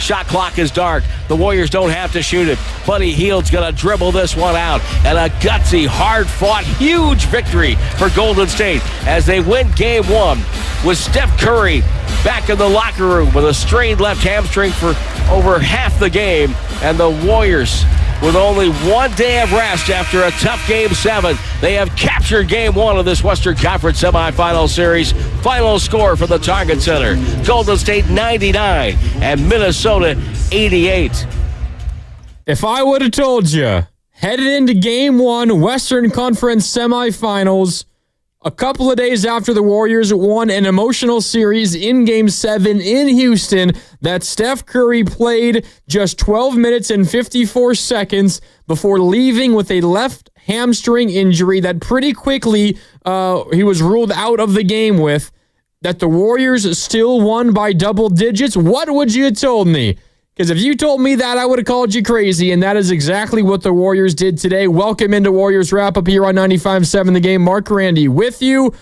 shot clock is dark. The Warriors don't have to shoot it. Buddy Hield's going to dribble this one out. And a gutsy, hard-fought, huge victory for Golden State as they win Game 1 with Steph Curry back in the locker room with a strained left hamstring for over half the game. And the Warriors, with only 1 day of rest after a tough Game 7, they have captured Game 1 of this Western Conference semifinal series. Final score for the Target Center: Golden State 99 and Minnesota 88. If I would have told you, headed into Game 1, Western Conference semifinals, a couple of days after the Warriors won an emotional series in Game 7 in Houston, that Steph Curry played just 12 minutes and 54 seconds before leaving with a left hamstring injury that pretty quickly he was ruled out of the game with, that the Warriors still won by double digits, what would you have told me? Because if you told me that, I would have called you crazy, and that is exactly what the Warriors did today. Welcome into Warriors Wrap-Up here on 95.7 The Game. Mark Randy with you.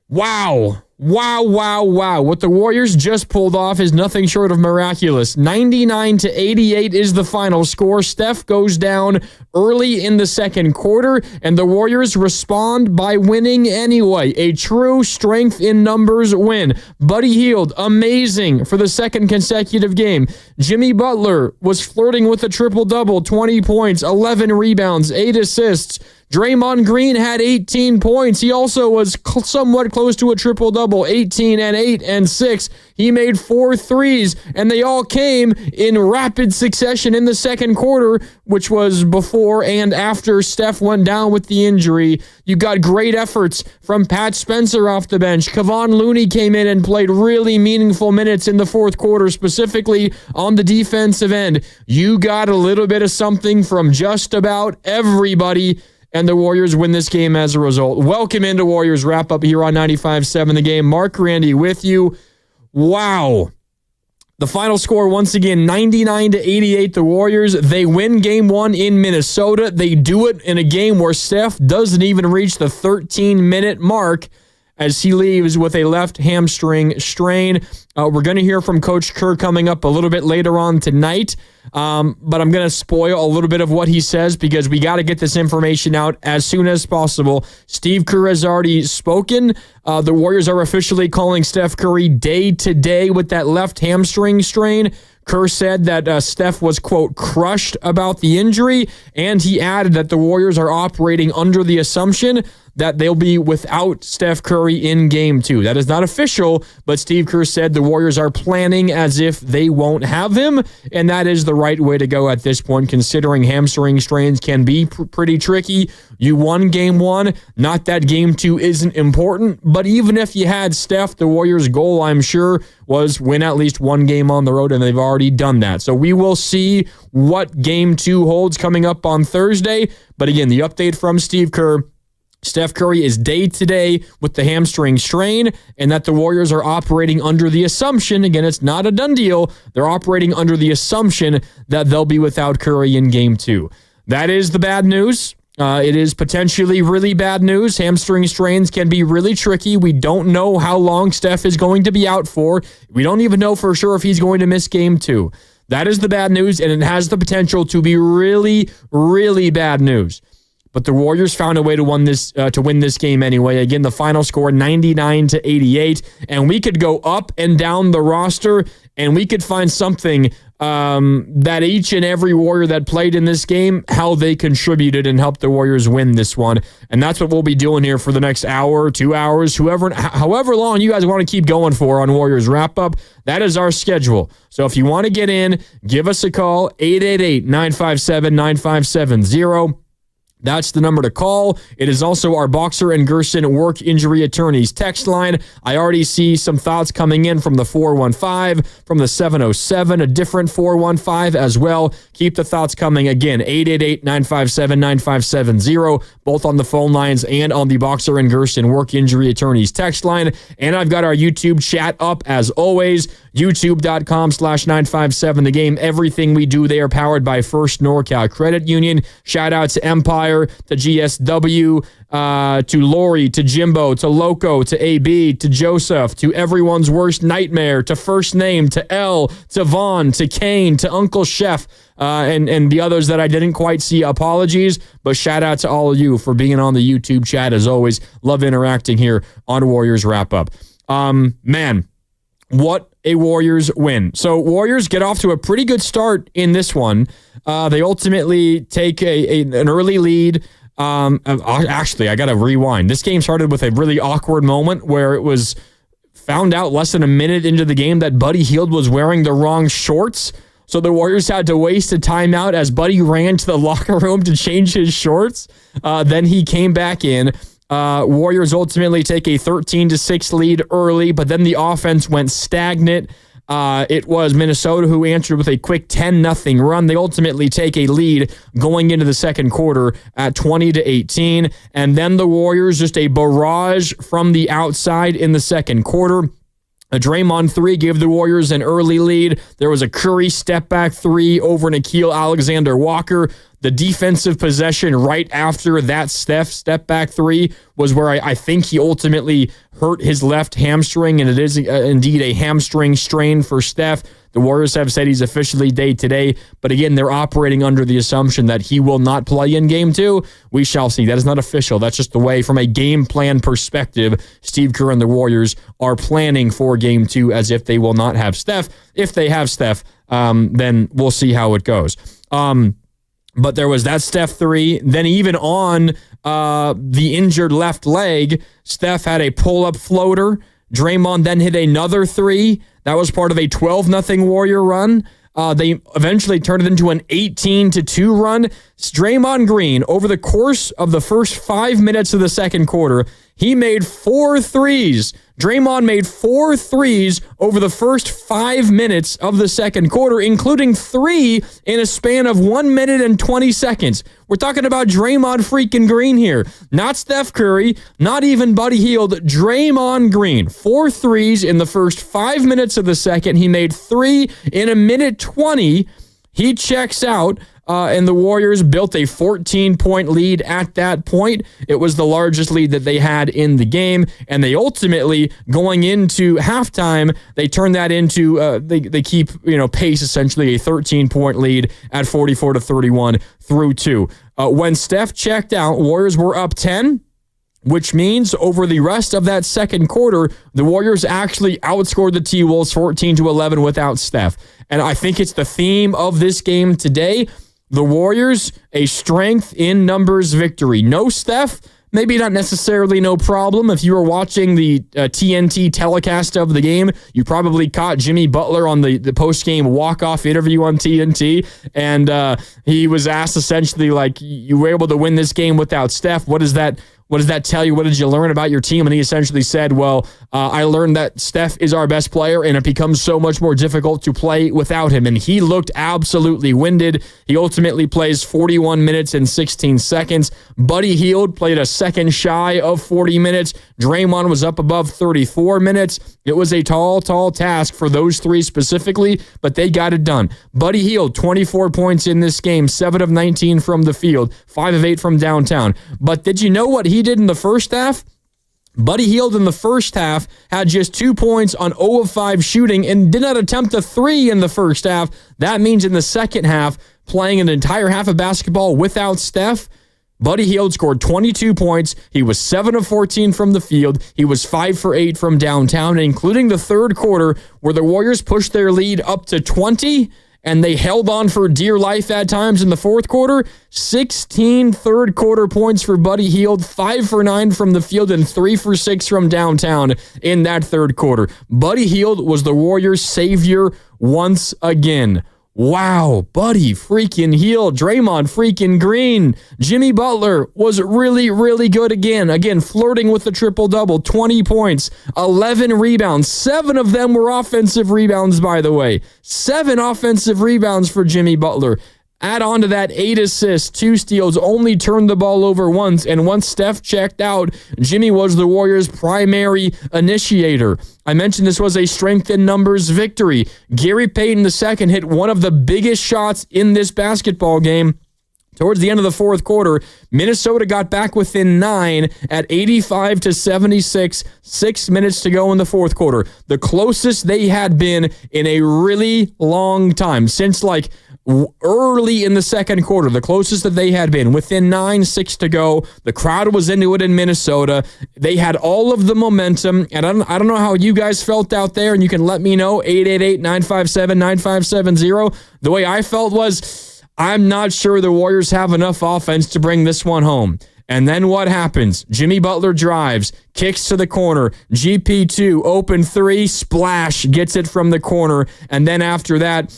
Wow. What the Warriors just pulled off is nothing short of miraculous. 99-88 is the final score. Steph goes down early in the second quarter, and the Warriors respond by winning anyway. A true strength in numbers win. Buddy Heield, amazing for the second consecutive game. Jimmy Butler was flirting with a triple-double, 20 points, 11 rebounds, 8 assists. Draymond Green had 18 points. He also was somewhat close to a triple-double, 18 and 8 and 6. He made 4 threes, and they all came in rapid succession in the second quarter, which was before and after Steph went down with the injury. You got great efforts from Pat Spencer off the bench. Kevon Looney came in and played really meaningful minutes in the fourth quarter, specifically on the defensive end. You got a little bit of something from just about everybody, and the Warriors win this game as a result. Welcome into Warriors Wrap-Up here on 95.7 The Game. Mark Randy with you. Wow. The final score, once again, 99-88. The Warriors, they win Game 1 in Minnesota. They do it in a game where Steph doesn't even reach the 13-minute mark as he leaves with a left hamstring strain. We're going to hear from Coach Kerr coming up a little bit later on tonight, but I'm going to spoil a little bit of what he says because we got to get this information out as soon as possible. Steve Kerr has already spoken. The Warriors are officially calling Steph Curry day-to-day with that left hamstring strain. Kerr said that Steph was, quote, crushed about the injury, and he added that the Warriors are operating under the assumption that they'll be without Steph Curry in Game 2. That is not official, but Steve Kerr said the Warriors are planning as if they won't have him, and that is the right way to go at this point, considering hamstring strains can be pretty tricky. You won Game 1, not that Game 2 isn't important, but even if you had Steph, the Warriors' goal, I'm sure, was win at least one game on the road, and they've already done that. So we will see what Game 2 holds coming up on Thursday, but again, the update from Steve Kerr: Steph Curry is day-to-day with the hamstring strain, and that the Warriors are operating under the assumption, again, it's not a done deal, they're operating under the assumption that they'll be without Curry in Game 2. That is the bad news. It is potentially really bad news. Hamstring strains can be really tricky. We don't know how long Steph is going to be out for. We don't even know for sure if he's going to miss Game 2. That is the bad news, and it has the potential to be really, really bad news. But the Warriors found a way to win this game anyway. Again, the final score 99-88, and we could go up and down the roster, and we could find something that each and every Warrior that played in this game, how they contributed and helped the Warriors win this one. And that's what we'll be doing here for the next hour, 2 hours, however long you guys want to keep going for on Warriors Wrap-Up. That is our schedule. So if you want to get in, give us a call, 888-957-9570. That's the number to call. It is also our Boxer and Gerson work injury attorneys text line. I already see some thoughts coming in from the 415, from the 707, a different 415 as well. Keep the thoughts coming. Again, 888-957-9570, both on the phone lines and on the Boxer and Gerson work injury attorneys text line. And I've got our YouTube chat up as always, youtube.com/957 The Game. Everything we do there powered by First NorCal Credit Union. Shout out to Empire Fire to GSW to Lori to Jimbo to Loco to AB to Joseph to everyone's worst nightmare to First Name to L to Vaughn to Kane to Uncle Chef and the others that I didn't quite see. Apologies, but shout out to all of you for being on the YouTube chat. As always, love interacting here on Warriors Wrap Up. Man, what a Warriors win. So Warriors get off to a pretty good start in this one. They ultimately take an early lead. Actually, I got to rewind. This game started with a really awkward moment where it was found out less than a minute into the game that Buddy Heield was wearing the wrong shorts. So the Warriors had to waste a timeout as Buddy ran to the locker room to change his shorts. Then he came back in. Warriors ultimately take a 13-6 lead early, but then the offense went stagnant. It was Minnesota who answered with a quick 10-0 run. They ultimately take a lead going into the second quarter at 20-18, and then the Warriors just a barrage from the outside in the second quarter. A Draymond 3 gave the Warriors an early lead. There was a Curry step-back 3 over Nickeil Alexander-Walker. The defensive possession right after that Steph step-back 3 was where I think he ultimately hurt his left hamstring, and it is indeed a hamstring strain for Steph. The Warriors have said he's officially day-to-day, but again, they're operating under the assumption that he will not play in Game 2. We shall see. That is not official. That's just the way, from a game plan perspective, Steve Kerr and the Warriors are planning for Game 2 as if they will not have Steph. If they have Steph, then we'll see how it goes. But there was that Steph 3. Then even on the injured left leg, Steph had a pull-up floater. Draymond then hit another 3. That was part of a 12-0 Warrior run. They eventually turned it into an 18-2 run. Draymond Green, over the course of the first 5 minutes of the second quarter, he made 4 threes. Draymond made 4 threes over the first 5 minutes of the second quarter, including 3 in a span of 1 minute and 20 seconds. We're talking about Draymond freaking Green here. Not Steph Curry, not even Buddy Heield. Draymond Green. 4 threes in the first 5 minutes of the second. He made 3 in a minute 20. He checks out. And the Warriors built a 14-point lead at that point. It was the largest lead that they had in the game, and they ultimately, going into halftime, they turn that into they keep pace, essentially a 13-point lead at 44-31 through 2. When Steph checked out, Warriors were up 10. Which means over the rest of that second quarter, the Warriors actually outscored the T-Wolves 14-11 without Steph. And I think it's the theme of this game today. The Warriors, a strength in numbers victory. No Steph, maybe not necessarily no problem. If you were watching the TNT telecast of the game, you probably caught Jimmy Butler on the post-game walk-off interview on TNT, and he was asked essentially, like, you were able to win this game without Steph. What does that tell you? What did you learn about your team? And he essentially said, well, I learned that Steph is our best player, and it becomes so much more difficult to play without him. And he looked absolutely winded. He ultimately plays 41 minutes and 16 seconds. Buddy Heield played a second shy of 40 minutes. Draymond was up above 34 minutes. It was a tall task for those three specifically, but they got it done. Buddy Heield, 24 points in this game, 7 of 19 from the field, 5 of 8 from downtown. But did you know what he did in the first half? Buddy Heield in the first half had just 2 points on 0 of 5 shooting and did not attempt a 3 in the first half. That means in the second half, playing an entire half of basketball without Steph, Buddy Heield scored 22 points. He was 7 of 14 from the field. He was 5 for 8 from downtown, including the third quarter where the Warriors pushed their lead up to 20, and they held on for dear life at times in the fourth quarter. 16 third quarter points for Buddy Heield, 5 for 9 from the field, and 3 for 6 from downtown in that third quarter. Buddy Heield was the Warriors' savior once again. Wow, Buddy freaking Heield, Draymond freaking Green. Jimmy Butler was really, really good again. Again, flirting with the triple-double, 20 points, 11 rebounds. 7 of them were offensive rebounds, by the way. 7 offensive rebounds for Jimmy Butler. Add on to that 8 assists, 2 steals, only turned the ball over once, and once Steph checked out, Jimmy was the Warriors' primary initiator. I mentioned this was a strength in numbers victory. Gary Payton II hit one of the biggest shots in this basketball game Towards the end of the fourth quarter, Minnesota got back within 9 at 85-76, 6 minutes to go in the fourth quarter. The closest they had been in a really long time, since like early in the second quarter, the closest that they had been, within 9, 6 to go. The crowd was into it in Minnesota. They had all of the momentum, and I don't know how you guys felt out there, and you can let me know, 888-957-9570. The way I felt was, I'm not sure the Warriors have enough offense to bring this one home. And then what happens? Jimmy Butler drives, kicks to the corner, GP2, open three, splash, gets it from the corner. And then after that,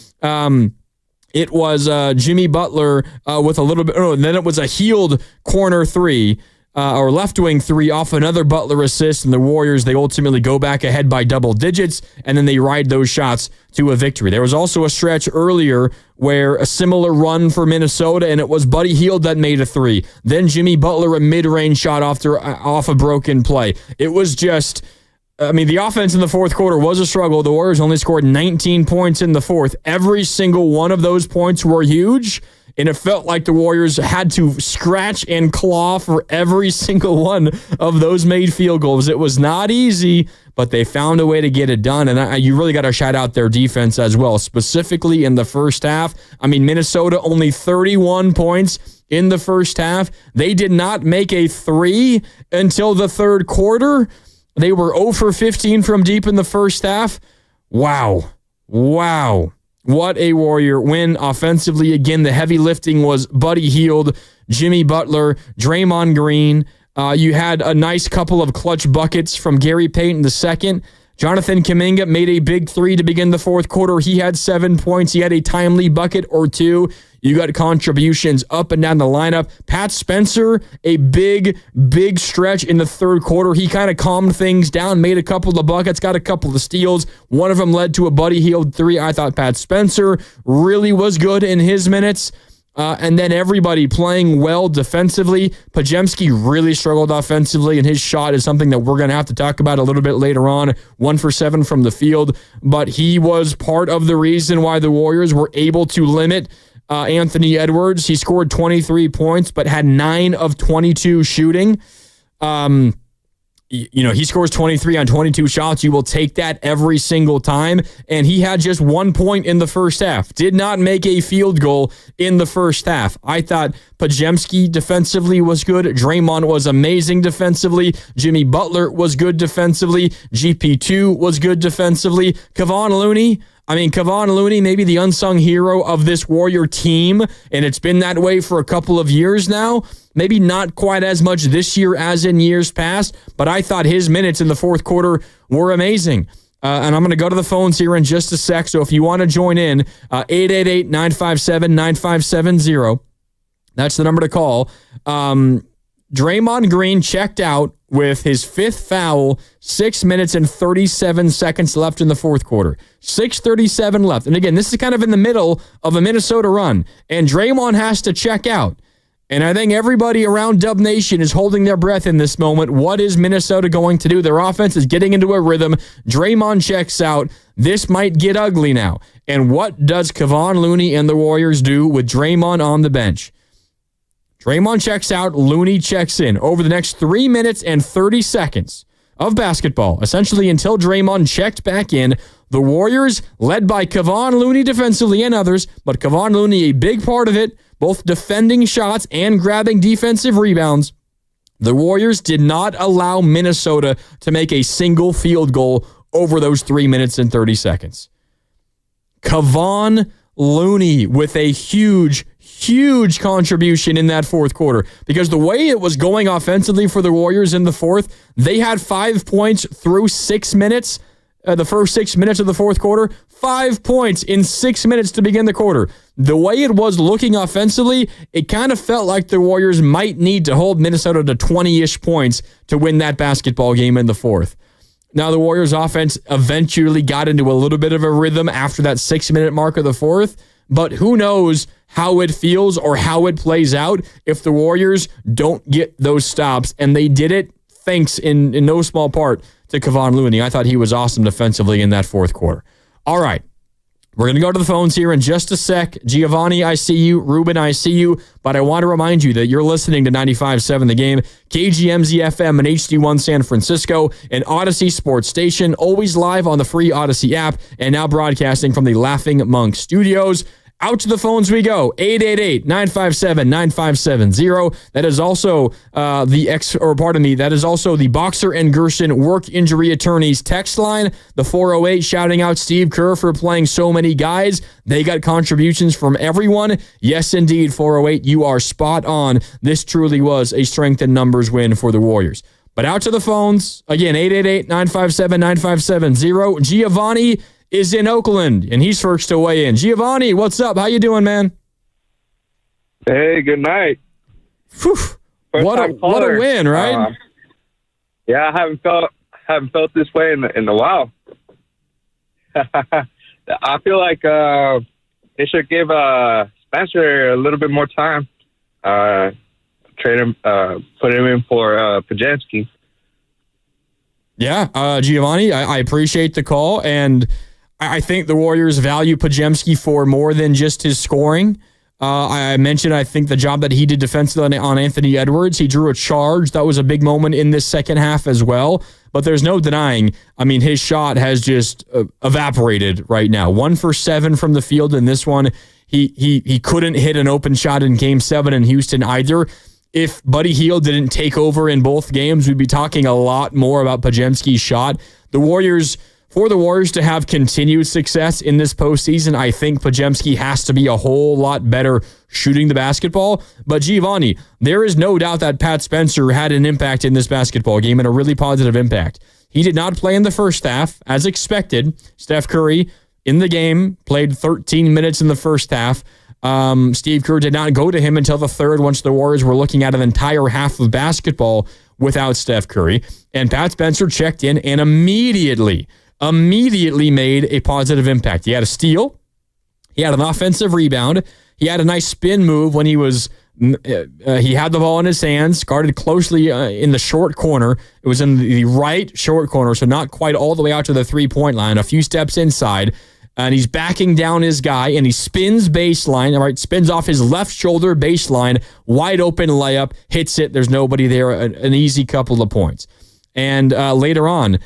it was Jimmy Butler with a little bit, and then it was a Heield corner three, or left wing three off another Butler assist, and the Warriors, they ultimately go back ahead by double digits, and then they ride those shots to a victory. There was also a stretch earlier where a similar run for Minnesota, and it was Buddy Heield that made a three. Then Jimmy Butler, a mid-range shot off a broken play. It was just, the offense in the fourth quarter was a struggle. The Warriors only scored 19 points in the fourth. Every single one of those points were huge, and it felt like the Warriors had to scratch and claw for every single one of those made field goals. It was not easy, but they found a way to get it done. And you really got to shout out their defense as well, specifically in the first half. Minnesota only 31 points in the first half. They did not make a three until the third quarter. They were 0 for 15 from deep in the first half. Wow. What a Warrior win offensively. Again, the heavy lifting was Buddy Heield, Jimmy Butler, Draymond Green. You had a nice couple of clutch buckets from Gary Payton II. Jonathan Kuminga made a big three to begin the fourth quarter. He had 7 points. He had a timely bucket or two. You got contributions up and down the lineup. Pat Spencer, a big stretch in the third quarter. He kind of calmed things down, made a couple of buckets, got a couple of steals. One of them led to a Buddy Heield three. I thought Pat Spencer really was good in his minutes. And then everybody playing well defensively. Podziemski really struggled offensively, and his shot is something that we're going to have to talk about a little bit later on. 1 for 7 from the field. But he was part of the reason why the Warriors were able to limit Anthony Edwards. He scored 23 points, but had 9 of 22 shooting. He scores 23 on 22 shots. You will take that every single time. And he had just 1 point in the first half. Did not make a field goal in the first half. I thought Podziemski defensively was good. Draymond was amazing defensively. Jimmy Butler was good defensively. GP2 was good defensively. Kevon Looney, maybe the unsung hero of this Warrior team, and it's been that way for a couple of years now. Maybe not quite as much this year as in years past, but I thought his minutes in the fourth quarter were amazing. And I'm going to go to the phones here in just a sec, so if you want to join in, 888-957-9570. That's the number to call. Draymond Green checked out with his fifth foul, 6 minutes and 37 seconds left in the fourth quarter. 6:37 left. And again, this is kind of in the middle of a Minnesota run, and Draymond has to check out. And I think everybody around Dub Nation is holding their breath in this moment. What is Minnesota going to do? Their offense is getting into a rhythm. Draymond checks out. This might get ugly now. And what does Kevon Looney and the Warriors do with Draymond on the bench? Draymond checks out, Looney checks in. Over the next 3 minutes and 30 seconds of basketball, essentially until Draymond checked back in, the Warriors, led by Kevon Looney defensively and others, but Kevon Looney a big part of it, both defending shots and grabbing defensive rebounds. The Warriors did not allow Minnesota to make a single field goal over those 3 minutes and 30 seconds. Kevon Looney with a huge contribution in that fourth quarter, because the way it was going offensively for the Warriors in the fourth, they had 5 points through 6 minutes. The first 6 minutes of the fourth quarter, 5 points in 6 minutes to begin the quarter. The way it was looking offensively, it kind of felt like the Warriors might need to hold Minnesota to 20-ish points to win that basketball game in the fourth. Now, the Warriors offense eventually got into a little bit of a rhythm after that 6-minute mark of the fourth, but who knows how it feels or how it plays out if the Warriors don't get those stops, and they did it thanks in no small part to Kevon Looney. I thought he was awesome defensively in that fourth quarter. All right, We're going to go to the phones here in just a sec. Giovanni, I see you. Ruben, I see you. But I want to remind you that you're listening to 95.7 The Game, KGMZ FM and HD1 San Francisco, and Odyssey Sports Station, always live on the free Odyssey app, and now broadcasting from the Laughing Monk Studios. Out to the phones we go. 888-957-9570. That is also that is also the Boxer and Gerson work injury attorneys text line. The 408 shouting out Steve Kerr for playing so many guys. They got contributions from everyone. Yes, indeed, 408, you are spot on. This truly was a strength in numbers win for the Warriors. But out to the phones. Again, 888-957-9570. Giovanni is in Oakland, and he's first to weigh in. Giovanni, what's up? How you doing, man? Hey, good night. What a win, right? Yeah, I haven't felt this way in a while. I feel like they should give Spencer a little bit more time. Trade him, put him in for Podziemski. Yeah, Giovanni, I appreciate the call, and I think the Warriors value Podziemski for more than just his scoring. I mentioned, I think, the job that he did defensively on Anthony Edwards. He drew a charge. That was a big moment in this second half as well. But there's no denying, I mean, his shot has just evaporated right now. 1 for 7 from the field in this one. He couldn't hit an open shot in Game 7 in Houston either. If Buddy Hield didn't take over in both games, we'd be talking a lot more about Podziemski's shot. For the Warriors to have continued success in this postseason, I think Podziemski has to be a whole lot better shooting the basketball. But Giovanni, there is no doubt that Pat Spencer had an impact in this basketball game, and a really positive impact. He did not play in the first half, as expected. Steph Curry in the game played 13 minutes in the first half. Steve Kerr did not go to him until the third, once the Warriors were looking at an entire half of basketball without Steph Curry. And Pat Spencer checked in and immediately made a positive impact. He had a steal. He had an offensive rebound. He had a nice spin move when he had the ball in his hands, guarded closely in the short corner. It was in the right short corner, so not quite all the way out to the three-point line, a few steps inside. And he's backing down his guy, and he spins baseline, all right, spins off his left shoulder baseline, wide open layup, hits it. There's nobody there, an easy couple of points. And later on,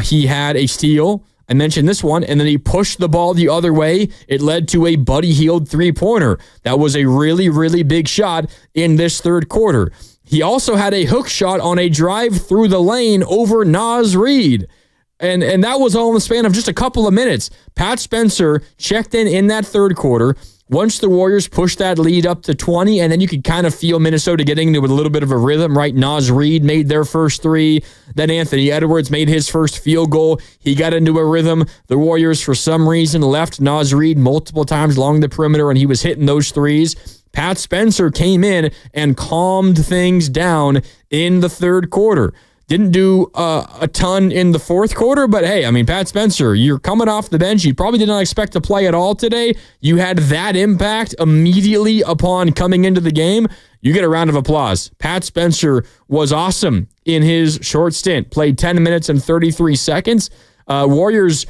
he had a steal. I mentioned this one, and then he pushed the ball the other way. It led to a Buddy Hield three-pointer. That was a really, really big shot in this third quarter. He also had a hook shot on a drive through the lane over Naz Reid. And that was all in the span of just a couple of minutes. Pat Spencer checked in that third quarter. Once the Warriors pushed that lead up to 20, and then you could kind of feel Minnesota getting into a little bit of a rhythm, right? Naz Reid made their first three. Then Anthony Edwards made his first field goal. He got into a rhythm. The Warriors, for some reason, left Naz Reid multiple times along the perimeter, and he was hitting those threes. Pat Spencer came in and calmed things down in the third quarter. Didn't do a ton in the fourth quarter, but hey, I mean, Pat Spencer, you're coming off the bench. You probably did not expect to play at all today. You had that impact immediately upon coming into the game. You get a round of applause. Pat Spencer was awesome in his short stint. Played 10 minutes and 33 seconds. Warriors,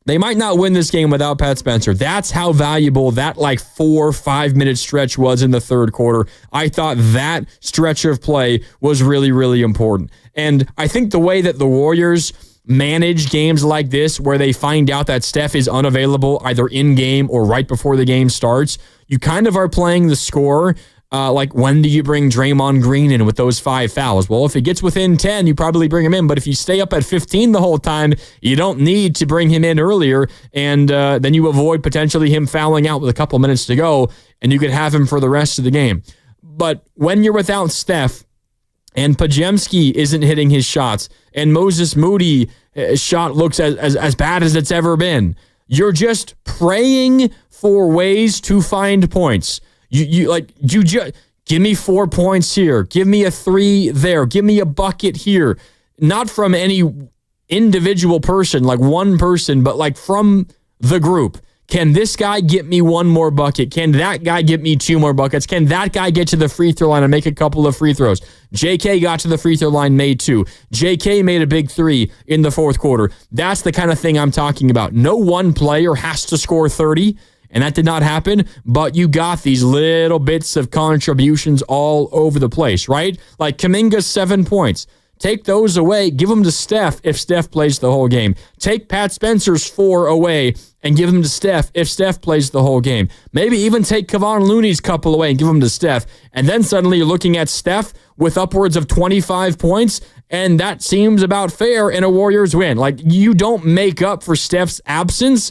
they might not win this game without Pat Spencer. That's how valuable that 4 or 5 minute stretch was in the third quarter. I thought that stretch of play was really, really important. And I think the way that the Warriors manage games like this, where they find out that Steph is unavailable either in game or right before the game starts, you kind of are playing the score. When do you bring Draymond Green in with those 5 fouls? Well, if it gets within 10, you probably bring him in. But if you stay up at 15 the whole time, you don't need to bring him in earlier. And then you avoid potentially him fouling out with a couple minutes to go, and you could have him for the rest of the game. But when you're without Steph, and Podziemski isn't hitting his shots, and Moses Moody's shot looks as bad as it's ever been, you're just praying for ways to find points. You just give me 4 points here, give me a 3 there, give me a bucket here, not from any individual person, like one person, but from the group. Can this guy get me one more bucket? Can that guy get me two more buckets? Can that guy get to the free throw line and make a couple of free throws? JK got to the free throw line, made two. JK made a big three in the fourth quarter. That's the kind of thing I'm talking about. No one player has to score 30, and that did not happen, but you got these little bits of contributions all over the place, right? Like Kuminga's 7 points. Take those away, give them to Steph if Steph plays the whole game. Take Pat Spencer's 4 away and give them to Steph if Steph plays the whole game. Maybe even take Kevon Looney's couple away and give them to Steph. And then suddenly you're looking at Steph with upwards of 25 points, and that seems about fair in a Warriors win. Like, you don't make up for Steph's absence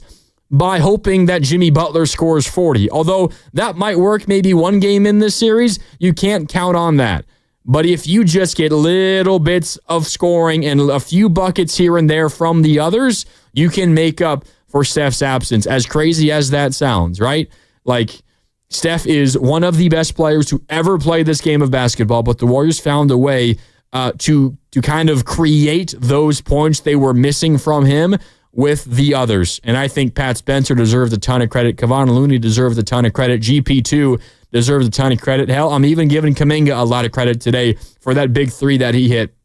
by hoping that Jimmy Butler scores 40. Although that might work maybe one game in this series, you can't count on that. But if you just get little bits of scoring and a few buckets here and there from the others, you can make up for Steph's absence. As crazy as that sounds, right? Like, Steph is one of the best players to ever play this game of basketball, but the Warriors found a way to kind of create those points they were missing from him with the others. And I think Pat Spencer deserves a ton of credit. Kevon Looney deserves a ton of credit. GP2 deserves a ton of credit. Hell, I'm even giving Kuminga a lot of credit today for that big three that he hit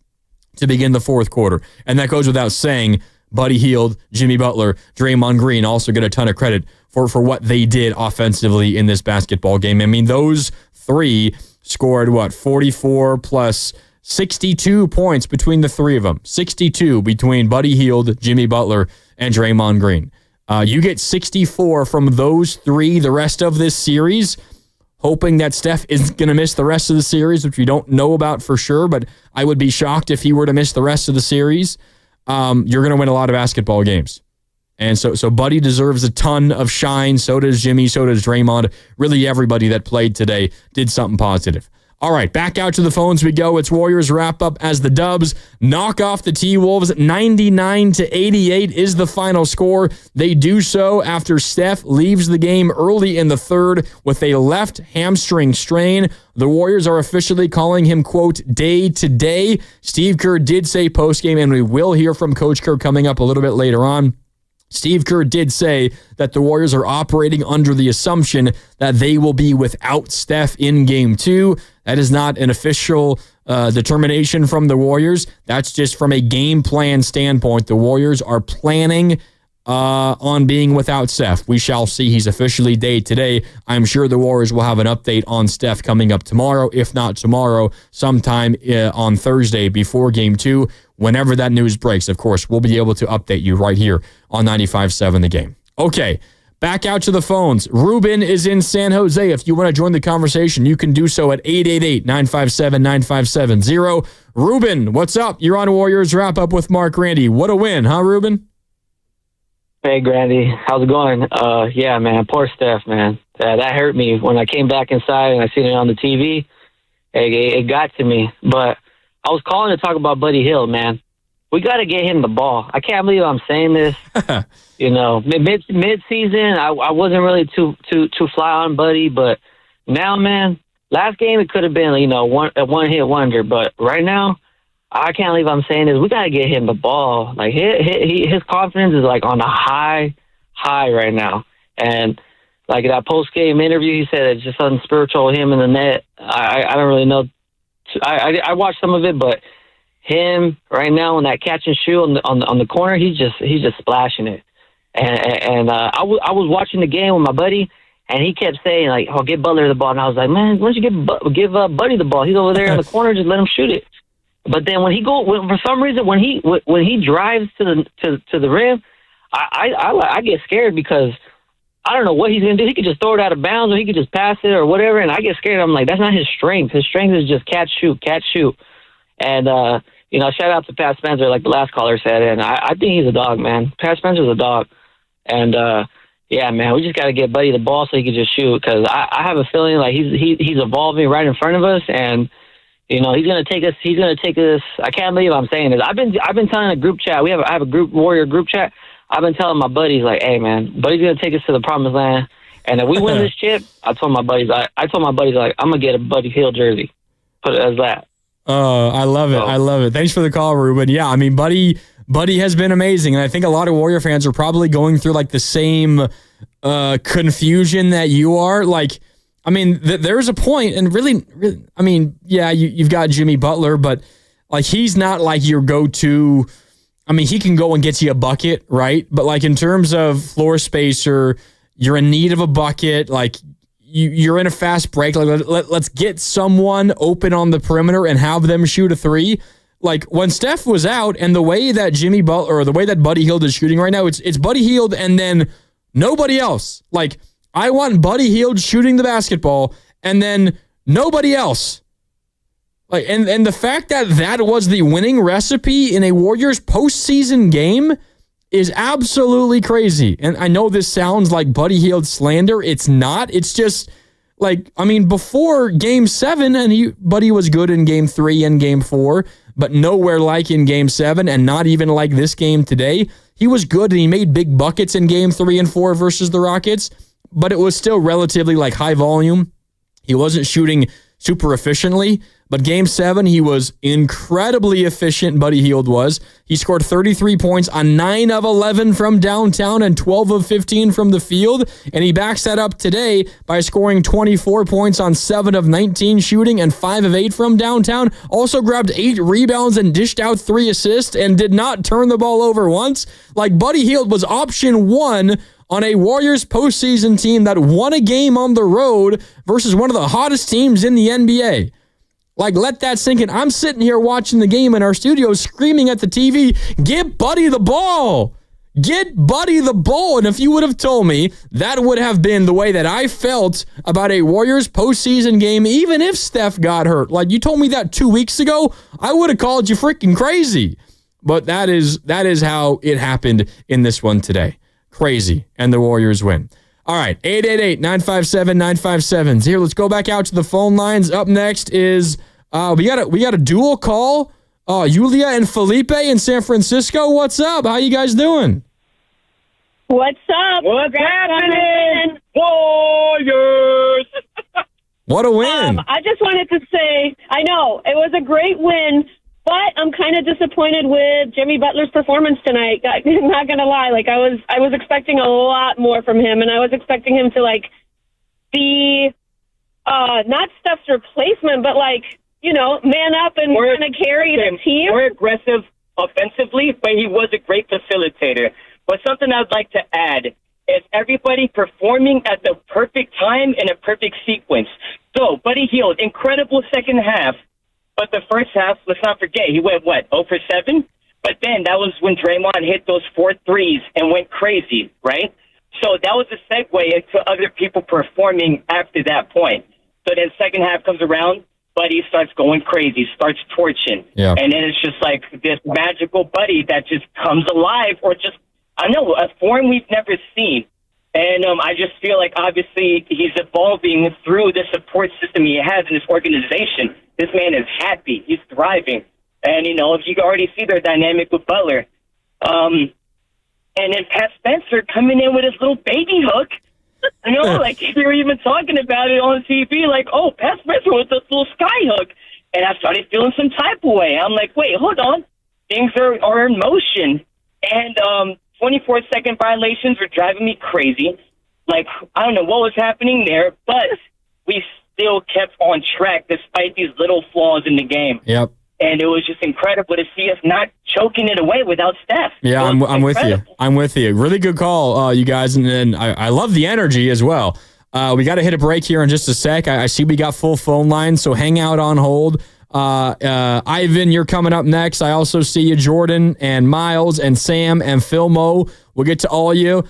to begin the fourth quarter. And that goes without saying, Buddy Hield, Jimmy Butler, Draymond Green also get a ton of credit for what they did offensively in this basketball game. I mean, those three scored, 44 plus 62 points between the three of them. 62 between Buddy Hield, Jimmy Butler, and Draymond Green. You get 64 from those three the rest of this series, hoping that Steph isn't going to miss the rest of the series, which we don't know about for sure, but I would be shocked if he were to miss the rest of the series. You're going to win a lot of basketball games. And so Buddy deserves a ton of shine. So does Jimmy. So does Draymond. Really everybody that played today did something positive. All right, back out to the phones we go. It's Warriors wrap up as the Dubs knock off the T-Wolves. 99-88 is the final score. They do so after Steph leaves the game early in the third with a left hamstring strain. The Warriors are officially calling him, quote, day to day. Steve Kerr did say postgame, and we will hear from Coach Kerr coming up a little bit later on. Steve Kerr did say that the Warriors are operating under the assumption that they will be without Steph in Game 2. That is not an official determination from the Warriors. That's just from a game plan standpoint. The Warriors are planning on being without Steph. We shall see. He's officially day today. I'm sure the Warriors will have an update on Steph coming up tomorrow, if not tomorrow, sometime on Thursday before Game 2. Whenever that news breaks, of course, we'll be able to update you right here on 95.7 The Game. Okay, back out to the phones. Ruben is in San Jose. If you want to join the conversation, you can do so at 888-957-9570. Ruben, what's up? You're on Warriors Wrap Up with Mark Grandy. What a win, huh, Ruben? Hey, Grandy. How's it going? Yeah, man, poor Steph, man. That hurt me when I came back inside and I seen it on the TV. It got to me, but I was calling to talk about Buddy Hield, man. We got to get him the ball. I can't believe I'm saying this. You know, mid-season, I wasn't really too fly on Buddy, but now, man, last game it could have been, a one-hit wonder, but right now, I can't believe I'm saying this. We got to get him the ball. Like, his confidence is, like, on a high right now. And, like, that post-game interview, he said it's just unspiritual, him in the net. I don't really know. I watched some of it, but him right now on that catch and shoot on the corner, he's just splashing it. And I was watching the game with my buddy, and he kept saying like, "Oh, get Butler the ball," and I was like, "Man, why don't you give Buddy the ball? He's over there in the corner, just let him shoot it." But then for some reason when he drives to the rim, I get scared because I don't know what he's going to do. He could just throw it out of bounds or he could just pass it or whatever. And I get scared. I'm like, that's not his strength. His strength is just catch, shoot. And, shout out to Pat Spencer, like the last caller said. And I think he's a dog, man. Pat Spencer's a dog. And, yeah, man, we just got to get Buddy the ball so he can just shoot. Because I have a feeling like he's evolving right in front of us. And, he's going to take us. I can't believe I'm saying this. I've been telling a group chat. I have a Warrior group chat. I've been telling my buddies, like, hey, man, Buddy's going to take us to the promised land. And if we win this chip, I told my buddies, like, I'm going to get a Buddy Hield jersey. Put it as that. Oh, I love it. I love it. Thanks for the call, Ruben. Yeah, I mean, Buddy has been amazing. And I think a lot of Warrior fans are probably going through, like, the same confusion that you are. Like, I mean, there's a point, and really, I mean, yeah, you've got Jimmy Butler, but like he's not like your go-to. I mean, he can go and get you a bucket, right? But like in terms of floor spacer, you're in need of a bucket. Like you're in a fast break. Like let's get someone open on the perimeter and have them shoot a three. Like when Steph was out, and the way that Jimmy Butler or the way that Buddy Hield is shooting right now, it's Buddy Hield and then nobody else. Like I want Buddy Hield shooting the basketball and then nobody else. Like and the fact that was the winning recipe in a Warriors postseason game is absolutely crazy. And I know this sounds like Buddy Hield slander. It's not. It's just like, I mean, before Game 7, and Buddy was good in Game 3 and Game 4, but nowhere like in Game 7, and not even like this game today. He was good, and he made big buckets in Game 3 and 4 versus the Rockets, but it was still relatively like high volume. He wasn't shooting super efficiently, but Game 7, he was incredibly efficient, Buddy Hield was. He scored 33 points on 9 of 11 from downtown and 12 of 15 from the field, and he backs that up today by scoring 24 points on 7 of 19 shooting and 5 of 8 from downtown. Also grabbed 8 rebounds and dished out 3 assists and did not turn the ball over once. Like, Buddy Hield was option 1 on a Warriors postseason team that won a game on the road versus one of the hottest teams in the NBA. Like, let that sink in. I'm sitting here watching the game in our studio screaming at the TV, get Buddy the ball. Get Buddy the ball. And if you would have told me that would have been the way that I felt about a Warriors postseason game, even if Steph got hurt, like you told me that 2 weeks ago, I would have called you freaking crazy. But that is how it happened in this one today. Crazy. And the Warriors win. All right, 888-957-9570. Here, let's go back out to the phone lines. Up next is we got a dual call. Yulia and Felipe in San Francisco. What's up? How you guys doing? What's up? What's happening? Warriors! What a win. I just wanted to say, I know, it was a great win, but I'm kind of disappointed with Jimmy Butler's performance tonight. I'm not going to lie. Like, I was expecting a lot more from him, and I was expecting him to, like, be not Steph's replacement, but, like, you know, man up and kind of carry the team. More aggressive offensively, but he was a great facilitator. But something I'd like to add is everybody performing at the perfect time in a perfect sequence. So, Buddy Hield, incredible second half. But the first half, let's not forget, he went, 0 for 7? But then that was when Draymond hit those 4 threes and went crazy, right? So that was a segue into other people performing after that point. So then second half comes around, Buddy starts going crazy, starts torching. Yeah. And then it's just like this magical Buddy that just comes alive, or just, I don't know, a form we've never seen. And I just feel like, obviously, he's evolving through the support system he has in his organization. This man is happy. He's thriving. And, you know, if you can already see their dynamic with Butler. And then Pat Spencer coming in with his little baby hook. You know, like they were even talking about it on TV, like, oh, Pat Spencer with this little sky hook. And I started feeling some type of way. I'm like, wait, hold on. Things are in motion. And 24-second violations were driving me crazy. Like, I don't know what was happening there, but we still kept on track despite these little flaws in the game. Yep. And it was just incredible to see us not choking it away without Steph. Yeah, I'm with you. I'm with you. Really good call, you guys. And then I love the energy as well. We got to hit a break here in just a sec. I see we got full phone lines, so hang out on hold. Ivan, you're coming up next. I also see you, Jordan and Miles and Sam and Philmo. We'll get to all of you.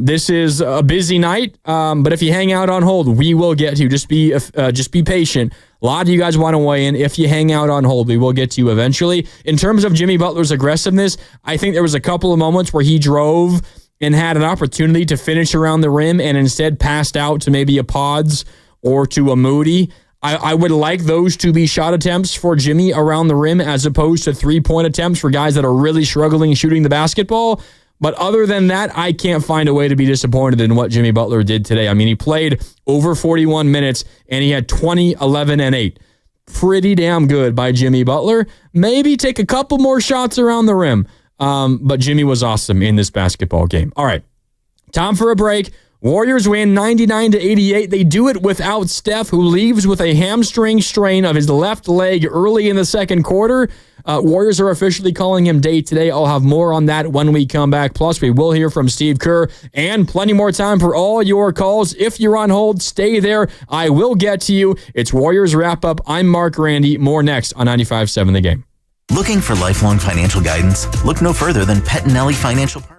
This is a busy night, but if you hang out on hold, we will get to you. Just be patient. A lot of you guys want to weigh in. If you hang out on hold, we will get to you eventually. In terms of Jimmy Butler's aggressiveness, I think there was a couple of moments where he drove and had an opportunity to finish around the rim and instead passed out to maybe a Pods or to a Moody. I would like those to be shot attempts for Jimmy around the rim as opposed to three-point attempts for guys that are really struggling shooting the basketball. But other than that, I can't find a way to be disappointed in what Jimmy Butler did today. I mean, he played over 41 minutes, and he had 20, 11, and 8. Pretty damn good by Jimmy Butler. Maybe take a couple more shots around the rim. But Jimmy was awesome in this basketball game. All right, time for a break. Warriors win 99-88. They do it without Steph, who leaves with a hamstring strain of his left leg early in the second quarter. Warriors are officially calling him day today. I'll have more on that when we come back. Plus, we will hear from Steve Kerr and plenty more time for all your calls. If you're on hold, stay there. I will get to you. It's Warriors Wrap Up. I'm Mark Randy. More next on 95.7 The Game. Looking for lifelong financial guidance? Look no further than Pettinelli Financial Partners.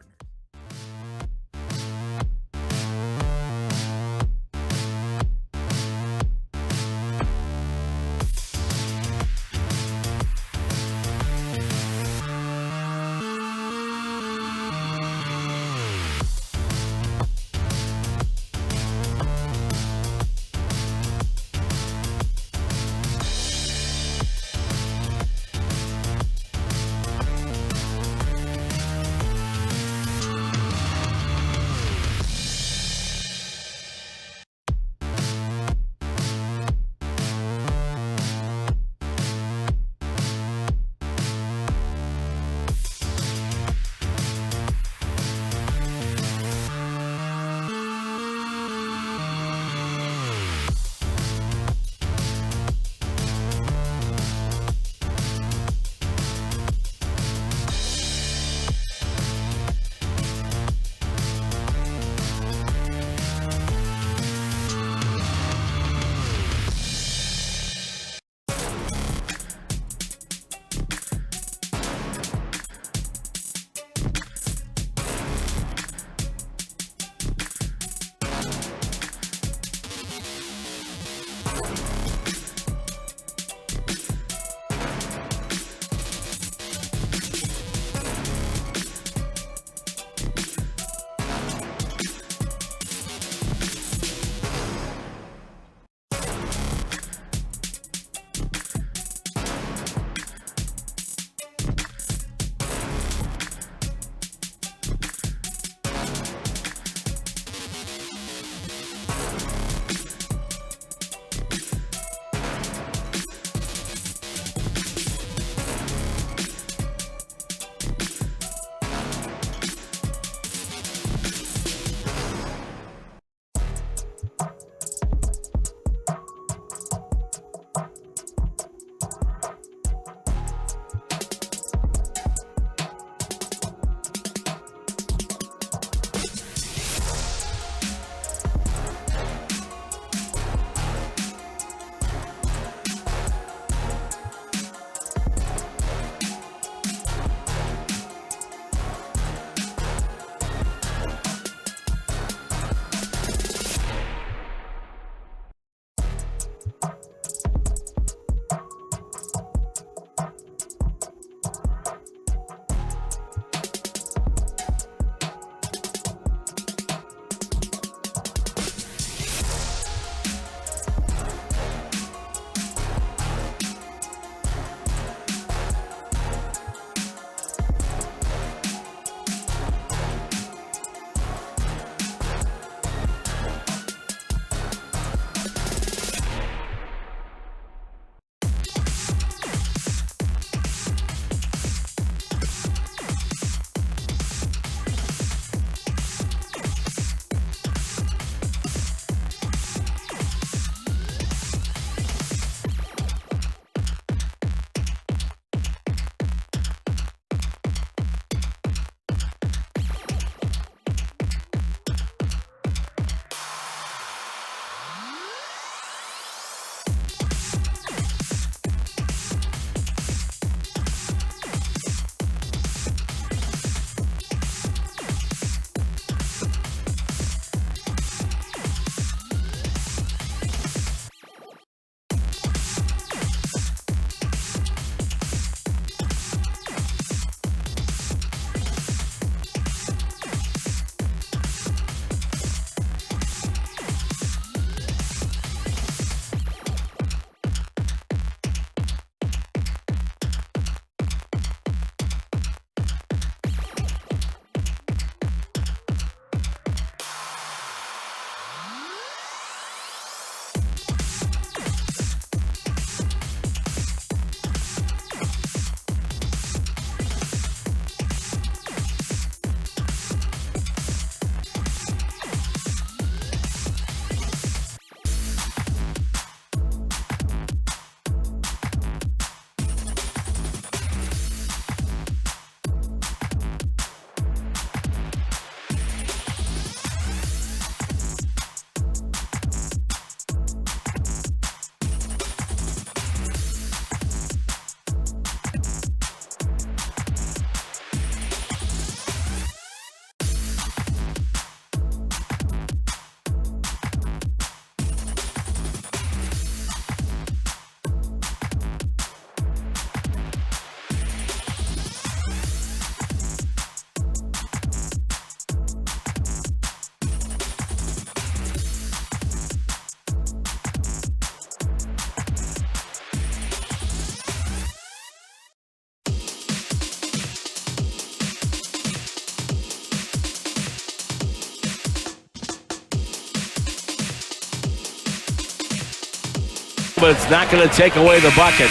but it's not going to take away the bucket.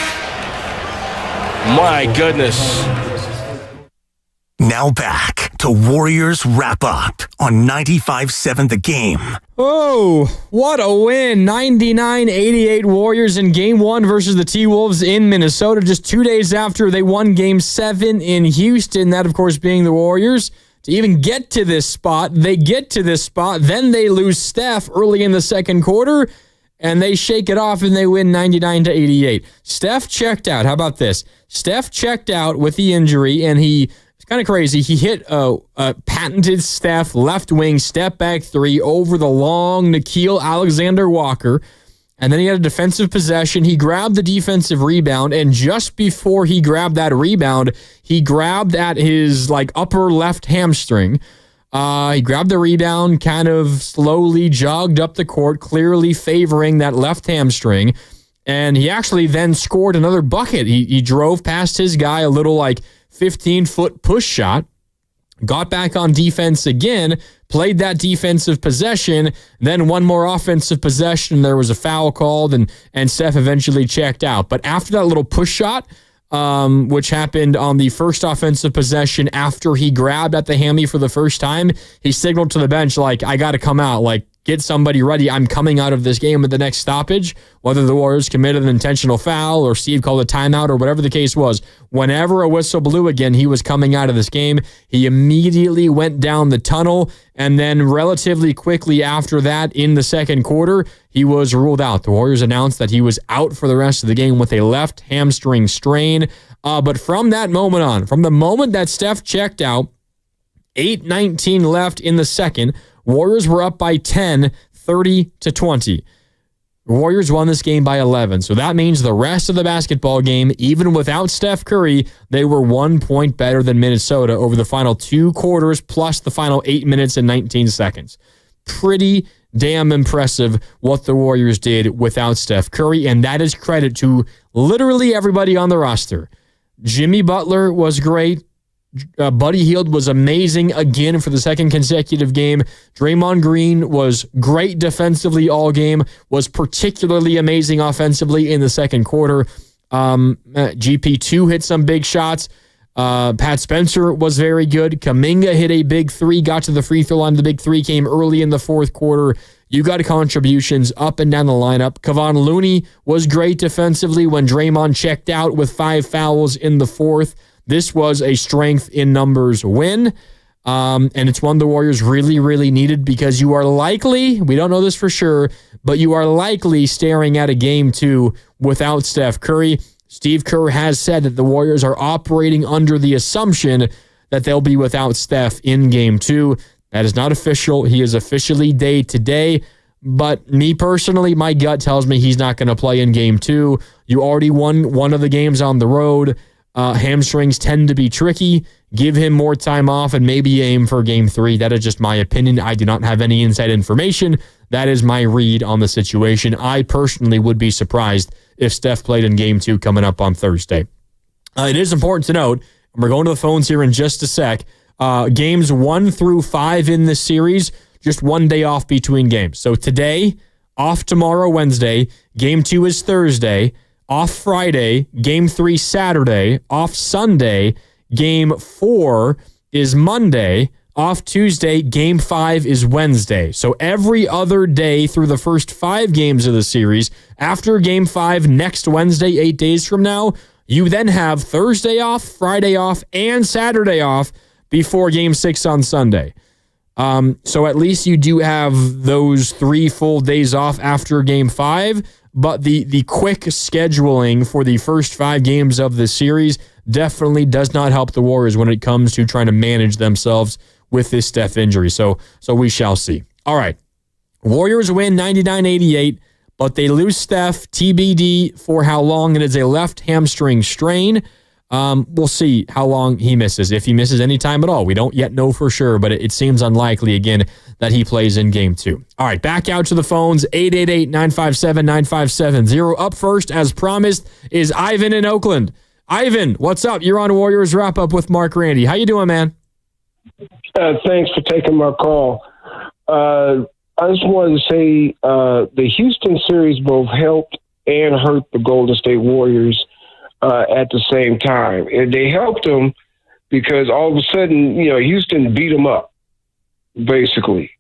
My goodness. Now back to Warriors Wrap Up on 95.7 The Game. Oh, what a win. 99-88 Warriors in Game 1 versus the T-Wolves in Minnesota just 2 days after they won Game 7 in Houston. That, of course, being the Warriors. To even get to this spot, then they lose Steph early in the second quarter, and they shake it off and they win 99-88. Steph checked out. How about this? Steph checked out with the injury, and it's kind of crazy. He hit a patented Steph left wing step back three over the long Nickeil Alexander-Walker. And then he had a defensive possession. He grabbed the defensive rebound, and just before he grabbed that rebound, he grabbed at his upper left hamstring. He grabbed the rebound, kind of slowly jogged up the court, clearly favoring that left hamstring. And he actually then scored another bucket. He drove past his guy, a little 15-foot push shot, got back on defense again, played that defensive possession, then one more offensive possession. There was a foul called, and Steph eventually checked out. But after that little push shot, which happened on the first offensive possession after he grabbed at the hammy for the first time, he signaled to the bench, I got to come out, get somebody ready. I'm coming out of this game at the next stoppage, whether the Warriors committed an intentional foul or Steve called a timeout or whatever the case was. Whenever a whistle blew again, he was coming out of this game. He immediately went down the tunnel, and then relatively quickly after that, in the second quarter, he was ruled out. The Warriors announced that he was out for the rest of the game with a left hamstring strain. But from that moment on, from the moment that Steph checked out, 8:19 left in the second, Warriors were up by 10, 30-20. The Warriors won this game by 11. So that means the rest of the basketball game, even without Steph Curry, they were 1 point better than Minnesota over the final 2 quarters plus the final 8 minutes and 19 seconds. Pretty damn impressive what the Warriors did without Steph Curry, and that is credit to literally everybody on the roster. Jimmy Butler was great. Buddy Heield was amazing again for the second consecutive game. Draymond Green was great defensively all game, was particularly amazing offensively in the second quarter. GP2 hit some big shots. Pat Spencer was very good. Kuminga hit a big three, got to the free throw line. The big three came early in the fourth quarter. You got contributions up and down the lineup. Kevon Looney was great defensively when Draymond checked out with 5 fouls in the fourth. This was a strength in numbers win, and it's one the Warriors really, really needed because you are likely, we don't know this for sure, but you are likely staring at a game 2 without Steph Curry. Steve Kerr has said that the Warriors are operating under the assumption that they'll be without Steph in game 2. That is not official. He is officially day-to-day, but me personally, my gut tells me he's not going to play in game 2. You already won one of the games on the road. Hamstrings tend to be tricky. Give him more time off and maybe aim for game 3. That is just my opinion. I do not have any inside information. That is my read on the situation. I personally would be surprised if Steph played in game 2 coming up on Thursday. It is important to note, and we're going to the phones here in just a sec, games 1 through 5 in this series, just 1 day off between games. So today, off tomorrow, Wednesday. Game 2 is Thursday. Off Friday, Game 3 Saturday, off Sunday, Game 4 is Monday, off Tuesday, Game 5 is Wednesday. So every other day through the first 5 games of the series, after Game 5 next Wednesday, 8 days from now, you then have Thursday off, Friday off, and Saturday off before Game 6 on Sunday. So at least you do have those 3 full days off after Game 5, but the quick scheduling for the first 5 games of the series definitely does not help the Warriors when it comes to trying to manage themselves with this Steph injury. So we shall see. All right. Warriors win 99-88, but they lose Steph, TBD for how long. It is a left hamstring strain. We'll see how long he misses, if he misses any time at all. We don't yet know for sure, but it seems unlikely, again, that he plays in game 2. All right, back out to the phones, 888-957-9570. Up first, as promised, is Ivan in Oakland. Ivan, what's up? You're on Warriors Wrap-Up with Mark Randy. How you doing, man? Thanks for taking my call. I just wanted to say the Houston series both helped and hurt the Golden State Warriors at the same time. And they helped them because all of a sudden, Houston beat them up, basically.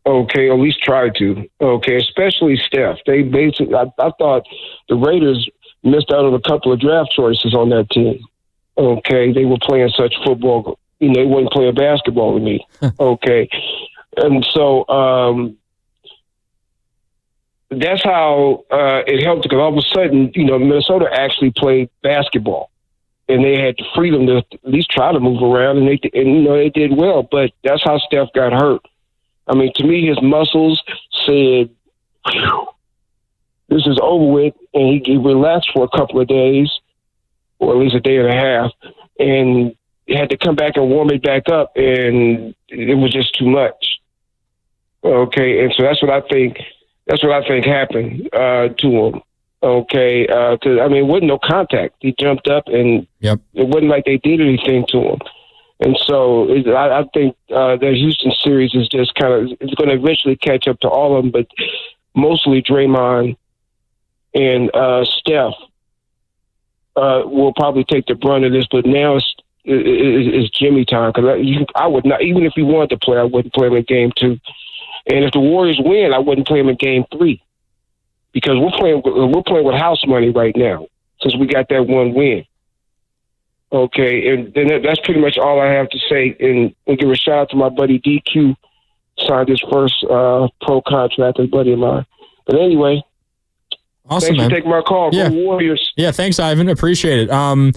Okay, or at least tried to. Okay, especially Steph. They basically, I thought the Raiders missed out on a couple of draft choices on that team. Okay, they were playing such football. They wouldn't play basketball with me. Okay, and so that's how it helped because all of a sudden, Minnesota actually played basketball, and they had the freedom to at least try to move around, and they did well. But that's how Steph got hurt. I mean, to me, his muscles said, "This is over with," and he relaxed for a couple of days, or at least a day and a half, and he had to come back and warm it back up, and it was just too much. Okay, and so that's what I think happened to him. Okay, because it wasn't no contact. He jumped up, and it wasn't like they did anything to him. And so I think the Houston series is just it's going to eventually catch up to all of them, but mostly Draymond and Steph will probably take the brunt of this. But now it's Jimmy time because I would not, even if he wanted to play, I wouldn't play him in Game 2. And if the Warriors win, I wouldn't play him in Game 3 because we're playing with house money right now since we got that one win. Okay, and then that's pretty much all I have to say. And we'll give a shout out to my buddy DQ, signed his first pro contract, a buddy of mine. But anyway, awesome, thanks man. for taking my call. Yeah. Go Warriors. Yeah, thanks, Ivan. Appreciate it. I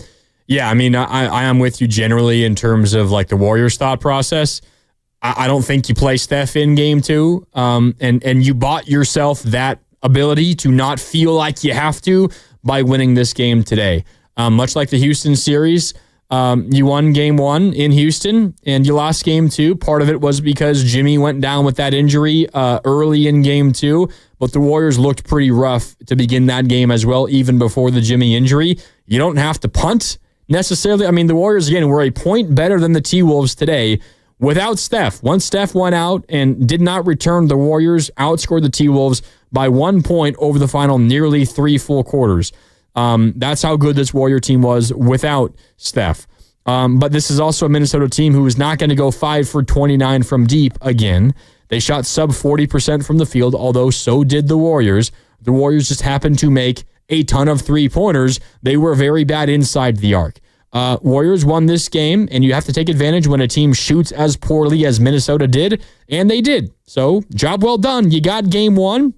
am with you generally in terms of like the Warriors thought process. I don't think you play Steph in Game 2, and you bought yourself that ability to not feel like you have to by winning this game today. Much like the Houston series, you won Game 1 in Houston and you lost Game 2. Part of it was because Jimmy went down with that injury early in Game 2, but the Warriors looked pretty rough to begin that game as well, even before the Jimmy injury. You don't have to punt necessarily. I mean, the Warriors, again, were a point better than the T-Wolves today without Steph. Once Steph went out and did not return, the Warriors outscored the T-Wolves by 1 point over the final nearly 3 full quarters. That's how good this Warrior team was without Steph. But this is also a Minnesota team who is not going to go 5 for 29 from deep again. They shot sub 40% from the field, although so did the Warriors. The Warriors just happened to make a ton of three-pointers. They were very bad inside the arc. Warriors won this game, and you have to take advantage when a team shoots as poorly as Minnesota did, and they did. So, job well done. You got Game 1.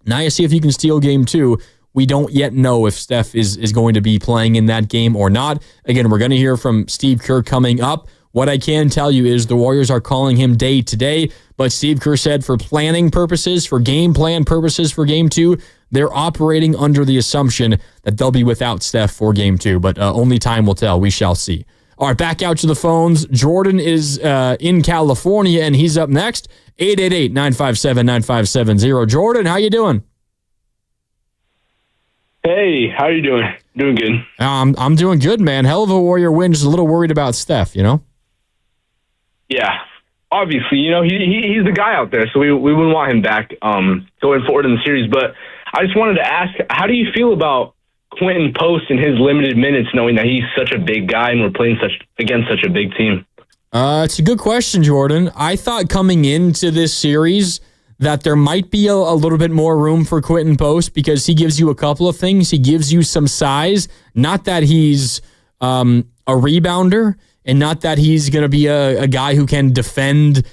Now you see if you can steal Game 2. We don't yet know if Steph is going to be playing in that game or not. Again, we're going to hear from Steve Kerr coming up. What I can tell you is the Warriors are calling him day to day, but Steve Kerr said for planning purposes, for game plan purposes for Game 2, they're operating under the assumption that they'll be without Steph for Game 2, but only time will tell. We shall see. All right, back out to the phones. Jordan is in California, and he's up next. 888-957-9570. Jordan, how you doing? Hey, how you doing? Doing good. I'm doing good, man. Hell of a Warrior win. Just a little worried about Steph, Yeah, obviously, he's the guy out there, so we wouldn't want him back going forward in the series. But I just wanted to ask, how do you feel about Quentin Post and his limited minutes, knowing that he's such a big guy and we're playing against such a big team? It's a good question, Jordan. I thought coming into this series that there might be a little bit more room for Quentin Post because he gives you a couple of things. He gives you some size, not that he's a rebounder and not that he's going to be a guy who can defend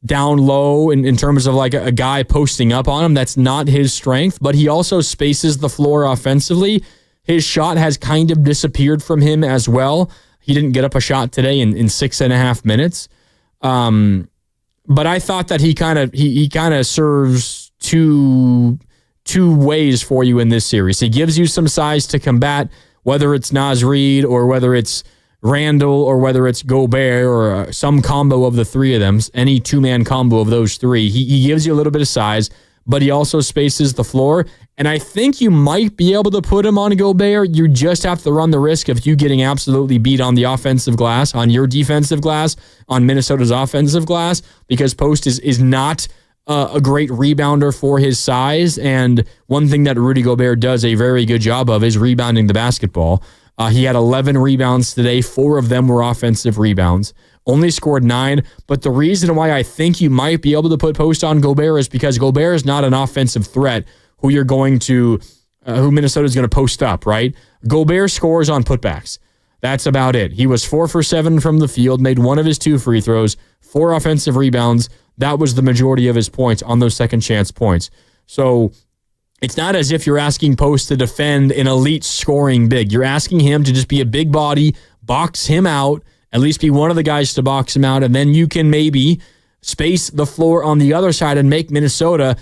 down low in terms of like a guy posting up on him. That's not his strength, but he also spaces the floor offensively. His shot has kind of disappeared from him as well. He didn't get up a shot today in 6.5 minutes. But I thought that he kind of serves two ways for you in this series. He gives you some size to combat, whether it's Naz Reid or whether it's Randall or whether it's Gobert or some combo of the three of them, any two-man combo of those three. He gives you a little bit of size, but he also spaces the floor. And I think you might be able to put him on Gobert. You just have to run the risk of you getting absolutely beat on the offensive glass, on your defensive glass, on Minnesota's offensive glass, because Post is not a great rebounder for his size, and one thing that Rudy Gobert does a very good job of is rebounding the basketball. He had 11 rebounds today. 4 of them were offensive rebounds. Only scored 9, but the reason why I think you might be able to put Post on Gobert is because Gobert is not an offensive threat who Minnesota's going to post up, right? Gobert scores on putbacks. That's about it. He was 4 for 7 from the field, made 1 of his 2 free throws, 4 offensive rebounds. That was the majority of his points on those second chance points. So it's not as if you're asking Post to defend an elite scoring big. You're asking him to just be a big body, box him out, at least be one of the guys to box him out, and then you can maybe space the floor on the other side and make Minnesota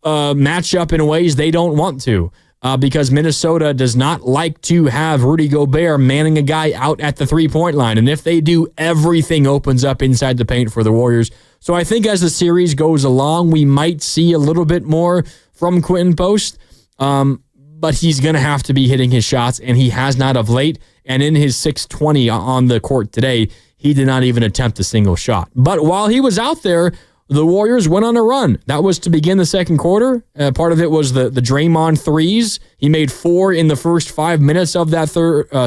match up in ways they don't want to. Because Minnesota does not like to have Rudy Gobert manning a guy out at the three-point line. And if they do, everything opens up inside the paint for the Warriors. So I think as the series goes along, we might see a little bit more from Quentin Post. But he's going to have to be hitting his shots, and he has not of late. And in his 6:20 on the court today, he did not even attempt a single shot. But while he was out there, the Warriors went on a run. That was to begin the second quarter. Part of it was the Draymond threes. He made 4 in the first 5 minutes of that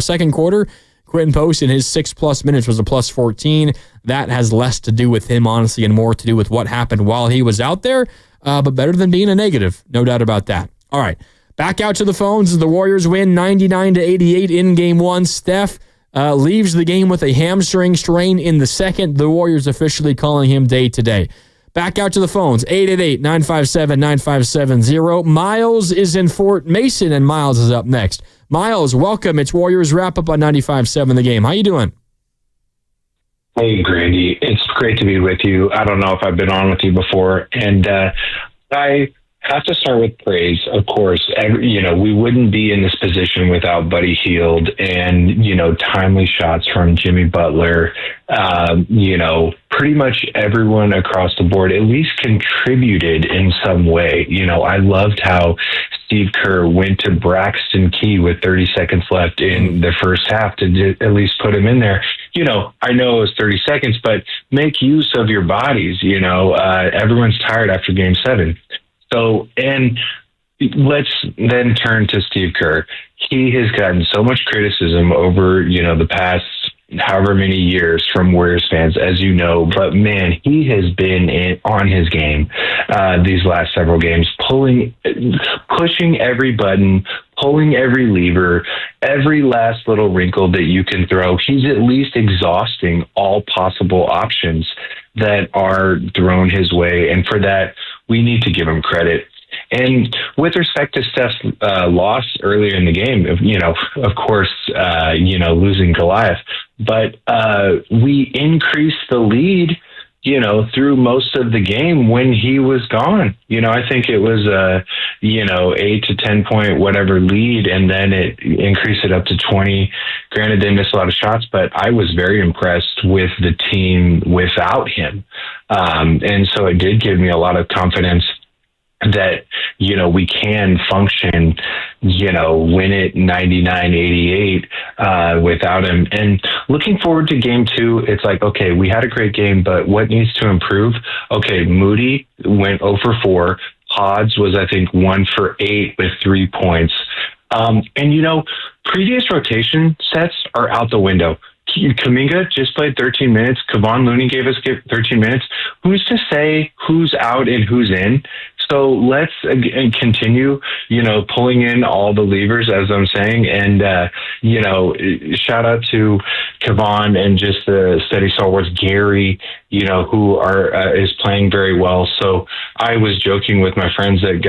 second quarter. Quentin Post in his 6+ minutes was a plus 14. That has less to do with him, honestly, and more to do with what happened while he was out there. But better than being a negative, no doubt about that. All right, back out to the phones as the Warriors win 99-88 in Game 1. Steph leaves the game with a hamstring strain in the second. The Warriors officially calling him day to day. Back out to the phones, 888-957-9570. Miles is in Fort Mason, and Miles is up next. Miles, welcome. It's Warriors Wrap-Up on 95.7 The Game. How you doing? Hey, Grandy. It's great to be with you. I don't know if I've been on with you before, and I have to start with praise, of course. We wouldn't be in this position without Buddy Heield and, timely shots from Jimmy Butler. Pretty much everyone across the board at least contributed in some way. I loved how Steve Kerr went to Braxton Key with 30 seconds left in the first half to at least put him in there. I know it was 30 seconds, but make use of your bodies. Everyone's tired after Game 7. So, and let's then turn to Steve Kerr. He has gotten so much criticism over, the past however many years from Warriors fans, as you know, but man, he has been on his game these last several games, pushing every button, pulling every lever, every last little wrinkle that you can throw. He's at least exhausting all possible options that are thrown his way. And for that, we need to give him credit. And with respect to Steph's loss earlier in the game, of course, losing Goliath, but we increased the lead, through most of the game when he was gone. I think it was a, 8 to 10 point, whatever lead, and then it increased it up to 20. Granted, they missed a lot of shots, but I was very impressed with the team without him. And so it did give me a lot of confidence that, we can function, win it 99-88 without him. And looking forward to Game 2, it's like, okay, we had a great game, but what needs to improve? Okay, Moody went 0 for 4. Pods was, I think, 1 for 8 with 3 points. Previous rotation sets are out the window. Kuminga just played 13 minutes. Kevon Looney gave us 13 minutes. Who's to say who's out and who's in? So let's continue, pulling in all the levers, as I'm saying. And, shout out to Kevon and just the steady stalwarts, Gary, who is playing very well. So I was joking with my friends that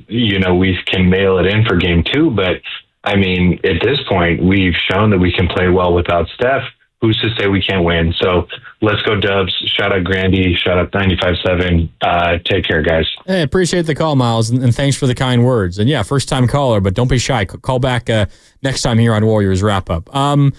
we can mail it in for Game 2, but I mean, at this point, we've shown that we can play well without Steph. Who's to say we can't win? So let's go Dubs. Shout out Grandy. Shout out 95.7. Take care, guys. Hey, appreciate the call, Miles, and thanks for the kind words. And yeah, first-time caller, but don't be shy. Call back next time here on Warriors Wrap-Up. I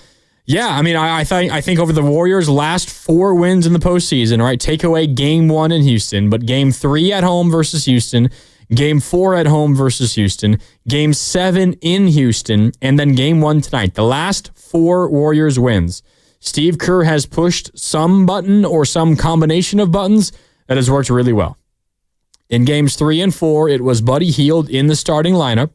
think over the Warriors' last 4 wins in the postseason, right? Take away Game 1 in Houston, but Game 3 at home versus Houston, Game 4 at home versus Houston, Game 7 in Houston, and then Game 1 tonight. The last 4 Warriors wins. Steve Kerr has pushed some button or some combination of buttons that has worked really well. In games 3 and 4, it was Buddy Heield in the starting lineup,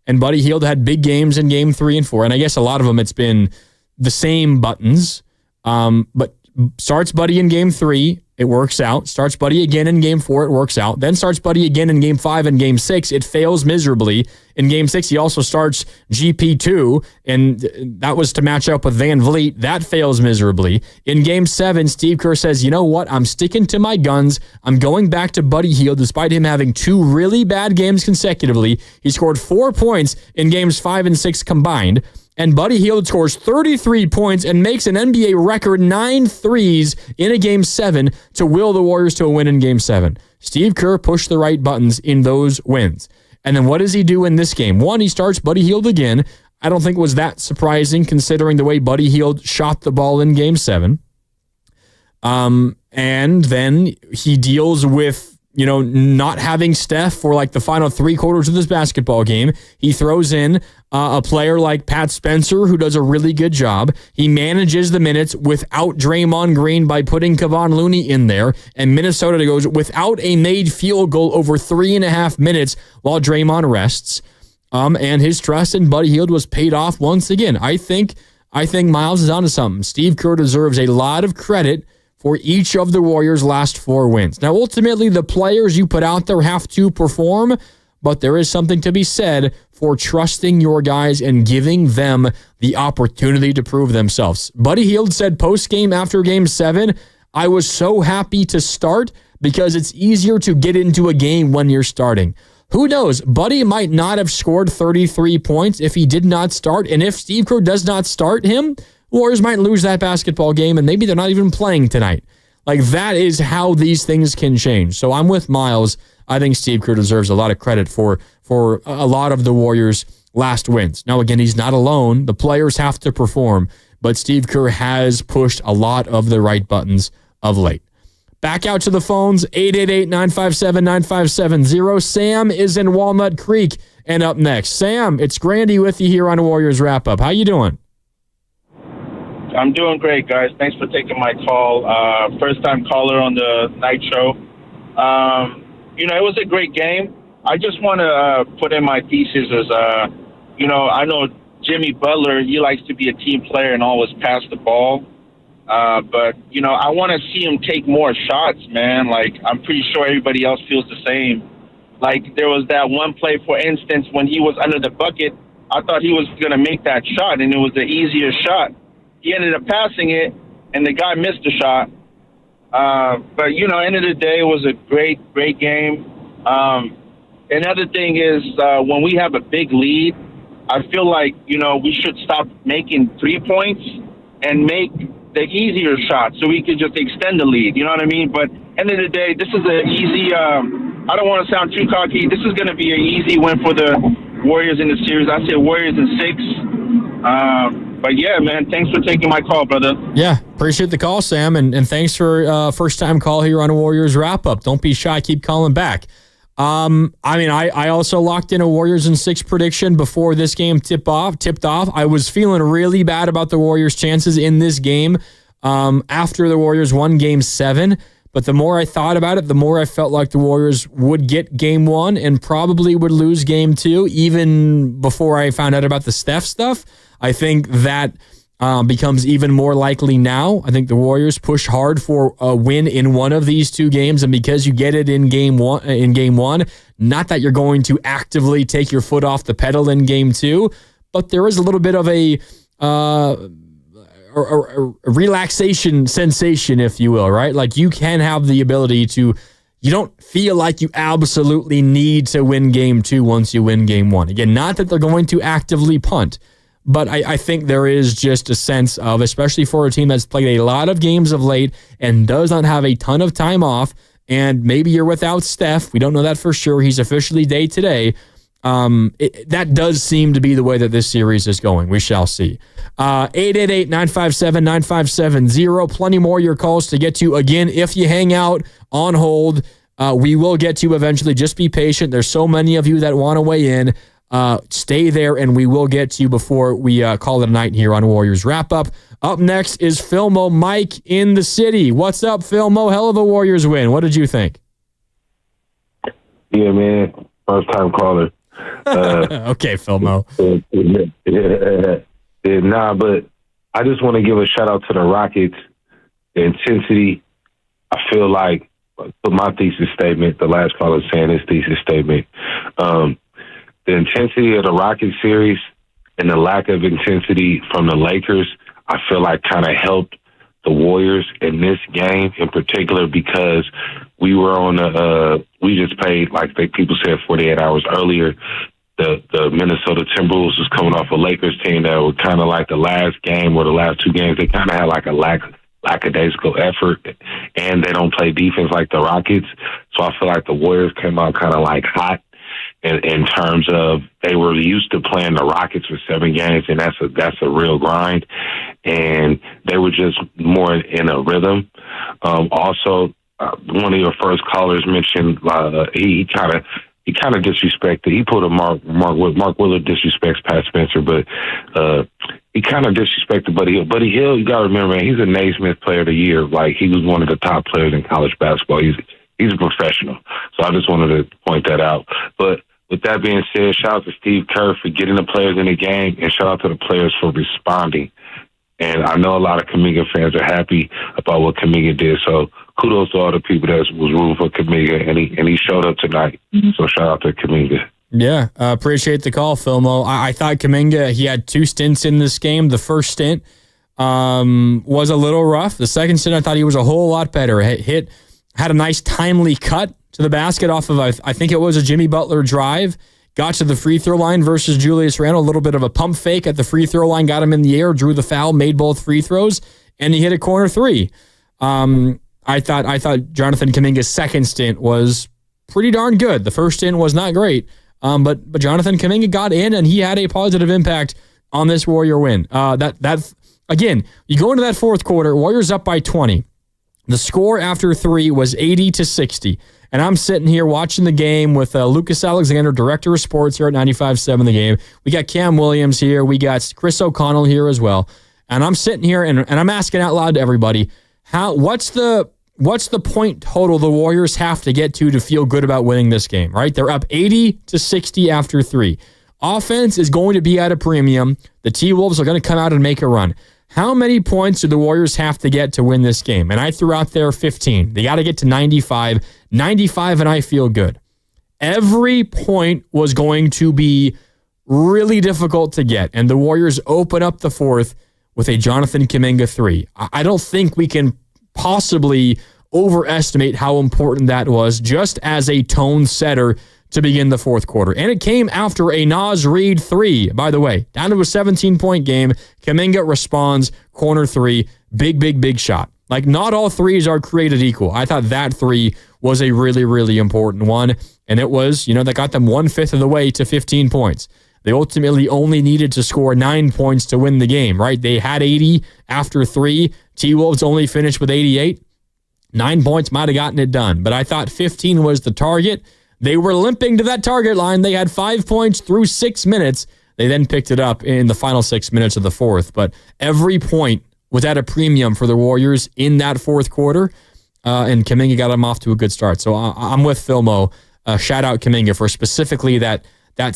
and Buddy Heield had big games in game 3 and 4. And I guess a lot of them it's been the same buttons, but starts Buddy in game 3, it works out. Starts Buddy again in game 4, it works out. Then starts Buddy again in game 5 and game 6, it fails miserably. In game 6, he also starts GP2, and that was to match up with Van Vliet. That fails miserably. In game 7, Steve Kerr says, you know what? I'm sticking to my guns. I'm going back to Buddy Heield, despite him having 2 really bad games consecutively. He scored 4 points in games 5 and 6 combined. And Buddy Heield scores 33 points and makes an NBA record 9 threes in a game 7 to will the Warriors to a win in game 7. Steve Kerr pushed the right buttons in those wins. And then what does he do in this game? 1, he starts Buddy Heield again. I don't think it was that surprising considering the way Buddy Heield shot the ball in game 7. And then he deals with not having Steph for like the final 3 quarters of this basketball game. He throws in a player like Pat Spencer, who does a really good job. He manages the minutes without Draymond Green by putting Kevon Looney in there. And Minnesota goes without a made field goal over 3.5 minutes while Draymond rests. And his trust in Buddy Heield was paid off once again. I think Miles is onto something. Steve Kerr deserves a lot of credit for each of the Warriors' last 4 wins. Now, ultimately, the players you put out there have to perform, but there is something to be said for trusting your guys and giving them the opportunity to prove themselves. Buddy Heield said post-game after Game 7, I was so happy to start because it's easier to get into a game when you're starting. Who knows? Buddy might not have scored 33 points if he did not start, and if Steve Kerr does not start him, Warriors might lose that basketball game, and maybe they're not even playing tonight. Like, that is how these things can change. So I'm with Miles. I think Steve Kerr deserves a lot of credit for a lot of the Warriors' last wins. Now, again, he's not alone. The players have to perform, but Steve Kerr has pushed a lot of the right buttons of late. Back out to the phones, 888-957-9570. Sam is in Walnut Creek, and up next. Sam, it's Grandy with you here on Warriors Wrap-Up. How you doing? I'm doing great, guys. Thanks for taking my call. First-time caller on the night show. It was a great game. I just want to put in my thesis as, I know Jimmy Butler, he likes to be a team player and always pass the ball. But I want to see him take more shots, man. Like, I'm pretty sure everybody else feels the same. Like, there was that one play, for instance, when he was under the bucket, I thought he was going to make that shot, and it was the easier shot. He ended up passing it, and the guy missed the shot. But, end of the day, it was a great, great game. Another thing is when we have a big lead, I feel like, we should stop making 3 points and make the easier shot so we could just extend the lead. You know what I mean? But end of the day, this is an easy I don't want to sound too cocky. This is going to be an easy win for the Warriors in the series. I say Warriors in 6. But yeah, man, thanks for taking my call, brother. Yeah, appreciate the call, Sam, and thanks for first-time call here on a Warriors Wrap-Up. Don't be shy, keep calling back. I also locked in a Warriors in 6 prediction before this game tipped off. I was feeling really bad about the Warriors' chances in this game after the Warriors won Game 7. But the more I thought about it, the more I felt like the Warriors would get Game 1 and probably would lose Game 2, even before I found out about the Steph stuff. I think that becomes even more likely now. I think the Warriors push hard for a win in one of these 2 games, and because you get it in game one, not that you're going to actively take your foot off the pedal in Game 2, but there is a little bit of a relaxation sensation, if you will, right? Like, you can have the ability to. You don't feel like you absolutely need to win Game 2 once you win Game 1. Again, not that they're going to actively punt. But I think there is just a sense of, especially for a team that's played a lot of games of late and does not have a ton of time off, and maybe you're without Steph. We don't know that for sure. He's officially day today. That does seem to be the way that this series is going. We shall see. 888-957-9570. Plenty more of your calls to get to. Again, if you hang out on hold, we will get to you eventually. Just be patient. There's so many of you that want to weigh in. Stay there, and we will get to you before we call it a night here on Warriors Wrap-Up. Up next is Philmo Mike in the city. What's up, Philmo? Hell of a Warriors win. What did you think? Yeah, man. First time caller. Okay, Filmo. Nah, but I just want to give a shout out to the Rockets. The intensity, I feel like, put my thesis statement, the last caller saying his thesis statement. The intensity of the Rockets series and the lack of intensity from the Lakers, I feel like kind of helped the Warriors in this game in particular because we were on we just played, like people said 48 hours earlier. The Minnesota Timberwolves was coming off a Lakers team that were kind of like the last game or the last two games. They kind of had like a lackadaisical effort, and they don't play defense like the Rockets. So I feel like the Warriors came out kind of like hot in terms of they were used to playing the Rockets for 7 games, and that's a real grind. And they were just more in a rhythm. Also, one of your first callers mentioned he kind of disrespected. He put a Mark Willard disrespects Pat Spencer, but he kind of disrespected Buddy Hield. Buddy Hield, you got to remember, man, he's a Naismith Player of the Year. Like, he was one of the top players in college basketball. He's a professional. So I just wanted to point that out. But with that being said, shout out to Steve Kerr for getting the players in the game, and shout out to the players for responding. And I know a lot of Kuminga fans are happy about what Kuminga did. So kudos to all the people that was rooting for Kuminga, and he showed up tonight. So shout out to Kuminga. Yeah, appreciate the call, Filmo. I thought Kuminga, he had 2 stints in this game. The first stint was a little rough. The second stint, I thought he was a whole lot better. Had a nice timely cut to the basket off of, I think it was a Jimmy Butler drive. Got to the free throw line versus Julius Randle. A little bit of a pump fake at the free throw line. Got him in the air, drew the foul, made both free throws, and he hit a corner 3. I thought Jonathan Kuminga's second stint was pretty darn good. The first stint was not great, but Jonathan Kuminga got in, and he had a positive impact on this Warrior win. That again, you go into that fourth quarter, Warriors up by 20. The score after 3 was 80-60. And I'm sitting here watching the game with Lucas Alexander, director of sports here at 95.7 The Game. We got Cam Williams here. We got Chris O'Connell here as well. And I'm sitting here and I'm asking out loud to everybody, what's the point total the Warriors have to get to feel good about winning this game, right? They're up 80-60 after 3. Offense is going to be at a premium. The T-Wolves are going to come out and make a run. How many points do the Warriors have to get to win this game? And I threw out there 15. They got to get to 95. 95, and I feel good. Every point was going to be really difficult to get, and the Warriors open up the fourth with a Jonathan Kuminga 3. I don't think we can possibly overestimate how important that was just as a tone setter to begin the fourth quarter. And it came after a Naz Reid 3, by the way. Down to a 17-point game. Kuminga responds, corner 3, big shot. Like, not all threes are created equal. I thought that 3 was a really, really important one. And it was, that got them 1/5 of the way to 15 points. They ultimately only needed to score 9 points to win the game, right? They had 80 after 3. T-Wolves only finished with 88. 9 points might have gotten it done. But I thought 15 was the target. They were limping to that target line. They had 5 points through 6 minutes. They then picked it up in the final 6 minutes of the fourth. But every point was at a premium for the Warriors in that fourth quarter. And Kuminga got them off to a good start. So I'm with Filmo. Shout out Kuminga for specifically that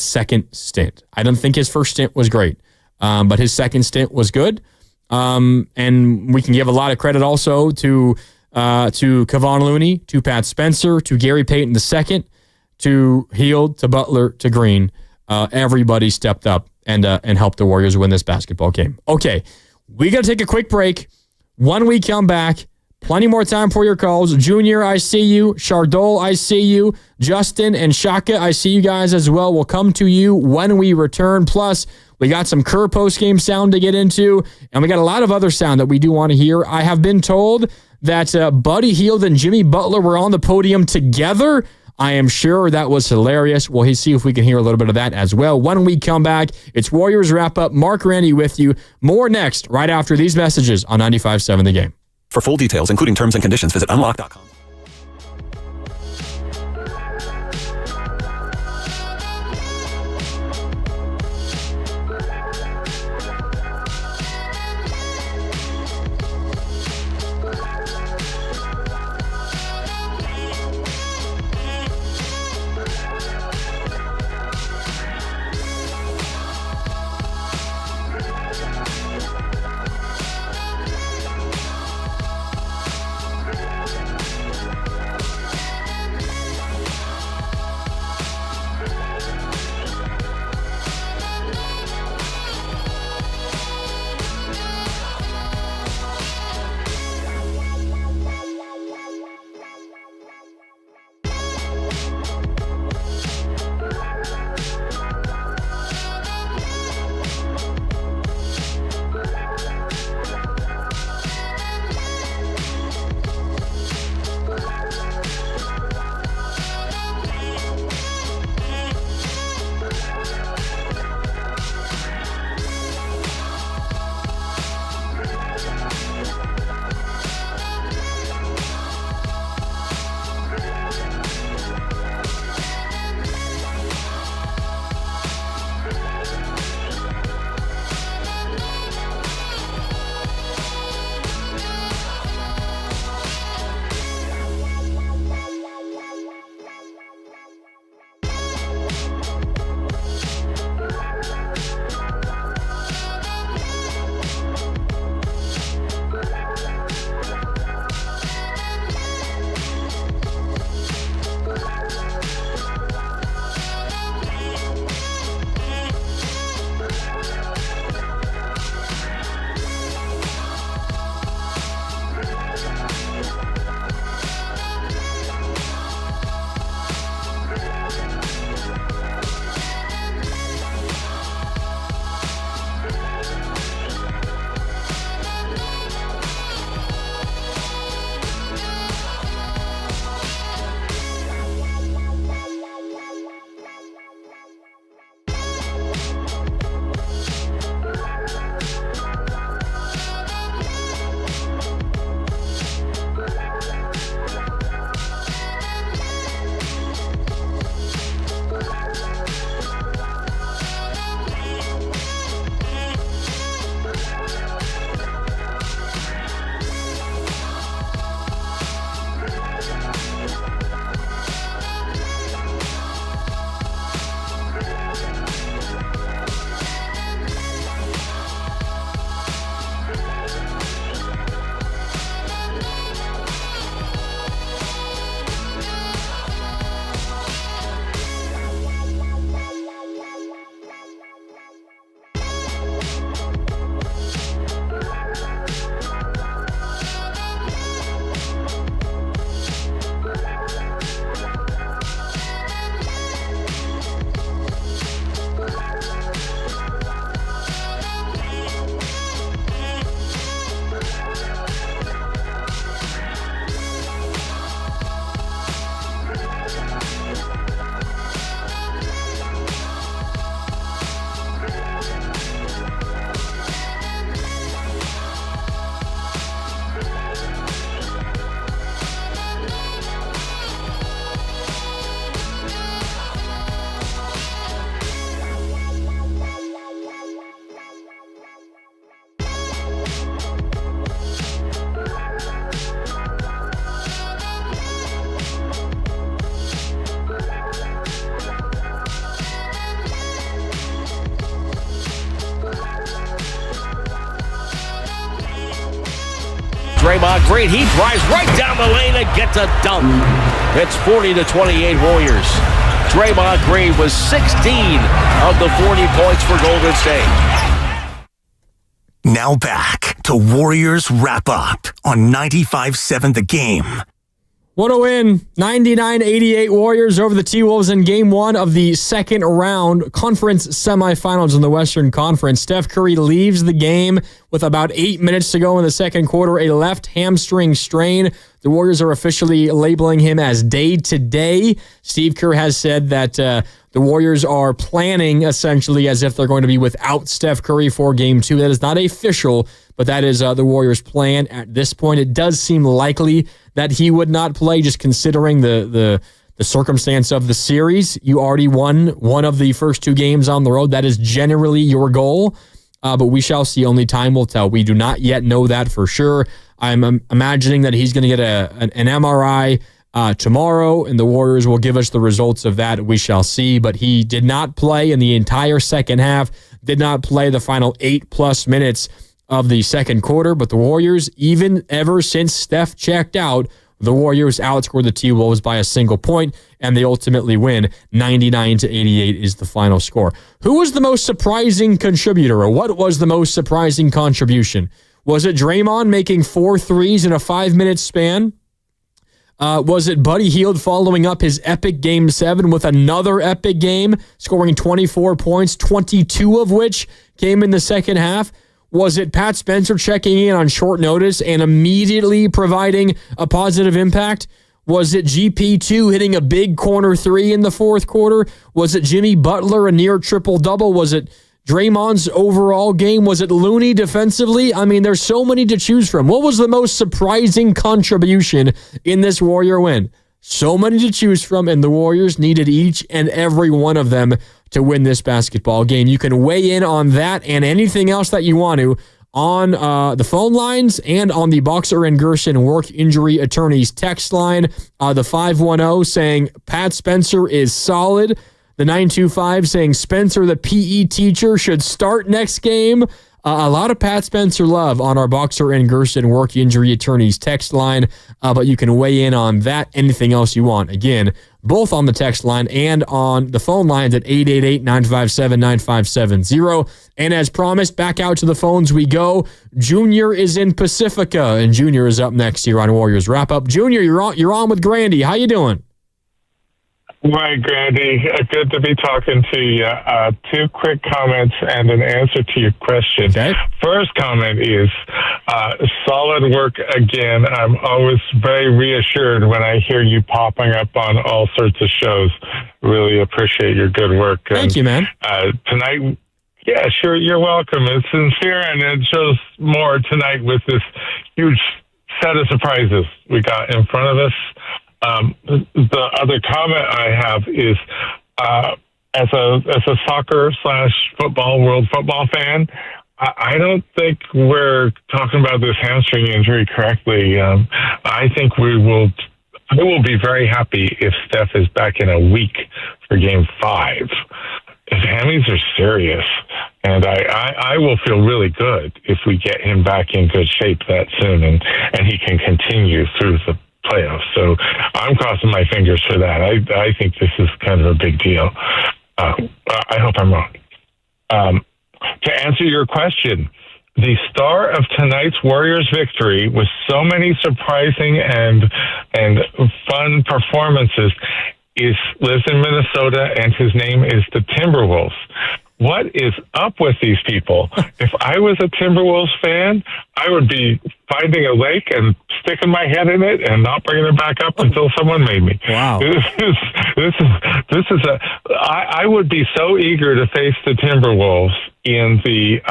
second stint. I don't think his first stint was great, but his second stint was good. And we can give a lot of credit also to Kevon Looney, to Pat Spencer, to Gary Payton II, to Heield, to Butler, to Green. Everybody stepped up and helped the Warriors win this basketball game. Okay, we got to take a quick break. When we come back, plenty more time for your calls. Junior, I see you. Chardol, I see you. Justin and Shaka, I see you guys as well. We'll come to you when we return. Plus, we got some Kerr postgame sound to get into, and we got a lot of other sound that we do want to hear. I have been told that Buddy Heield and Jimmy Butler were on the podium together. I am sure that was hilarious. We'll see if we can hear a little bit of that as well. When we come back, it's Warriors Wrap-Up. Mark Randy with you. More next, right after these messages on 95.7 The Game. For full details, including terms and conditions, visit unlock.com. Draymond Green, he drives right down the lane and gets a dunk. It's 40-28 Warriors. Draymond Green was 16 of the 40 points for Golden State. Now back to Warriors Wrap Up on 95.7 The Game. What a win. 99-88 Warriors over the T-Wolves in Game 1 of the second round conference semifinals in the Western Conference. Steph Curry leaves the game with about 8 minutes to go in the second quarter, a left hamstring strain. The Warriors are officially labeling him as day-to-day. Steve Kerr has said that the Warriors are planning essentially as if they're going to be without Steph Curry for Game 2. That is not official, but that is the Warriors' plan at this point. It does seem likely that he would not play, just considering the circumstance of the series. You already won one of the first 2 games on the road. That is generally your goal, but we shall see. Only time will tell. We do not yet know that for sure. I'm imagining that he's going to get an MRI tomorrow, and the Warriors will give us the results of that. We shall see, but he did not play in the entire second half, did not play the final 8+ minutes of the second quarter, but the Warriors, even ever since Steph checked out, the Warriors outscored the T-Wolves by a single point, and they ultimately win. 99-88 is the final score. Who was the most surprising contributor, or what was the most surprising contribution? Was it Draymond making 4 threes in a 5-minute span? Was it Buddy Heield following up his epic Game 7 with another epic game, scoring 24 points, 22 of which came in the second half? Was it Pat Spencer checking in on short notice and immediately providing a positive impact? Was it GP2 hitting a big corner 3 in the fourth quarter? Was it Jimmy Butler, a near triple-double? Was it Draymond's overall game? Was it Looney defensively? I mean, there's so many to choose from. What was the most surprising contribution in this Warrior win? So many to choose from, and the Warriors needed each and every one of them to win this basketball game. You can weigh in on that and anything else that you want to on the phone lines and on the Boxer and Gerson Work Injury Attorneys text line. The 510 saying Pat Spencer is solid. The 925 saying Spencer, the PE teacher, should start next game. A lot of Pat Spencer love on our Boxer and Gerson Work Injury Attorneys text line, but you can weigh in on that, anything else you want. Again, both on the text line and on the phone lines at 888-957-9570. And as promised, back out to the phones we go. Junior is in Pacifica, and Junior is up next here on Warriors Wrap Up. Junior, you're on with Grandy. How you doing? Right, Grandy. Good to be talking to you. 2 quick comments and an answer to your question. Okay. First comment is solid work again. I'm always very reassured when I hear you popping up on all sorts of shows. Really appreciate your good work. Thank you, man. Tonight, yeah, sure, you're welcome. It's sincere, and it shows more tonight with this huge set of surprises we got in front of us. The other comment I have is, as a soccer/football, world football fan, I don't think we're talking about this hamstring injury correctly. I think I will be very happy if Steph is back in a week for Game 5. His hammies are serious, and I will feel really good if we get him back in good shape that soon, and he can continue through the playoffs. So I'm crossing my fingers for that. I think this is kind of a big deal. I hope I'm wrong. To answer your question, the star of tonight's Warriors victory with so many surprising and fun performances lives in Minnesota, and his name is the Timberwolves. What is up with these people? If I was a Timberwolves fan, I would be finding a lake and sticking my head in it and not bringing it back up until someone made me. Wow. I would be so eager to face the Timberwolves in the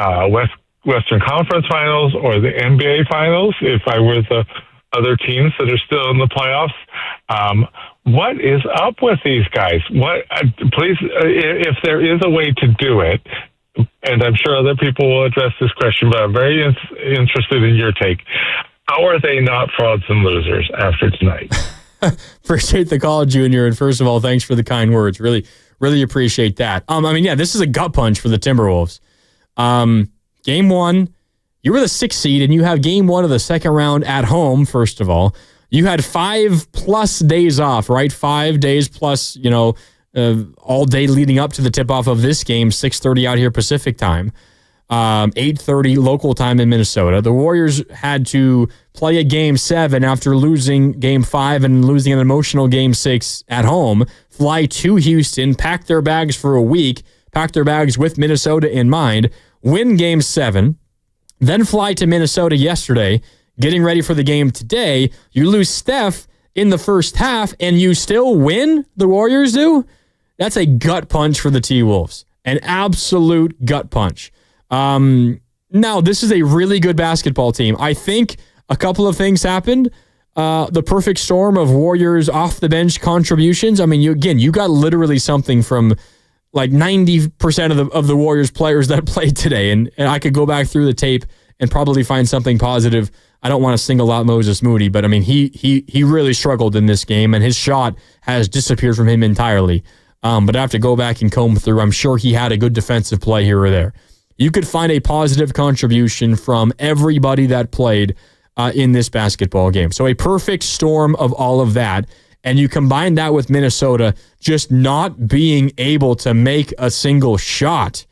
Western Conference Finals or the NBA Finals if I were the other teams that are still in the playoffs. What is up with these guys? Please, if there is a way to do it, and I'm sure other people will address this question, but I'm very interested in your take. How are they not frauds and losers after tonight? Appreciate the call, Junior. And first of all, thanks for the kind words. Really, really appreciate that. This is a gut punch for the Timberwolves. Game 1, You were the 6th seed, and you have game 1 of the second round at home, first of all. You had 5+ days off, right? 5 days plus, all day leading up to the tip-off of this game, 6:30 out here Pacific time, 8:30 local time in Minnesota. The Warriors had to play a game 7 after losing game 5 and losing an emotional game 6 at home, fly to Houston, pack their bags for a week, pack their bags with Minnesota in mind, win game 7, then fly to Minnesota yesterday, getting ready for the game today. You lose Steph in the first half, and you still win? The Warriors do? That's a gut punch for the T-Wolves. An absolute gut punch. Now, this is a really good basketball team. I think a couple of things happened. The perfect storm of Warriors off-the-bench contributions. I mean, you got literally something from like 90% of the Warriors players that played today. And I could go back through the tape and probably find something positive. I don't want to single out Moses Moody, but I mean, he really struggled in this game, and his shot has disappeared from him entirely. But I have to go back and comb through. I'm sure he had a good defensive play here or there. You could find a positive contribution from everybody that played in this basketball game. So a perfect storm of all of that. And you combine that with Minnesota just not being able to make a single shot.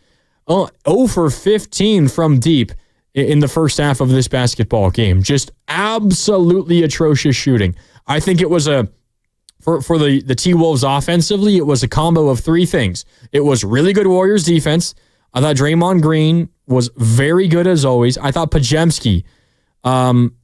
0 for 15 from deep in the first half of this basketball game. Just absolutely atrocious shooting. I think it was for the T-Wolves offensively, it was a combo of 3 things. It was really good Warriors defense. I thought Draymond Green was very good as always. I thought Podziemski,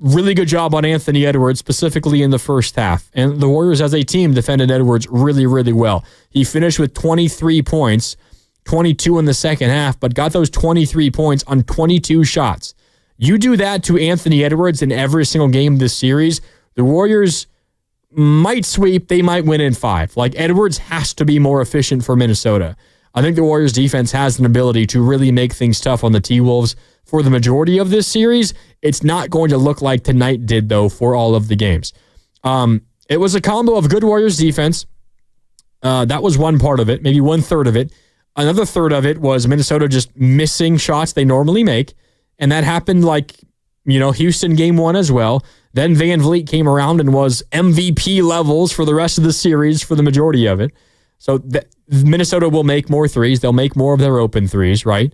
really good job on Anthony Edwards, specifically in the first half. And the Warriors as a team defended Edwards really, really well. He finished with 23 points, 22 in the second half, but got those 23 points on 22 shots. You do that to Anthony Edwards in every single game this series, the Warriors might sweep, they might win in 5. Like, Edwards has to be more efficient for Minnesota. I think the Warriors defense has an ability to really make things tough on the T-Wolves for the majority of this series. It's not going to look like tonight did, though, for all of the games. It was a combo of good Warriors defense. That was one part of it, maybe 1/3 of it. Another third of it was Minnesota just missing shots they normally make, and that happened Houston game 1 as well. Then Van Vliet came around and was MVP levels for the rest of the series for the majority of it. So Minnesota will make more threes. They'll make more of their open threes, right?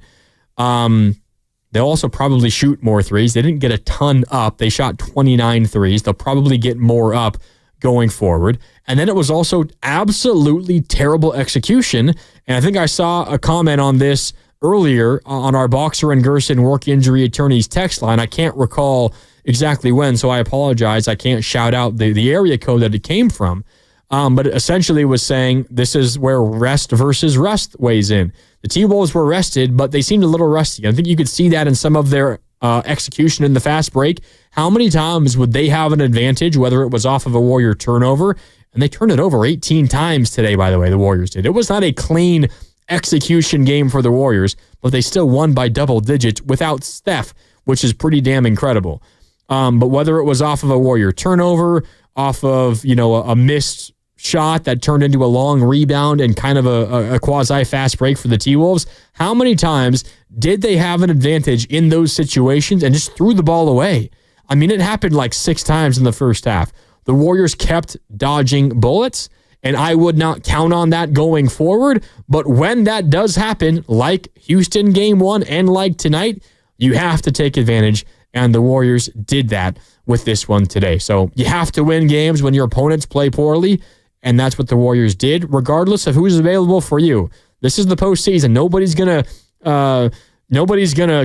They'll also probably shoot more threes. They didn't get a ton up. They shot 29 threes. They'll probably get more up going forward. And then it was also absolutely terrible execution. And I think I saw a comment on this earlier on our Boxer and Gerson work injury attorneys text line. I can't recall exactly when, so I apologize. I can't shout out the area code that it came from. But it essentially was saying this is where rest versus rust weighs in. The T-Wolves were rested, but they seemed a little rusty. I think you could see that in some of their execution in the fast break. How many times would they have an advantage, whether it was off of a Warrior turnover? And they turned it over 18 times today, by the way, the Warriors did. It was not a clean execution game for the Warriors, but they still won by double digits without Steph, which is pretty damn incredible. But whether it was off of a Warrior turnover, off of, a missed shot that turned into a long rebound and kind of a quasi-fast break for the T-Wolves, how many times did they have an advantage in those situations and just threw the ball away? I mean, it happened like 6 times in the first half. The Warriors kept dodging bullets, and I would not count on that going forward. But when that does happen, like Houston game 1 and like tonight, you have to take advantage, and the Warriors did that with this one today. So you have to win games when your opponents play poorly, and that's what the Warriors did, regardless of who's available for you. This is the postseason. Nobody's gonna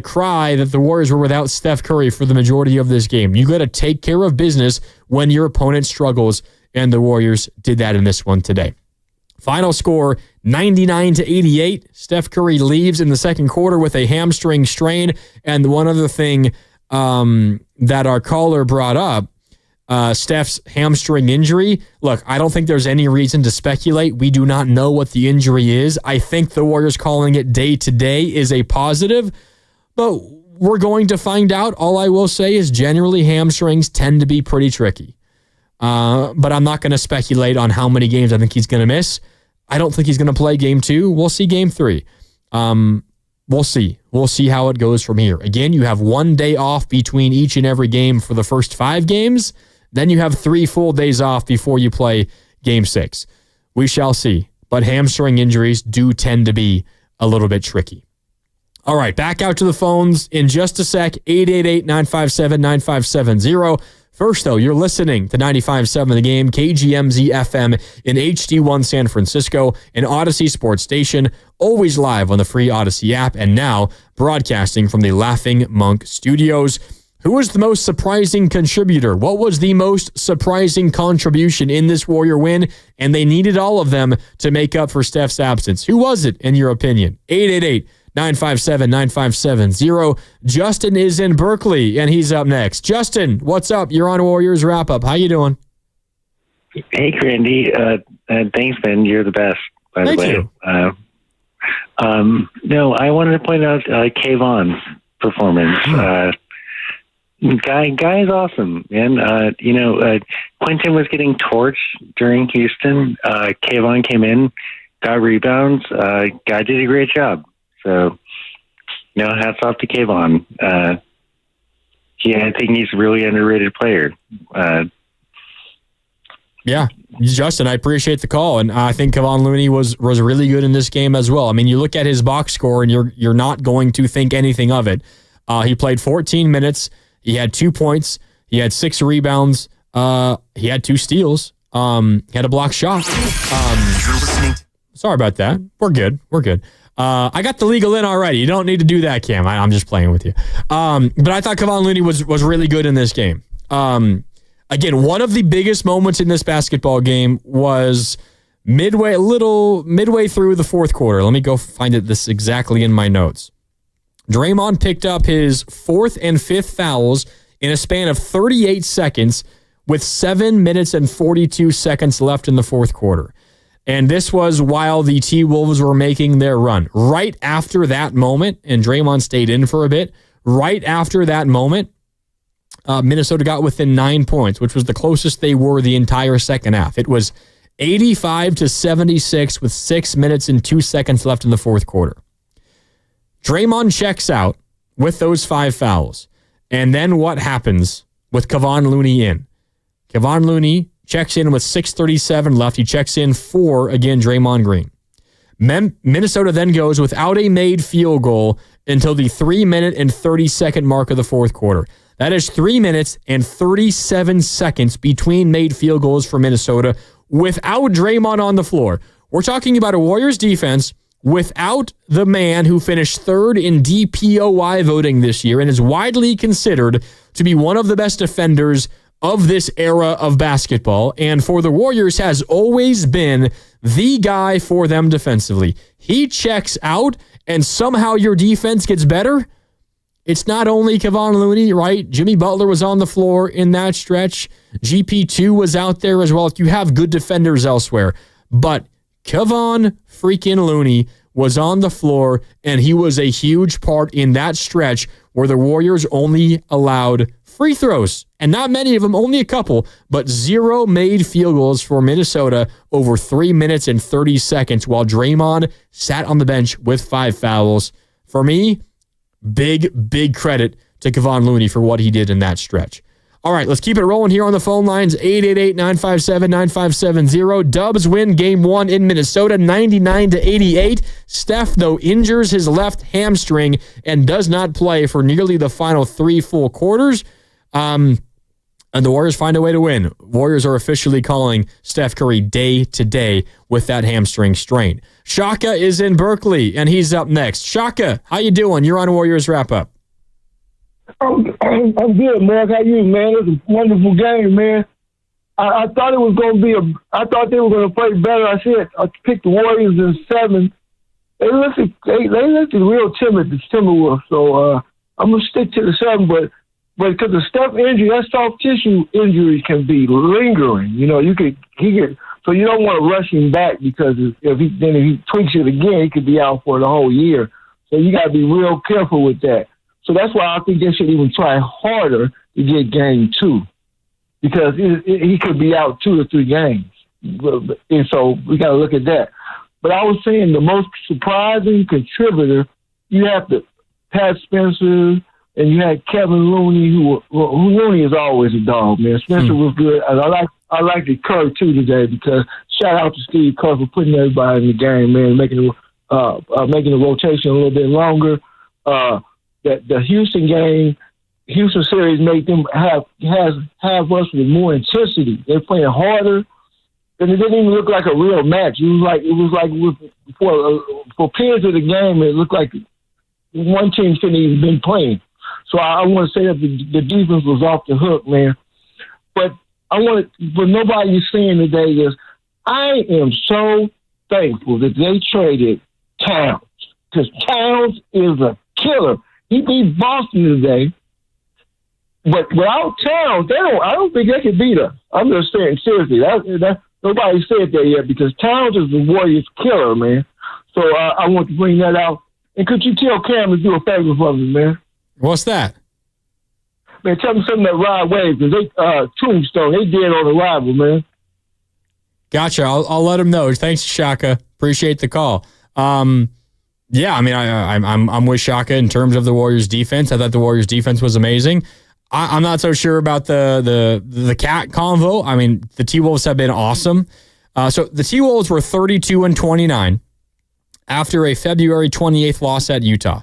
cry that the Warriors were without Steph Curry for the majority of this game. You got to take care of business when your opponent struggles, and the Warriors did that in this one today. Final score, 99-88. Steph Curry leaves in the second quarter with a hamstring strain. And one other thing that our caller brought up, Steph's hamstring injury. Look, I don't think there's any reason to speculate. We do not know what the injury is. I think the Warriors calling it day-to-day is a positive, but we're going to find out. All I will say is generally hamstrings tend to be pretty tricky. But I'm not going to speculate on how many games I think he's going to miss. I don't think he's going to play game 2. We'll see game 3. we'll see. We'll see how it goes from here. Again, you have 1 day off between each and every game for the first 5 games. Then you have 3 full days off before you play Game 6. We shall see. But hamstring injuries do tend to be a little bit tricky. All right, back out to the phones in just a sec. 888-957-9570. First, though, you're listening to 95.7 The Game, KGMZ FM in HD1 San Francisco, an Odyssey sports station, always live on the free Odyssey app, and now broadcasting from the Laughing Monk Studios. Who was the most surprising contributor? What was the most surprising contribution in this Warrior win? And they needed all of them to make up for Steph's absence. Who was it, in your opinion? 888-957-9570. Justin is in Berkeley, and he's up next. Justin, what's up? You're on Warriors Wrap-Up. How you doing? Hey, Grandy. Thanks, man. You're the best, by the way. Thank you. No, I wanted to point out Kayvon's performance. Guy is awesome, man. Quentin was getting torched during Houston. Kayvon came in, got rebounds. Guy did a great job. So, hats off to Kayvon. I think he's a really underrated player. Yeah, Justin, I appreciate the call, and I think Kevon Looney was really good in this game as well. I mean, you look at his box score, and you're not going to think anything of it. He played 14 minutes. He had 2 points. He had 6 rebounds. He had 2 steals. He had a block shot. Sorry about that. We're good. I got the legal in already. You don't need to do that, Cam. I'm just playing with you. But I thought Kevon Looney was really good in this game. Again, one of the biggest moments in this basketball game was midway through the fourth quarter. Let me go find this exactly in my notes. Draymond picked up his 4th and 5th fouls in a span of 38 seconds with 7 minutes and 42 seconds left in the fourth quarter. And this was while the T-Wolves were making their run. Right after that moment, and Draymond stayed in for a bit, right after that moment, Minnesota got within 9 points, which was the closest they were the entire second half. It was 85-76 with 6 minutes and 2 seconds left in the fourth quarter. Draymond checks out with those 5 fouls. And then what happens with Kevon Looney in? Kevon Looney checks in with 6:37 left. He checks in for, again, Draymond Green. Minnesota then goes without a made field goal until the 3-minute and 30-second mark of the fourth quarter. That is 3 minutes and 37 seconds between made field goals for Minnesota without Draymond on the floor. We're talking about a Warriors defense without the man who finished 3rd in DPOY voting this year and is widely considered to be one of the best defenders of this era of basketball, and for the Warriors has always been the guy for them defensively. He checks out, and somehow your defense gets better. It's not only Kevon Looney, right? Jimmy Butler was on the floor in that stretch. GP2 was out there as well. You have good defenders elsewhere, but Kevon freaking Looney was on the floor, and he was a huge part in that stretch where the Warriors only allowed free throws, and not many of them, only a couple, but 0 made field goals for Minnesota over 3 minutes and 30 seconds while Draymond sat on the bench with 5 fouls. For me, big credit to Kevon Looney for what he did in that stretch. All right, let's keep it rolling here on the phone lines. 888-957-9570. Dubs win game 1 in Minnesota, 99-88. Steph, though, injures his left hamstring and does not play for nearly the final 3 full quarters. And the Warriors find a way to win. Warriors are officially calling Steph Curry day to day with that hamstring strain. Shaka is in Berkeley, and he's up next. Shaka, how you doing? You're on Warriors Wrap-Up. I'm good, Mark. How you, man? It was a wonderful game, man. I thought it was going to be I thought they were going to play better. I picked the Warriors in 7. They looked real timid, the Timberwolves. So I'm going to stick to the 7, but because the Steph injury, that soft tissue injury can be lingering. You know, so you don't want to rush him back because if he tweaks it again, he could be out for the whole year. So you got to be real careful with that. So that's why I think they should even try harder to get game 2 because he could be out 2 or 3 games. And so we got to look at that. But I was saying the most surprising contributor you have to Pat Spencer, and you had Kevin Looney, who Looney is always a dog, man. Spencer was good. And I like the Kerr too today, because shout out to Steve Kerr for putting everybody in the game, man, making the rotation a little bit longer. The Houston series made them have us with more intensity. They're playing harder, and it didn't even look like a real match. It was like for periods of the game, it looked like one team shouldn't even been playing. So I want to say that the defense was off the hook, man. But what nobody's saying today is I am so thankful that they traded Towns, because Towns is a killer. He beat Boston today, but without Towns, I don't think they can beat us. I'm just saying seriously. Nobody said that yet, because Towns is the Warriors' killer, man. So I want to bring that out. And could you tell Cam to do a favor for me, man? What's that? Man, tell me something that Rod Wave, because Tombstone, they did on the rival, man. Gotcha. I'll let him know. Thanks, Shaka. Appreciate the call. Yeah, I mean, I'm with Shaka in terms of the Warriors' defense. I thought the Warriors' defense was amazing. I'm not so sure about the Cat convo. I mean, the T-Wolves have been awesome. So the T-Wolves were 32-29 after a February 28th loss at Utah.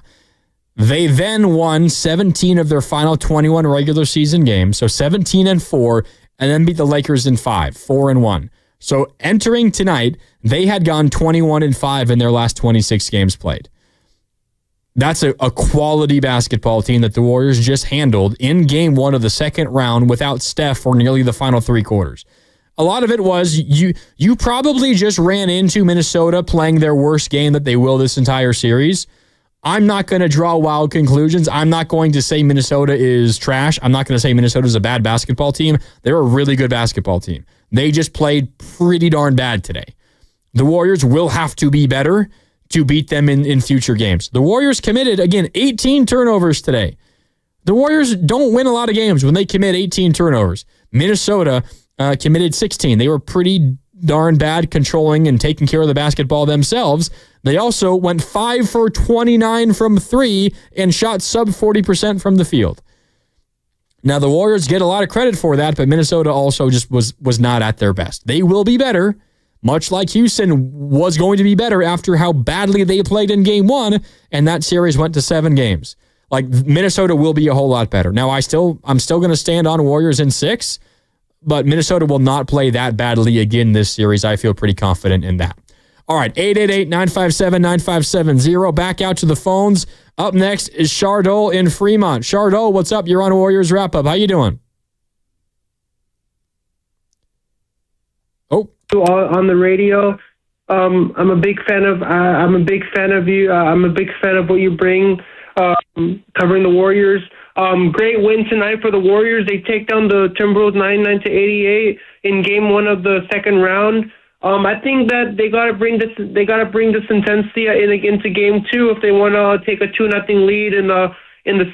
They then won 17 of their final 21 regular season games, so 17-4, and then beat the Lakers in 5, 4-1. So entering tonight, they had gone 21-5 in their last 26 games played. That's a quality basketball team that the Warriors just handled in game one of the second round without Steph for nearly the final three quarters. A lot of it was you probably just ran into Minnesota playing their worst game that they will this entire series. I'm not going to draw wild conclusions. I'm not going to say Minnesota is trash. I'm not going to say Minnesota is a bad basketball team. They're a really good basketball team. They just played pretty darn bad today. The Warriors will have to be better to beat them in future games. The Warriors committed, again, 18 turnovers today. The Warriors don't win a lot of games when they commit 18 turnovers. Minnesota committed 16. They were pretty darn bad controlling and taking care of the basketball themselves. They also went 5 for 29 from 3 and shot sub 40% from the field. Now, the Warriors get a lot of credit for that, but Minnesota also just was not at their best. They will be better, much like Houston was going to be better after how badly they played in game one, and that series went to 7 games. Like, Minnesota will be a whole lot better. Now, I'm still going to stand on Warriors in 6, but Minnesota will not play that badly again this series. I feel pretty confident in that. All right, 888-957-9570. Back out to the phones. Up next is Chardol in Fremont. Chardol, what's up? You're on Warriors Wrap-Up. How you doing? Oh. On the radio. I'm a big fan of you. I'm a big fan of what you bring covering the Warriors. Great win tonight for the Warriors. They take down the Timberwolves 99-88 in game one of the second round. I think that they got to bring this intensity into game two if they want to take a 2-0 lead in the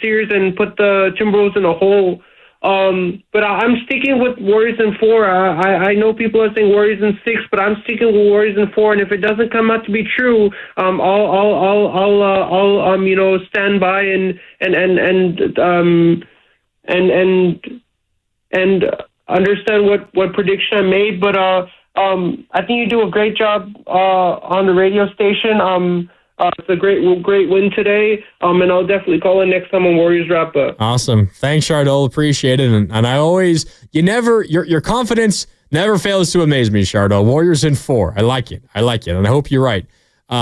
series and put the Timberwolves in a hole. But I'm sticking with Warriors in 4. I know people are saying Warriors in 6, but I'm sticking with Warriors in 4. And if it doesn't come out to be true, I'll stand by and understand what prediction I made. But I think you do a great job on the radio station. It's a great win today, and I'll definitely call in next time on Warriors Wrap Up. Awesome. Thanks, Chardol. Appreciate it. And I always, your confidence never fails to amaze me, Chardol. Warriors in 4. I like it. And I hope you're right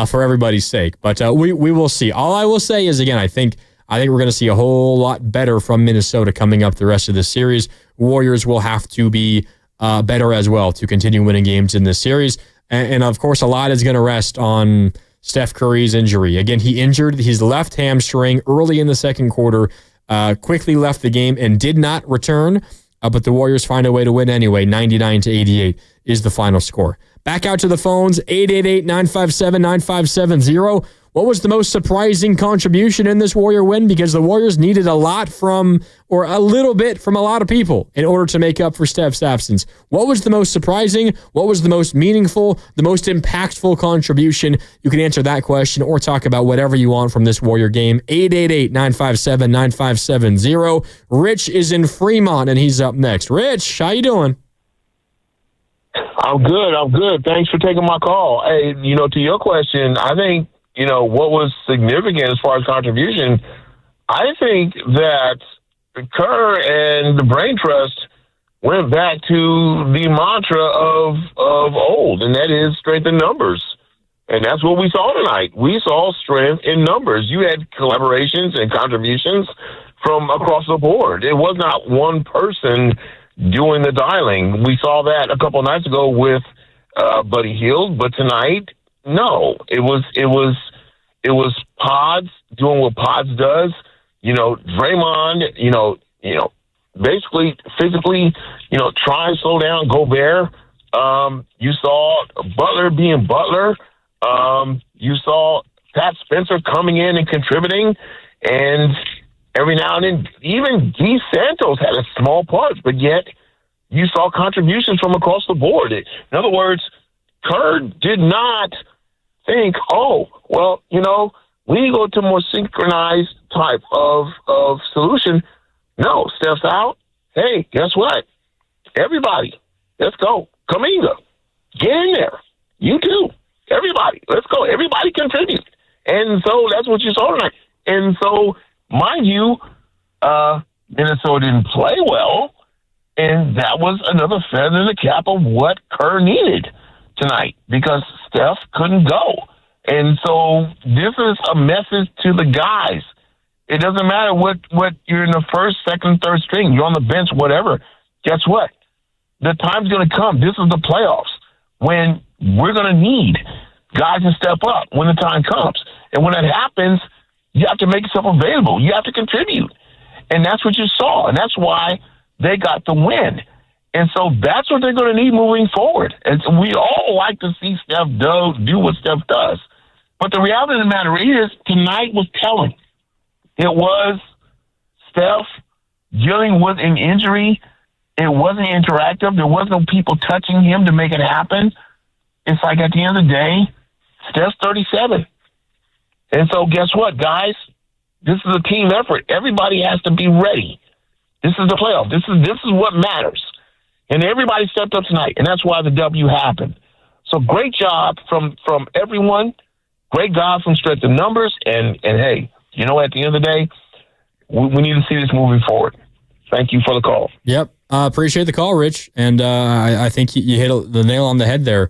for everybody's sake. But we will see. All I will say is, again, I think we're going to see a whole lot better from Minnesota coming up the rest of the series. Warriors will have to be better as well to continue winning games in this series. And of course, a lot is going to rest on Steph Curry's injury. Again, he injured his left hamstring early in the second quarter, quickly left the game and did not return, but the Warriors find a way to win anyway. 99-88 is the final score. Back out to the phones, 888-957-9570. what was the most surprising contribution in this Warrior win? Because the Warriors needed a lot or a little bit from a lot of people in order to make up for Steph's absence. What was the most surprising? What was the most meaningful, the most impactful contribution? You can answer that question or talk about whatever you want from this Warrior game. 888-957-9570. Rich is in Fremont, and he's up next. Rich, how you doing? I'm good. Thanks for taking my call. Hey, to your question, I think, what was significant as far as contribution, I think that Kerr and the Brain Trust went back to the mantra of old, and that is strength in numbers. And that's what we saw tonight. We saw strength in numbers. You had collaborations and contributions from across the board. It was not one person doing the dialing. We saw that a couple of nights ago with Buddy Heield, but tonight, no. It was Pods doing what Pods does. Draymond, basically physically, try and slow down Gobert. You saw Butler being Butler. You saw Pat Spencer coming in and contributing, and every now and then, even D. Santos had a small part, but yet you saw contributions from across the board. In other words, Kerr did not think, we need to go to a more synchronized type of solution. No, Steph's out. Hey, guess what? Everybody, let's go. Kaminga, get in there. You too. Everybody, let's go. Everybody contribute. And so that's what you saw tonight. And so, mind you, Minnesota didn't play well, and that was another feather in the cap of what Kerr needed tonight because Steph couldn't go. And so this is a message to the guys. It doesn't matter what you're in the first, second, third string. You're on the bench, whatever. Guess what? The time's going to come. This is the playoffs when we're going to need guys to step up when the time comes. And when that happens, you have to make yourself available. You have to contribute. And that's what you saw. And that's why they got the win. And so that's what they're going to need moving forward. And we all like to see Steph do what Steph does. But the reality of the matter is tonight was telling. It was Steph dealing with an injury. It wasn't interactive. There wasn't no people touching him to make it happen. It's like at the end of the day, Steph's 37. And so guess what, guys? This is a team effort. Everybody has to be ready. This is the playoff. This is what matters. And everybody stepped up tonight, and that's why the W happened. So great job from everyone. Great job from strength in numbers. And hey, at the end of the day, we need to see this moving forward. Thank you for the call. Yep. Appreciate the call, Rich. And I think you hit the nail on the head there.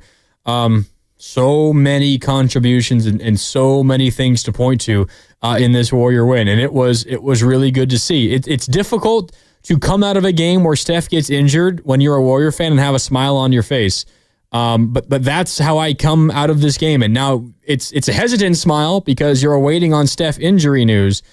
So many contributions and so many things to point to in this Warrior win. And it was really good to see. It's difficult to come out of a game where Steph gets injured when you're a Warrior fan and have a smile on your face. But that's how I come out of this game. And now it's a hesitant smile because you're waiting on Steph injury news.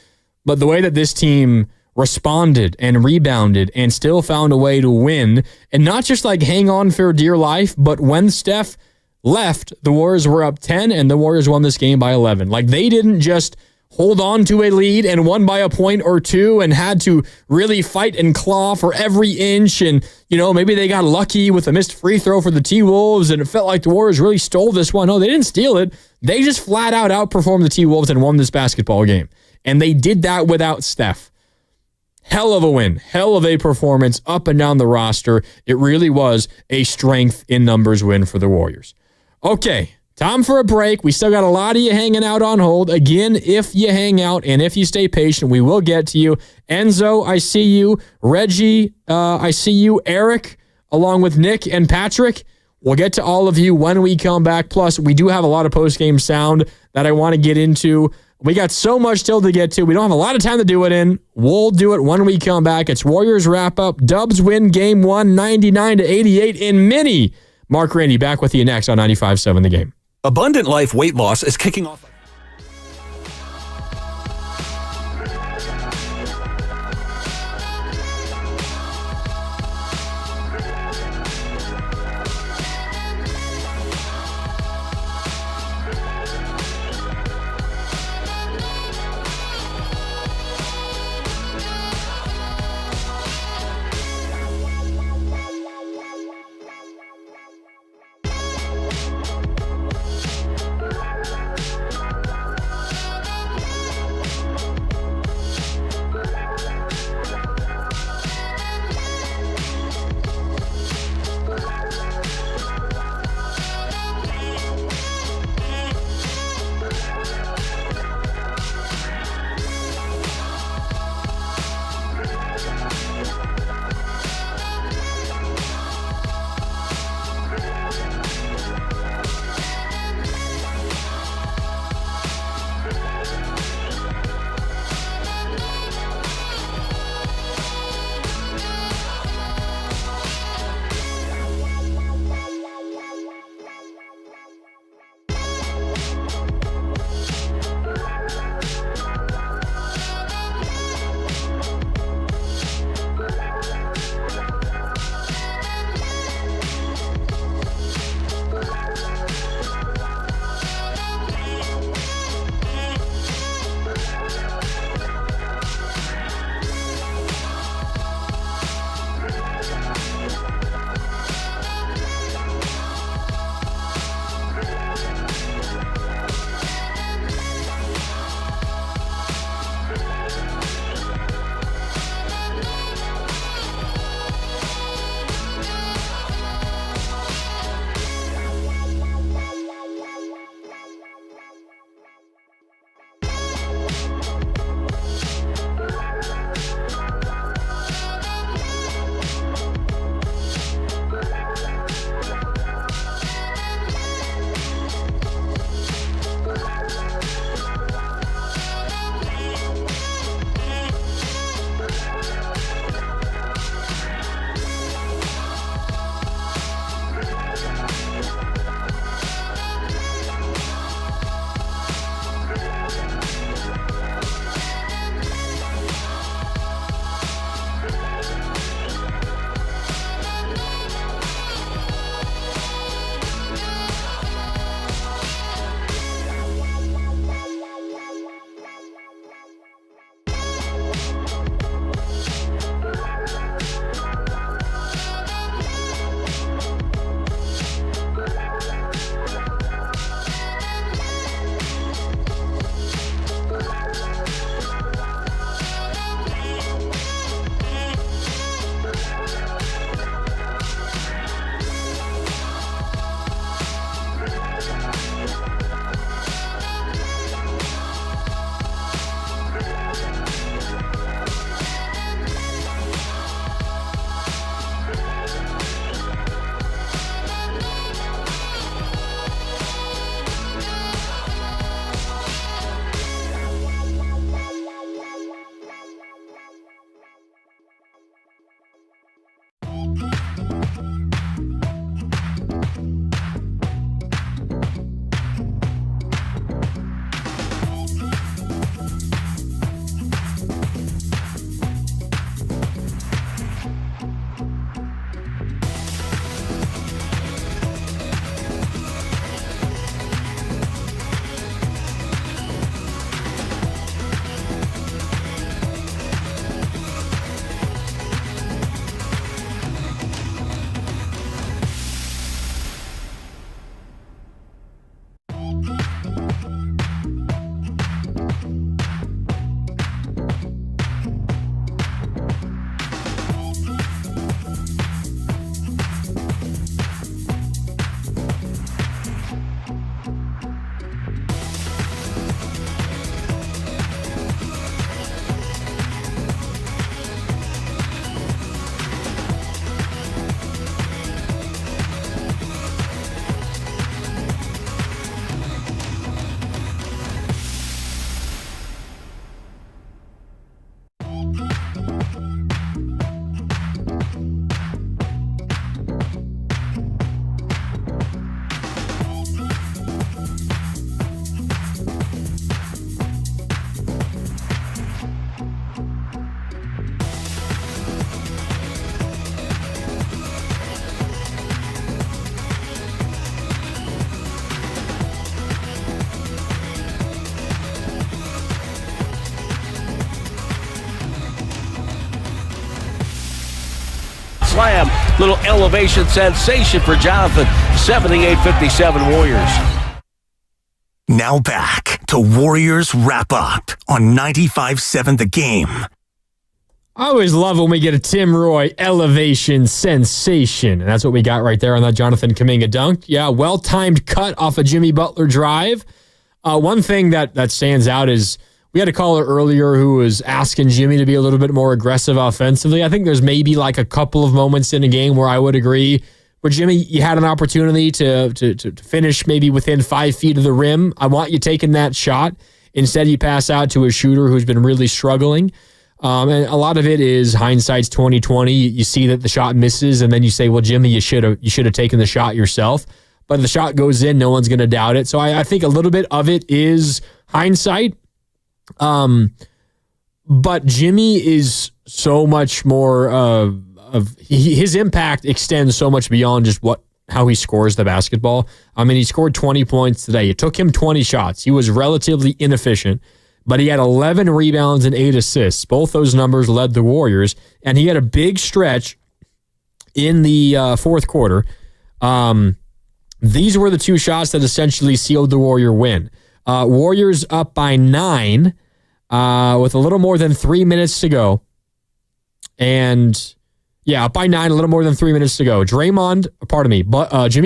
But the way that this team responded and rebounded and still found a way to win, and not just like hang on for dear life, but when Steph left, the Warriors were up 10 and the Warriors won this game by 11. Like they didn't just hold on to a lead and won by a point or two and had to really fight and claw for every inch. And, maybe they got lucky with a missed free throw for the T-Wolves and it felt like the Warriors really stole this one. No, they didn't steal it. They just flat out outperformed the T-Wolves and won this basketball game. And they did that without Steph. Hell of a win. Hell of a performance up and down the roster. It really was a strength in numbers win for the Warriors. Okay. Time for a break. We still got a lot of you hanging out on hold. Again, if you hang out and if you stay patient, we will get to you. Enzo, I see you. Reggie, I see you. Eric, along with Nick and Patrick. We'll get to all of you when we come back. Plus, we do have a lot of post-game sound that I want to get into. We got so much still to get to. We don't have a lot of time to do it in. We'll do it when we come back. It's Warriors wrap-up. Dubs win Game 1, 99-88 in mini. Mark Randy back with you next on 95.7 The Game. Abundant Life weight loss is kicking off. Little elevation sensation for Jonathan. 78-57 Warriors. Now back to Warriors Wrap Up on 95.7 The Game. I always love when we get a Tim Roy elevation sensation. And that's what we got right there on that Jonathan Kuminga dunk. Yeah, well-timed cut off a Jimmy Butler drive. One thing that stands out is we had a caller earlier who was asking Jimmy to be a little bit more aggressive offensively. I think there's maybe like a couple of moments in a game where I would agree. But Jimmy, you had an opportunity to finish maybe within 5 feet of the rim. I want you taking that shot. Instead, you pass out to a shooter who's been really struggling. And a lot of it is hindsight's 20/20. You see that the shot misses, and then you say, "Well, Jimmy, you should have taken the shot yourself." But the shot goes in, no one's going to doubt it. So I think a little bit of it is hindsight. But Jimmy is so much more his impact extends so much beyond just how he scores the basketball. I mean, he scored 20 points today. It took him 20 shots. He was relatively inefficient, but he had 11 rebounds and 8 assists. Both those numbers led the Warriors, and he had a big stretch in the fourth quarter. These were the 2 shots that essentially sealed the Warrior win. Warriors up by 9 with a little more than 3 minutes to go. And yeah, up by 9, a little more than 3 minutes to go. Jimmy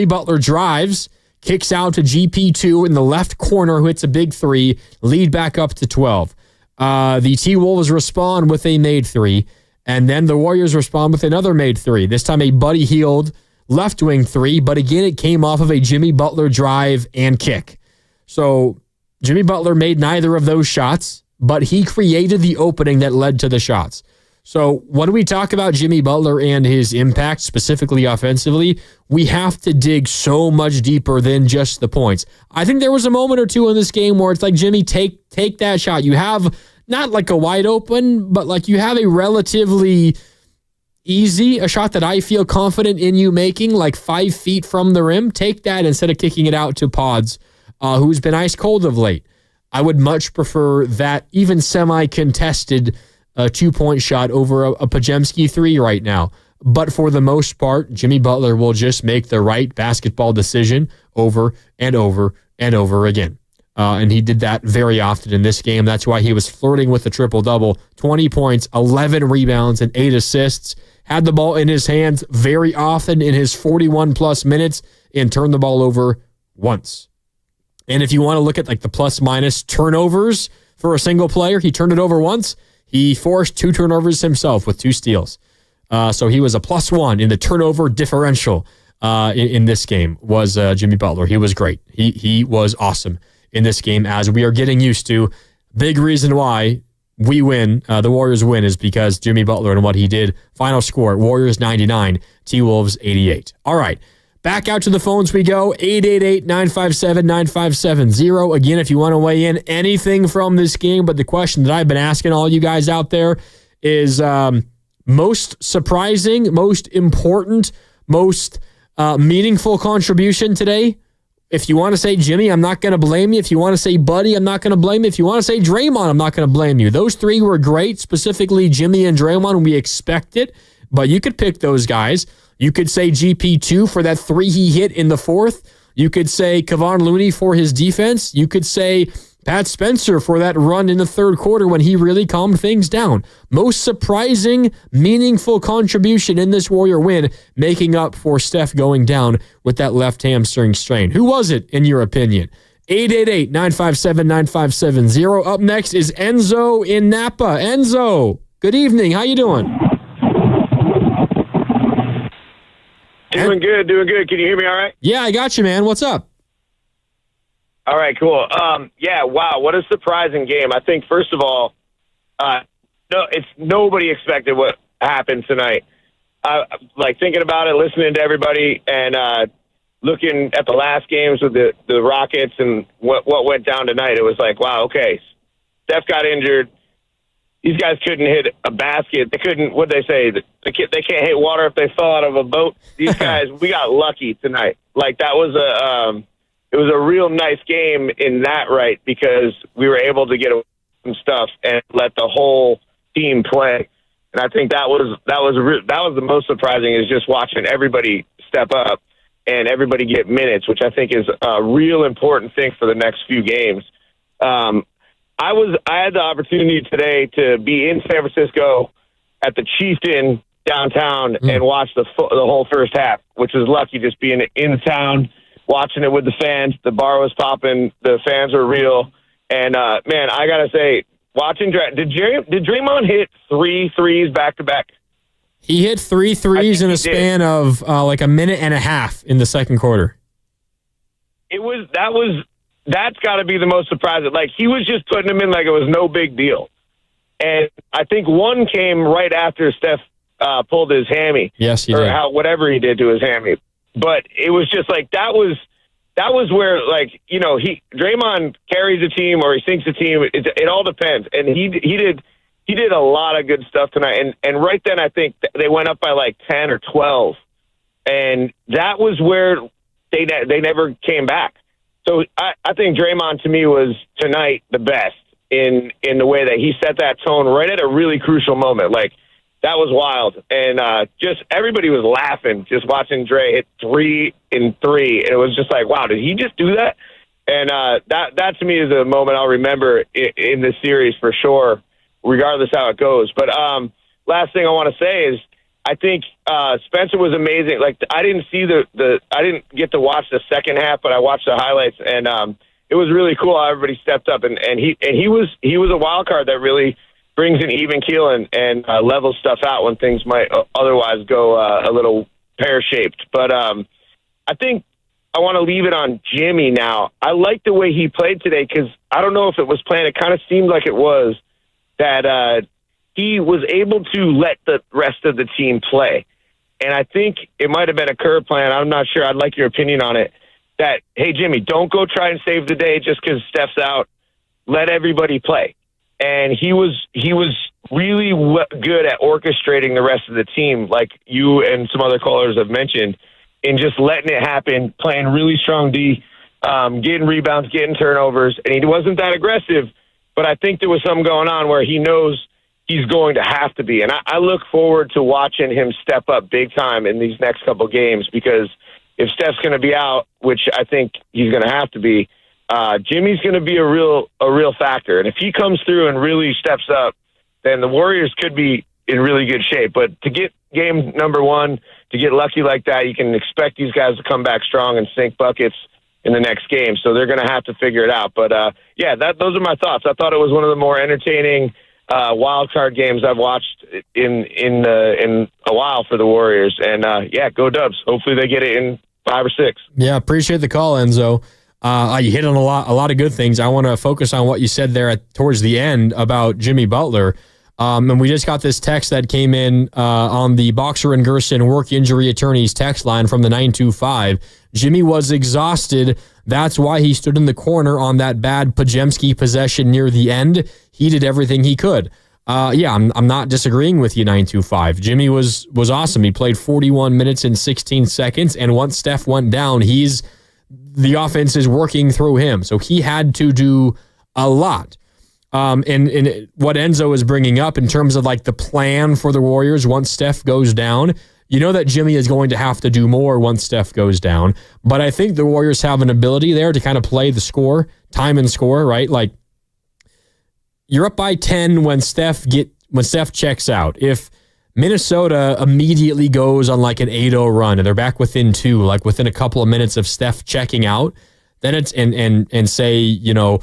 Butler drives, kicks out to GP2 in the left corner, who hits a big 3, lead back up to 12. The T-Wolves respond with a made 3, and then the Warriors respond with another made 3. This time a Buddy Heield left wing 3, but again, it came off of a Jimmy Butler drive and kick. So Jimmy Butler made neither of those shots, but he created the opening that led to the shots. So when we talk about Jimmy Butler and his impact, specifically offensively, we have to dig so much deeper than just the points. I think there was a moment or two in this game where it's like, Jimmy, take that shot. You have not like a wide open, but like you have a relatively easy, a shot that I feel confident in you making, like 5 feet from the rim. Take that instead of kicking it out to Pods, who's been ice cold of late. I would much prefer that even semi-contested 2-point shot over a Pajemski 3 right now. But for the most part, Jimmy Butler will just make the right basketball decision over and over and over again. And he did that very often in this game. That's why he was flirting with the triple-double. 20 points, 11 rebounds, and 8 assists. Had the ball in his hands very often in his 41-plus minutes and turned the ball over once. And if you want to look at like the plus-minus turnovers for a single player, he turned it over once. He forced 2 turnovers himself with 2 steals. So he was a +1 in the turnover differential in this game was Jimmy Butler. He was great. He was awesome in this game, as we are getting used to. Big reason why we win, the Warriors win, is because Jimmy Butler and what he did. Final score, Warriors 99, T-Wolves 88. All right. Back out to the phones we go, 888-957-9570. Again, if you want to weigh in anything from this game, but the question that I've been asking all you guys out there is most surprising, most important, most meaningful contribution today. If you want to say Jimmy, I'm not going to blame you. If you want to say Buddy, I'm not going to blame you. If you want to say Draymond, I'm not going to blame you. Those 3 were great, specifically Jimmy and Draymond. We expect it, but you could pick those guys. You could say GP2 for that 3 he hit in the fourth. You could say Kevon Looney for his defense. You could say Pat Spencer for that run in the third quarter when he really calmed things down. Most surprising, meaningful contribution in this Warrior win, making up for Steph going down with that left hamstring strain. Who was it, in your opinion? 888-957-9570. Up next is Enzo in Napa. Enzo, good evening. How you doing? Doing good. Can you hear me all right? Yeah, I got you, man. What's up? All right, cool. Yeah, wow, what a surprising game. I think, first of all, nobody expected what happened tonight. Like, thinking about it, listening to everybody, and looking at the last games with the Rockets and what went down tonight, it was like, wow, okay, Steph got injured. These guys couldn't hit a basket. They couldn't, what'd they say? They can't hit water if they fell out of a boat. These guys, we got lucky tonight. Like, that was it was a real nice game in that right, because we were able to get some stuff and let the whole team play. And I think that was the most surprising, is just watching everybody step up and everybody get minutes, which I think is a real important thing for the next few games. I had the opportunity today to be in San Francisco at the Chieftain downtown and watch the whole first half, which was lucky, just being in town, watching it with the fans. The bar was popping, the fans were real, and man, I gotta say, watching did Draymond hit 3 threes back to back? He hit 3 threes in a span of like a minute and a half in the second quarter. That's got to be the most surprising. Like, he was just putting them in like it was no big deal. And I think one came right after Steph pulled his hammy. Yes, he did. Whatever he did to his hammy. But it was just like that was where, like, you know, Draymond carries a team or he sinks a team. It all depends. And he did a lot of good stuff tonight. And right then I think they went up by like 10 or 12. And that was where they never came back. So I think Draymond, to me, was tonight the best in the way that he set that tone right at a really crucial moment. Like, that was wild. And just everybody was laughing just watching Dre hit 3 in 3. And it was just like, wow, did he just do that? And that to me is a moment I'll remember in this series for sure, regardless how it goes. But last thing I want to say is, I think Spencer was amazing. Like, I didn't see I didn't get to watch the second half, but I watched the highlights, and it was really cool how everybody stepped up. And he was a wild card that really brings an even keel and levels stuff out when things might otherwise go a little pear-shaped. But I think I want to leave it on Jimmy now. I like the way he played today, because I don't know if it was planned. It kind of seemed like it was, that he was able to let the rest of the team play. And I think it might have been a Kerr plan. I'm not sure. I'd like your opinion on it. That, hey, Jimmy, don't go try and save the day just because Steph's out. Let everybody play. And he was really good at orchestrating the rest of the team, like you and some other callers have mentioned, in just letting it happen, playing really strong D, getting rebounds, getting turnovers. And he wasn't that aggressive, but I think there was something going on where he knows he's going to have to be. And I look forward to watching him step up big time in these next couple games, because if Steph's going to be out, which I think he's going to have to be, Jimmy's going to be a real factor. And if he comes through and really steps up, then the Warriors could be in really good shape. But to get game number 1, to get lucky like that, you can expect these guys to come back strong and sink buckets in the next game. So they're going to have to figure it out. But those are my thoughts. I thought it was one of the more entertaining wild card games I've watched in a while for the Warriors. And go Dubs. Hopefully they get it in 5 or 6. Yeah, appreciate the call, Enzo. You hit on a lot of good things. I want to focus on what you said there towards the end about Jimmy Butler. And we just got this text that came in on the Boxer and Gerson work injury attorneys text line from the 925. Jimmy was exhausted. That's why he stood in the corner on that bad Pajemski possession near the end. He did everything he could. I'm not disagreeing with you, 925. Jimmy was awesome. He played 41 minutes and 16 seconds, and once Steph went down, the offense is working through him. So he had to do a lot. And what Enzo is bringing up in terms of like the plan for the Warriors once Steph goes down, you know that Jimmy is going to have to do more once Steph goes down. But I think the Warriors have an ability there to kind of play the score, time and score, right? Like, you're up by 10 when Steph checks out. If Minnesota immediately goes on like an 8-0 run and they're back within 2, like within a couple of minutes of Steph checking out, then it's and say, you know,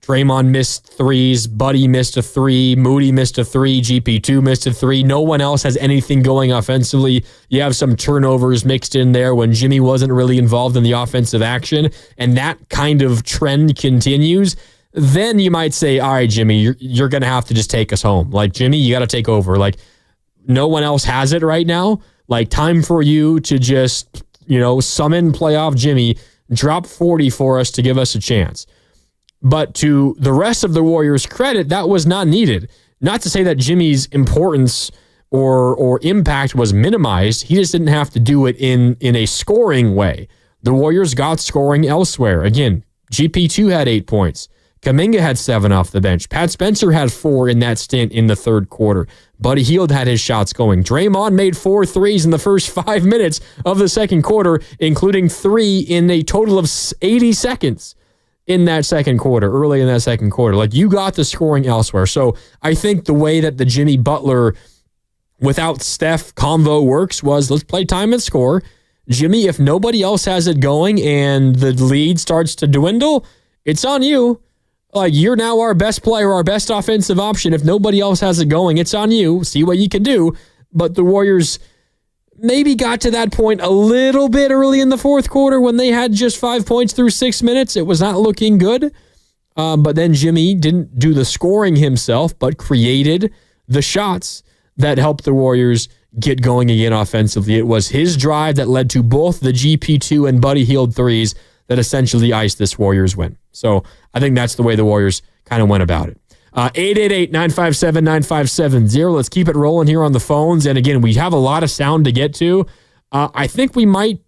Draymond missed 3s, Buddy missed a 3, Moody missed a 3, GP2 missed a 3. No one else has anything going offensively. You have some turnovers mixed in there when Jimmy wasn't really involved in the offensive action, and that kind of trend continues. Then you might say, all right, Jimmy, you're going to have to just take us home. Like, Jimmy, you got to take over. Like, no one else has it right now. Like, time for you to just, summon playoff Jimmy, drop 40 for us to give us a chance. But to the rest of the Warriors' credit, that was not needed. Not to say that Jimmy's importance or impact was minimized. He just didn't have to do it in a scoring way. The Warriors got scoring elsewhere. Again, GP2 had 8 points. Kuminga had 7 off the bench. Pat Spencer had 4 in that stint in the third quarter. Buddy Heield had his shots going. Draymond made 4 threes in the first 5 minutes of the second quarter, including 3 in a total of 80 seconds in that second quarter, early in that second quarter. Like, you got the scoring elsewhere. So I think the way that the Jimmy Butler without Steph convo works was, let's play time and score. Jimmy, if nobody else has it going and the lead starts to dwindle, it's on you. Like, you're now our best player, our best offensive option. If nobody else has it going, it's on you. See what you can do. But the Warriors maybe got to that point a little bit early in the fourth quarter when they had just 5 points through 6 minutes. It was not looking good. But then Jimmy didn't do the scoring himself, but created the shots that helped the Warriors get going again offensively. It was his drive that led to both the GP2 and Buddy Heield threes that essentially iced this Warriors win. So I think that's the way the Warriors kind of went about it. 888-957-9570. Let's keep it rolling here on the phones. And again, we have a lot of sound to get to. I think we might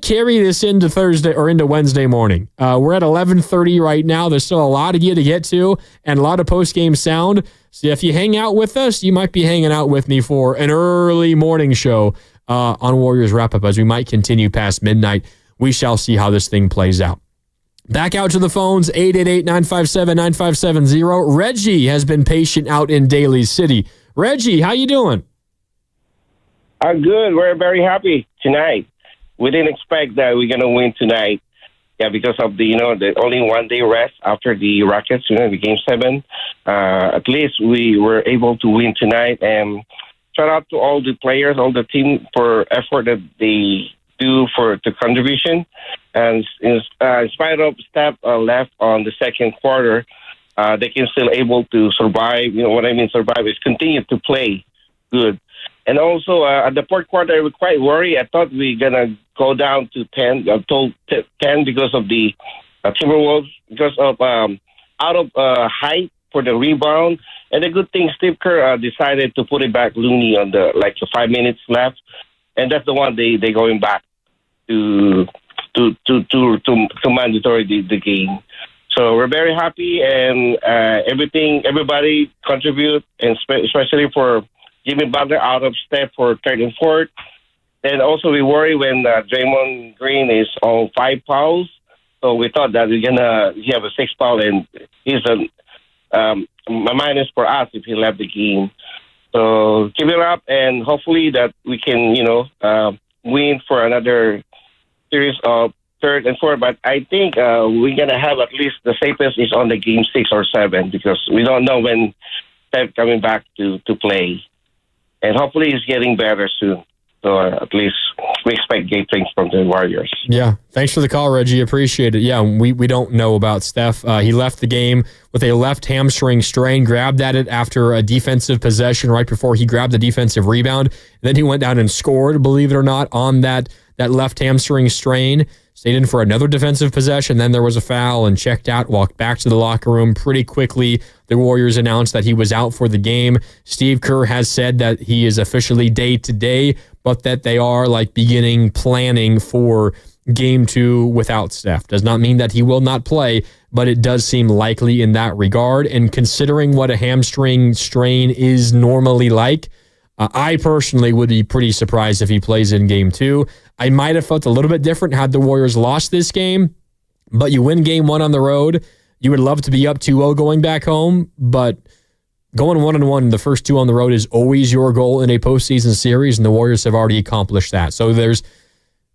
carry this into Thursday or into Wednesday morning. We're at 11:30 right now. There's still a lot of you to get to and a lot of post-game sound. So if you hang out with us, you might be hanging out with me for an early morning show on Warriors Wrap-Up as we might continue past midnight. We shall see how this thing plays out. Back out to the phones, 888-957-9570. Reggie has been patient out in Daly City. Reggie, how you doing? I'm good. We're very happy tonight. We didn't expect that we're going to win tonight. Yeah, because of the only 1 day rest after the Rockets, the Game 7. At least we were able to win tonight. And shout out to all the players, all the team for effort that they do for the contribution. And in spite of Steph left on the second quarter, they can still able to survive. You know what I mean, survive is continue to play good. And also, at the fourth quarter, I was quite worried. I thought we were going to go down to 10, 10 because of the Timberwolves, because of out of height for the rebound. And the good thing, Steph Curry decided to put it back Looney on the 5 minutes left. And that's the one they going back to mandatory the game. So we're very happy, and everybody contribute, and especially for Jimmy Butler out of step for third and fourth. And also we worry when Draymond Green is on 5 fouls. So we thought that he have a 6 foul, and he's a minus for us if he left the game. So keep it up, and hopefully that we can, win for another series of third and fourth. But I think we're going to have at least the safest is on the game 6 or 7, because we don't know when Steph coming back to play. And hopefully he's getting better soon. So at least we expect great things from the Warriors. Yeah, thanks for the call, Reggie. Appreciate it. Yeah, we don't know about Steph. He left the game with a left hamstring strain, grabbed at it after a defensive possession right before he grabbed the defensive rebound. Then he went down and scored, believe it or not, on that left hamstring strain. Stayed in for another defensive possession. Then there was a foul and checked out, walked back to the locker room pretty quickly. The Warriors announced that he was out for the game. Steve Kerr has said that he is officially day-to-day, but that they are beginning planning for game 2 without Steph. Does not mean that he will not play, but it does seem likely in that regard. And considering what a hamstring strain is normally like, I personally would be pretty surprised if he plays in game 2. I might have felt a little bit different had the Warriors lost this game, but you win game 1 on the road. You would love to be up 2-0 going back home, but going 1-1 in the first 2 on the road is always your goal in a postseason series, and the Warriors have already accomplished that. So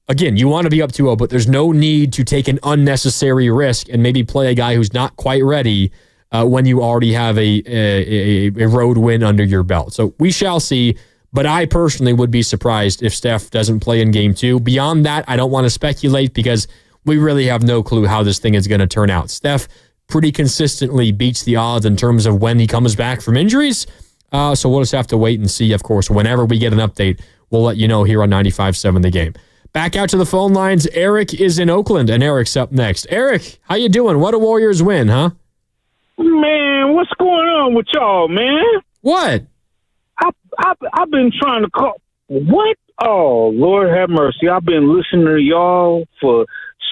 again, you want to be up 2-0, but there's no need to take an unnecessary risk and maybe play a guy who's not quite ready when you already have a road win under your belt. So we shall see, but I personally would be surprised if Steph doesn't play in game 2. Beyond that, I don't want to speculate because we really have no clue how this thing is going to turn out. Steph pretty consistently beats the odds in terms of when he comes back from injuries. So we'll just have to wait and see, of course. Whenever we get an update, we'll let you know here on 95.7 The Game. Back out to the phone lines. Eric is in Oakland, and Eric's up next. Eric, how you doing? What a Warriors win, huh? Man, what's going on with y'all, man? What? I've been trying to call. What? Oh, Lord have mercy. I've been listening to y'all for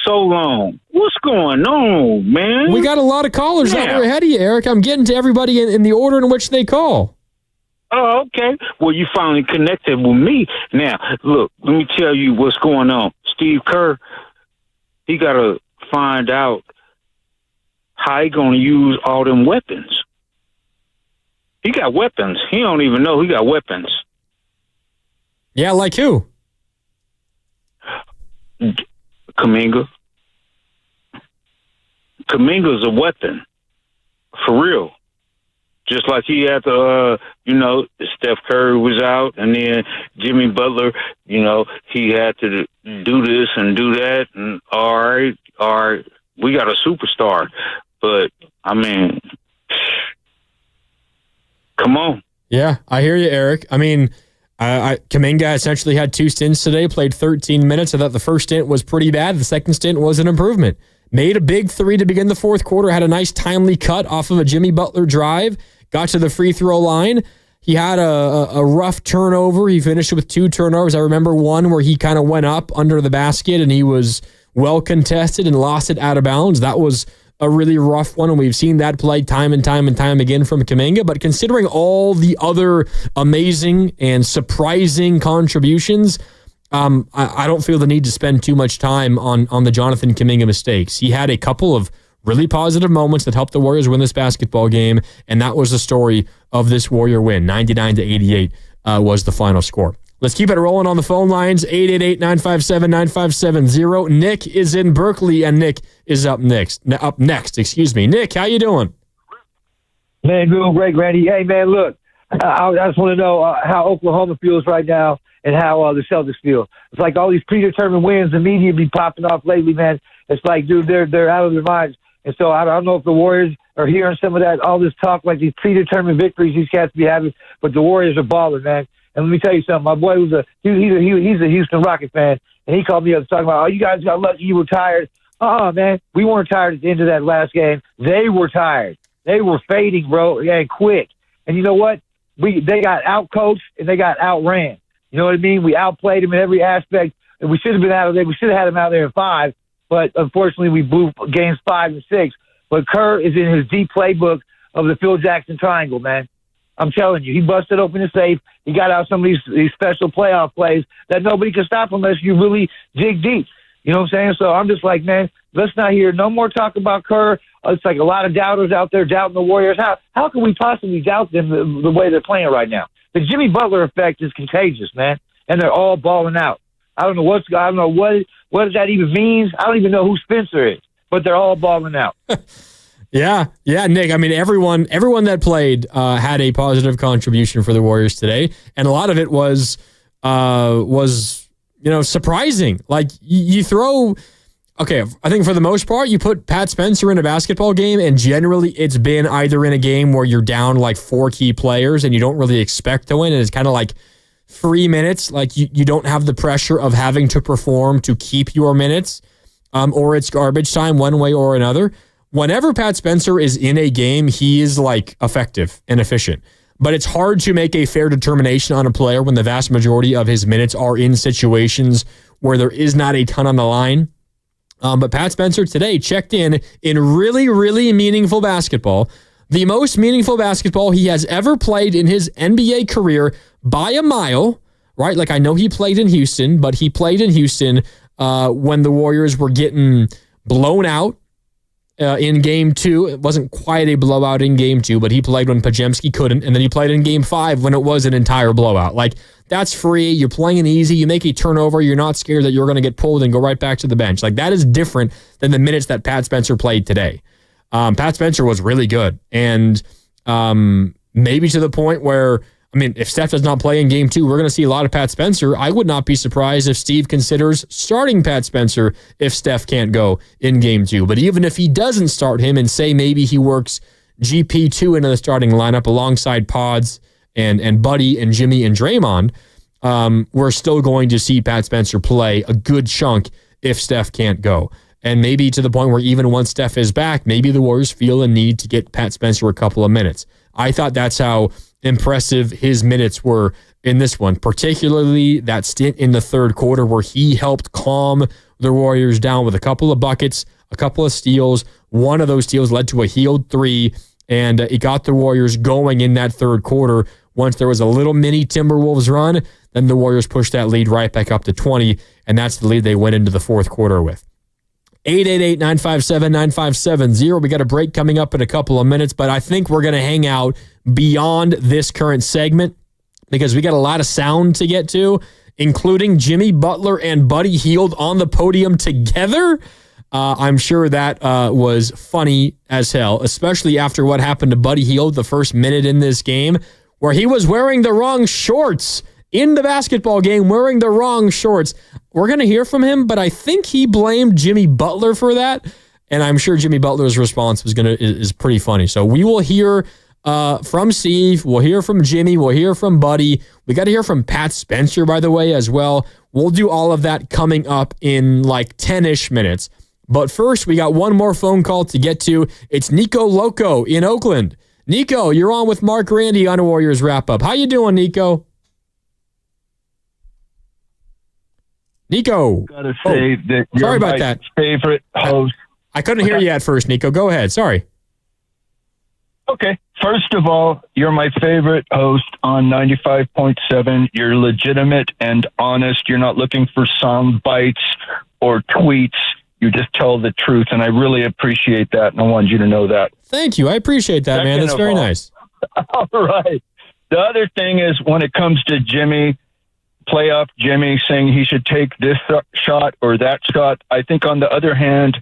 so long. What's going on, man? We got a lot of callers out there ahead of you, Eric. I'm getting to everybody in the order in which they call. Oh, okay. Well, you finally connected with me. Now, look, let me tell you what's going on. Steve Kerr, he got to find out how he going to use all them weapons. He got weapons. He don't even know he got weapons. Yeah, like who? Kuminga. Kuminga's a weapon. For real. Just like he had to, Steph Curry was out, and then Jimmy Butler, he had to do this and do that, and all right, we got a superstar. But, I mean, come on. Yeah, I hear you, Eric. I mean, Kuminga essentially had 2 stints today, played 13 minutes. I thought the first stint was pretty bad. The second stint was an improvement. Made a big 3 to begin the fourth quarter, had a nice timely cut off of a Jimmy Butler drive, got to the free throw line. He had a rough turnover. He finished with 2 turnovers. I remember one where he kind of went up under the basket and he was well contested and lost it out of bounds. That was a really rough one, and we've seen that play time and time again from Kuminga. But considering all the other amazing and surprising contributions, I don't feel the need to spend too much time on the Jonathan Kuminga mistakes. He had a couple of really positive moments that helped the Warriors win this basketball game, and that was the story of this Warrior win. 99-88 was the final score. Let's keep it rolling on the phone lines. 888-957-9570. Nick is in Berkeley, and Nick is up next. Nick, how you doing? Man, doing great, Randy. Hey, man, look, I just want to know how Oklahoma feels right now and how the Celtics feel. It's like all these predetermined wins, the media be popping off lately, man. It's like, dude, they're out of their minds. And so I don't know if the Warriors are hearing some of that, all this talk, like these predetermined victories these cats be having, but the Warriors are balling, man. And let me tell you something. My boy was he's a Houston Rocket fan, and he called me up talking about, oh, you guys got lucky you were tired. Man, we weren't tired at the end of that last game. They were tired. They were fading, bro, and quick. And you know what? They got out-coached and they got outran. You know what I mean? We outplayed them in every aspect. And we should have been out of there. We should have had them out there in 5, but unfortunately we blew games 5 and 6. But Kerr is in his deep playbook of the Phil Jackson triangle, man. I'm telling you, he busted open the safe. He got out some of these special playoff plays that nobody can stop unless you really dig deep. You know what I'm saying? So I'm just like, man, let's not hear no more talk about Kerr. It's like a lot of doubters out there doubting the Warriors. How can we possibly doubt them the way they're playing right now? The Jimmy Butler effect is contagious, man, and they're all balling out. I don't know what that even means. I don't even know who Spencer is, but they're all balling out. Yeah, Nick. I mean, everyone that played had a positive contribution for the Warriors today, and a lot of it was surprising. Like you throw. Okay, I think for the most part, you put Pat Spencer in a basketball game, and generally it's been either in a game where you're down like 4 key players and you don't really expect to win, and it's kind of like free minutes. Like you don't have the pressure of having to perform to keep your minutes, or it's garbage time one way or another. Whenever Pat Spencer is in a game, he is like effective and efficient. But it's hard to make a fair determination on a player when the vast majority of his minutes are in situations where there is not a ton on the line. But Pat Spencer today checked in really, really meaningful basketball. The most meaningful basketball he has ever played in his NBA career by a mile, right? Like I know he played in Houston, but he played in Houston when the Warriors were getting blown out. In Game 2, it wasn't quite a blowout in Game 2, but he played when Pajemski couldn't, and then he played in Game 5 when it was an entire blowout. Like, that's free. You're playing it easy. You make a turnover. You're not scared that you're going to get pulled and go right back to the bench. Like, that is different than the minutes that Pat Spencer played today. Pat Spencer was really good, and maybe to the point where, I mean, if Steph does not play in Game 2, we're going to see a lot of Pat Spencer. I would not be surprised if Steve considers starting Pat Spencer if Steph can't go in Game 2. But even if he doesn't start him and say maybe he works GP2 into the starting lineup alongside Pods and Buddy and Jimmy and Draymond, we're still going to see Pat Spencer play a good chunk if Steph can't go. And maybe to the point where even once Steph is back, maybe the Warriors feel a need to get Pat Spencer a couple of minutes. I thought that's how impressive his minutes were in this one, particularly that stint in the third quarter where he helped calm the Warriors down with a couple of buckets, a couple of steals. One of those steals led to a Heield three, and it got the Warriors going in that third quarter. Once there was a little mini Timberwolves run, then the Warriors pushed that lead right back up to 20, and that's the lead they went into the fourth quarter with. 888-957-9570. We got a break coming up in a couple of minutes, but I think we're going to hang out beyond this current segment because we got a lot of sound to get to, including Jimmy Butler and Buddy Heield on the podium together. I'm sure that was funny as hell, especially after what happened to Buddy Heield the first minute in this game, where he was wearing the wrong shorts in the basketball game, wearing the wrong shorts. We're going to hear from him, but I think he blamed Jimmy Butler for that, and I'm sure Jimmy Butler's response is pretty funny. So we will hear from Steve, we'll hear from Jimmy, we'll hear from Buddy. We got to hear from Pat Spencer, by the way, as well. We'll do all of that coming up in like 10-ish minutes. But first, we got one more phone call to get to. It's Nico Loco in Oakland. Nico, you're on with Mark Randy on a Warriors Wrap-Up. How you doing, Nico? Nico. Gotta say that you're sorry about my that. favorite host. I couldn't hear you at first, Nico. Go ahead. Sorry. Okay. First of all, you're my favorite host on 95.7. You're legitimate and honest. You're not looking for sound bites or tweets. You just tell the truth, and I really appreciate that, and I wanted you to know that. Thank you. I appreciate that, man. That's very nice. All right. The other thing is when it comes to Jimmy, playoff Jimmy saying he should take this shot or that shot, I think on the other hand,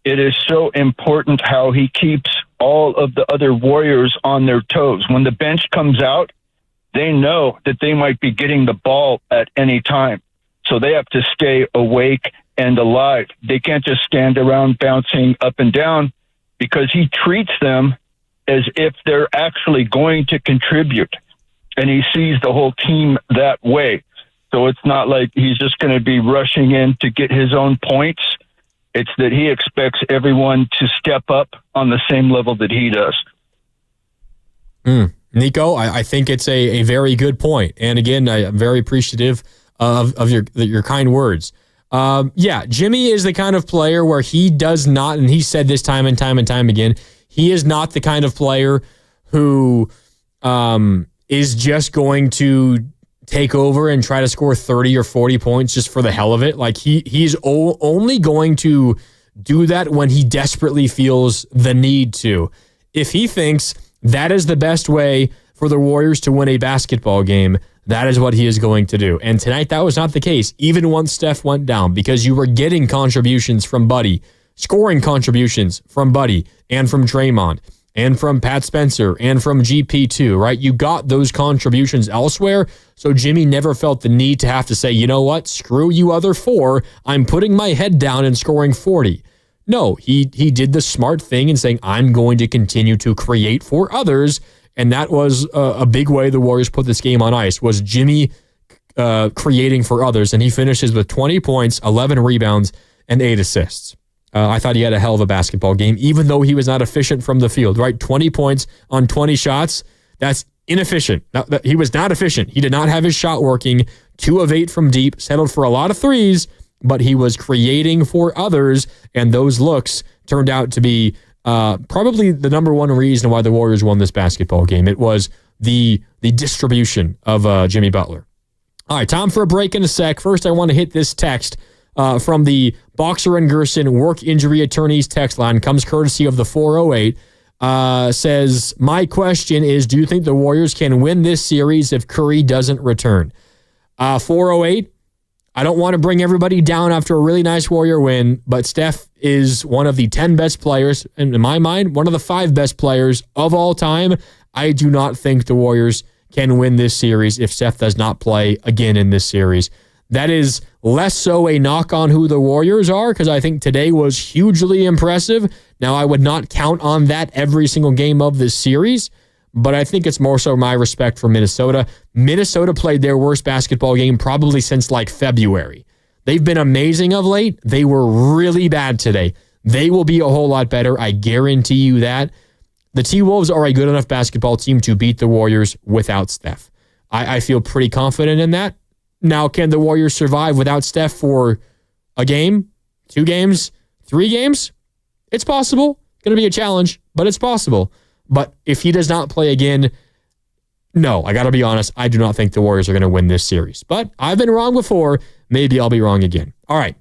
it is so important how he keeps all of the other Warriors on their toes. When the bench comes out, they know that they might be getting the ball at any time. So they have to stay awake and alive. They can't just stand around bouncing up and down because he treats them as if they're actually going to contribute. And he sees the whole team that way. So it's not like he's just going to be rushing in to get his own points. It's that he expects everyone to step up on the same level that he does. Nico, I think it's a very good point. And again, I'm very appreciative of your kind words. Yeah, Jimmy is the kind of player where he does not, and he said this time and time and time again, he is not the kind of player who is just going to take over and try to score 30 or 40 points just for the hell of it. Like he's only going to do that when he desperately feels the need to. If he thinks that is the best way for the Warriors to win a basketball game, that is what he is going to do. And tonight, that was not the case, even once Steph went down, because you were getting contributions from Buddy, scoring contributions from Buddy and from Draymond and from Pat Spencer and from GP2, right? You got those contributions elsewhere, so Jimmy never felt the need to have to say, you know what, screw you other four, I'm putting my head down and scoring 40. No, he did the smart thing in saying, I'm going to continue to create for others. And that was a big way the Warriors put this game on ice, was Jimmy creating for others. And he finishes with 20 points, 11 rebounds, and 8 assists. I thought he had a hell of a basketball game, even though he was not efficient from the field, right? 20 points on 20 shots, that's inefficient. He was not efficient. He did not have his shot working. 2 of 8 from deep, settled for a lot of threes, but he was creating for others, and those looks turned out to be probably the number one reason why the Warriors won this basketball game. It was the distribution of Jimmy Butler. All right, time for a break in a sec. First, I want to hit this text from the Boxer and Gerson Work Injury Attorneys text line. Comes courtesy of the 408. Says, my question is, do you think the Warriors can win this series if Curry doesn't return? 408. I don't want to bring everybody down after a really nice Warrior win, but Steph is one of the 10 best players, and in my mind, one of the 5 best players of all time. I do not think the Warriors can win this series if Steph does not play again in this series. That is less so a knock on who the Warriors are, because I think today was hugely impressive. Now, I would not count on that every single game of this series, but I think it's more so my respect for Minnesota. Minnesota played their worst basketball game probably since like February. They've been amazing of late. They were really bad today. They will be a whole lot better. I guarantee you that. The T-Wolves are a good enough basketball team to beat the Warriors without Steph. I feel pretty confident in that. Now, can the Warriors survive without Steph for A game, 2 games, 3 games? It's possible. Going to be a challenge, but it's possible. But if he does not play again, no, I got to be honest, I do not think the Warriors are going to win this series. But I've been wrong before. Maybe I'll be wrong again. All right,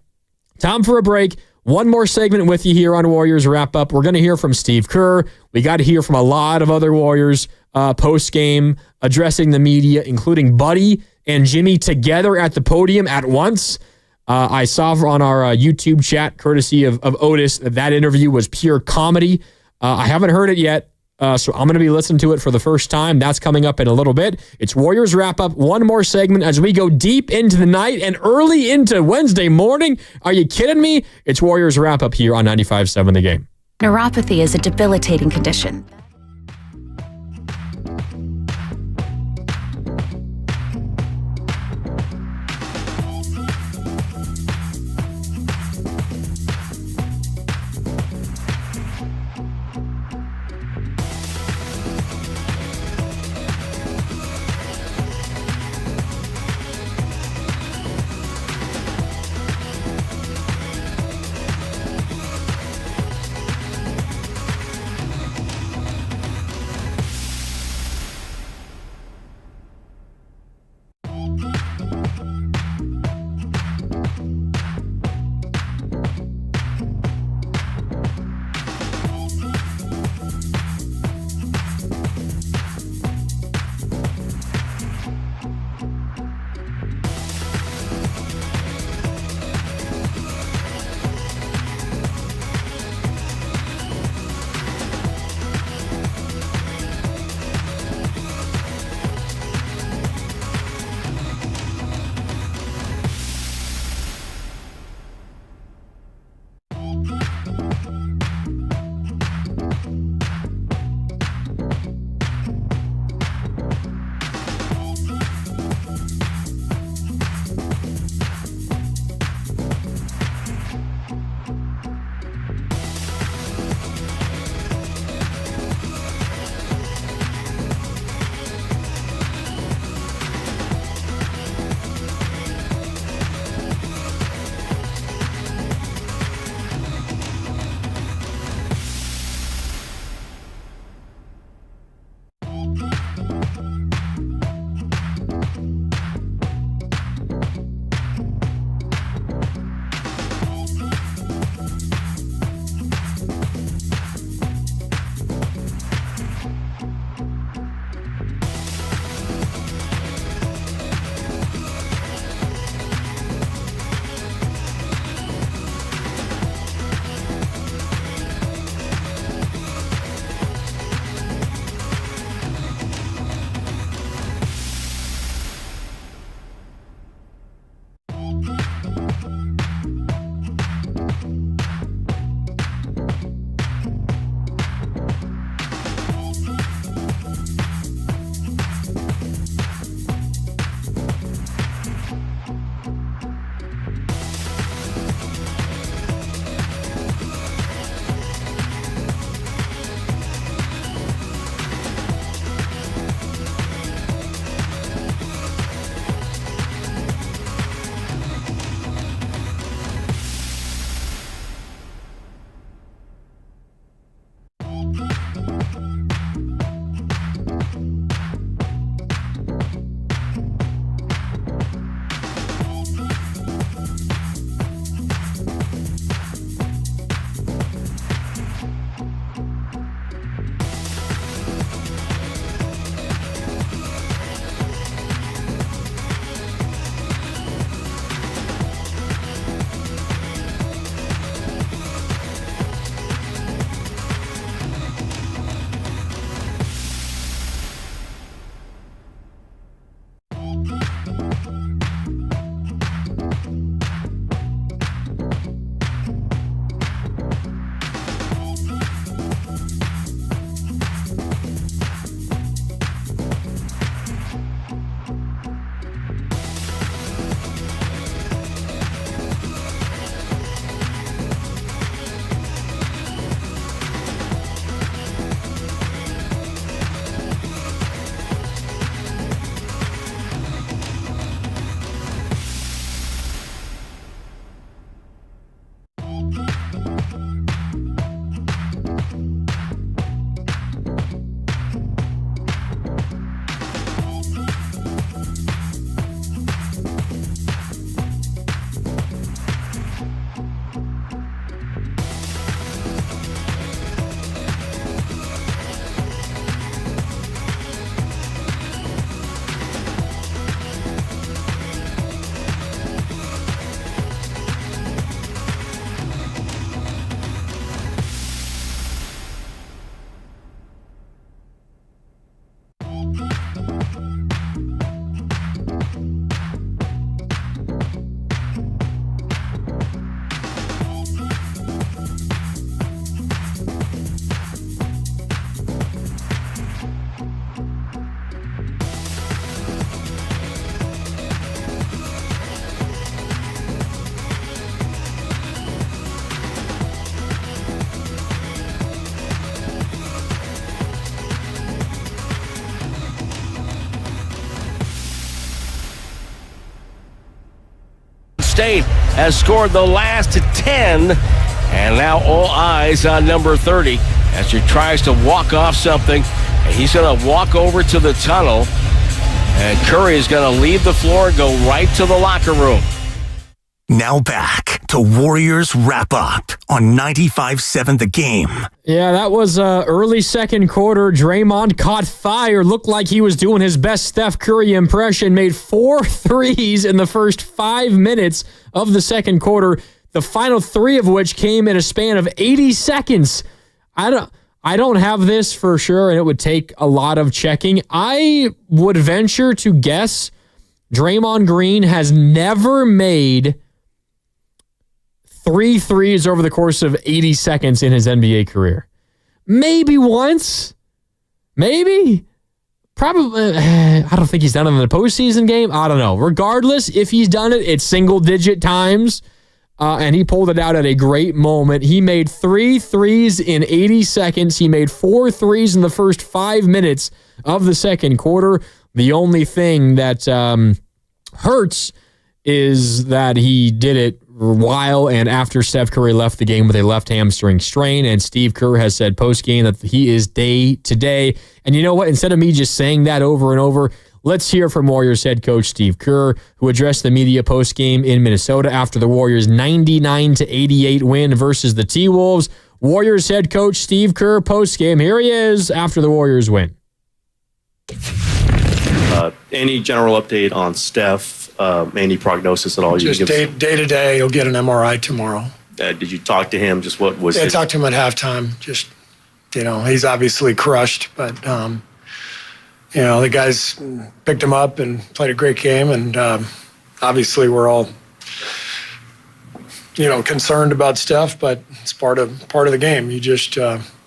time for a break. One more segment with you here on Warriors Wrap Up. We're going to hear from Steve Kerr. We got to hear from a lot of other Warriors post-game addressing the media, including Buddy and Jimmy together at the podium at once. I saw on our YouTube chat, courtesy of Otis, that interview was pure comedy. I haven't heard it yet, so I'm going to be listening to it for the first time. That's coming up in a little bit. It's Warriors Wrap Up. One more segment as we go deep into the night and early into Wednesday morning. Are you kidding me? It's Warriors Wrap Up here on 95.7 The Game. Neuropathy is a debilitating condition. State has scored the last 10, and now all eyes on number 30 as he tries to walk off something. And he's going to walk over to the tunnel, and Curry is going to leave the floor and go right to the locker room. Now back to Warriors Wrap Up on 95.7 The Game. Yeah, that was early second quarter. Draymond caught fire, looked like he was doing his best Steph Curry impression, made 4 threes in the first 5 minutes of the second quarter, the final 3 of which came in a span of 80 seconds. I don't have this for sure, and it would take a lot of checking. I would venture to guess Draymond Green has never made 3 threes over the course of 80 seconds in his NBA career. Maybe once. Maybe. Probably. I don't think he's done it in the postseason game. I don't know. Regardless, if he's done it, it's single-digit times, and he pulled it out at a great moment. He made 3 threes in 80 seconds. He made 4 threes in the first 5 minutes of the second quarter. The only thing that hurts is that he did it while and after Steph Curry left the game with a left hamstring strain, and Steve Kerr has said post-game that he is day to day. And you know what? Instead of me just saying that over and over, let's hear from Warriors head coach Steve Kerr, who addressed the media post-game in Minnesota after the Warriors' 99-88 win versus the T-Wolves. Warriors head coach Steve Kerr post-game. Here he is after the Warriors win. Any general update on Steph? Any prognosis at all? Just day to day. He'll get an MRI tomorrow. Did you talk to him? Just what was? I talked to him at halftime. Just, he's obviously crushed, but the guys picked him up and played a great game, and obviously we're all concerned about Steph, but it's part of the game. You just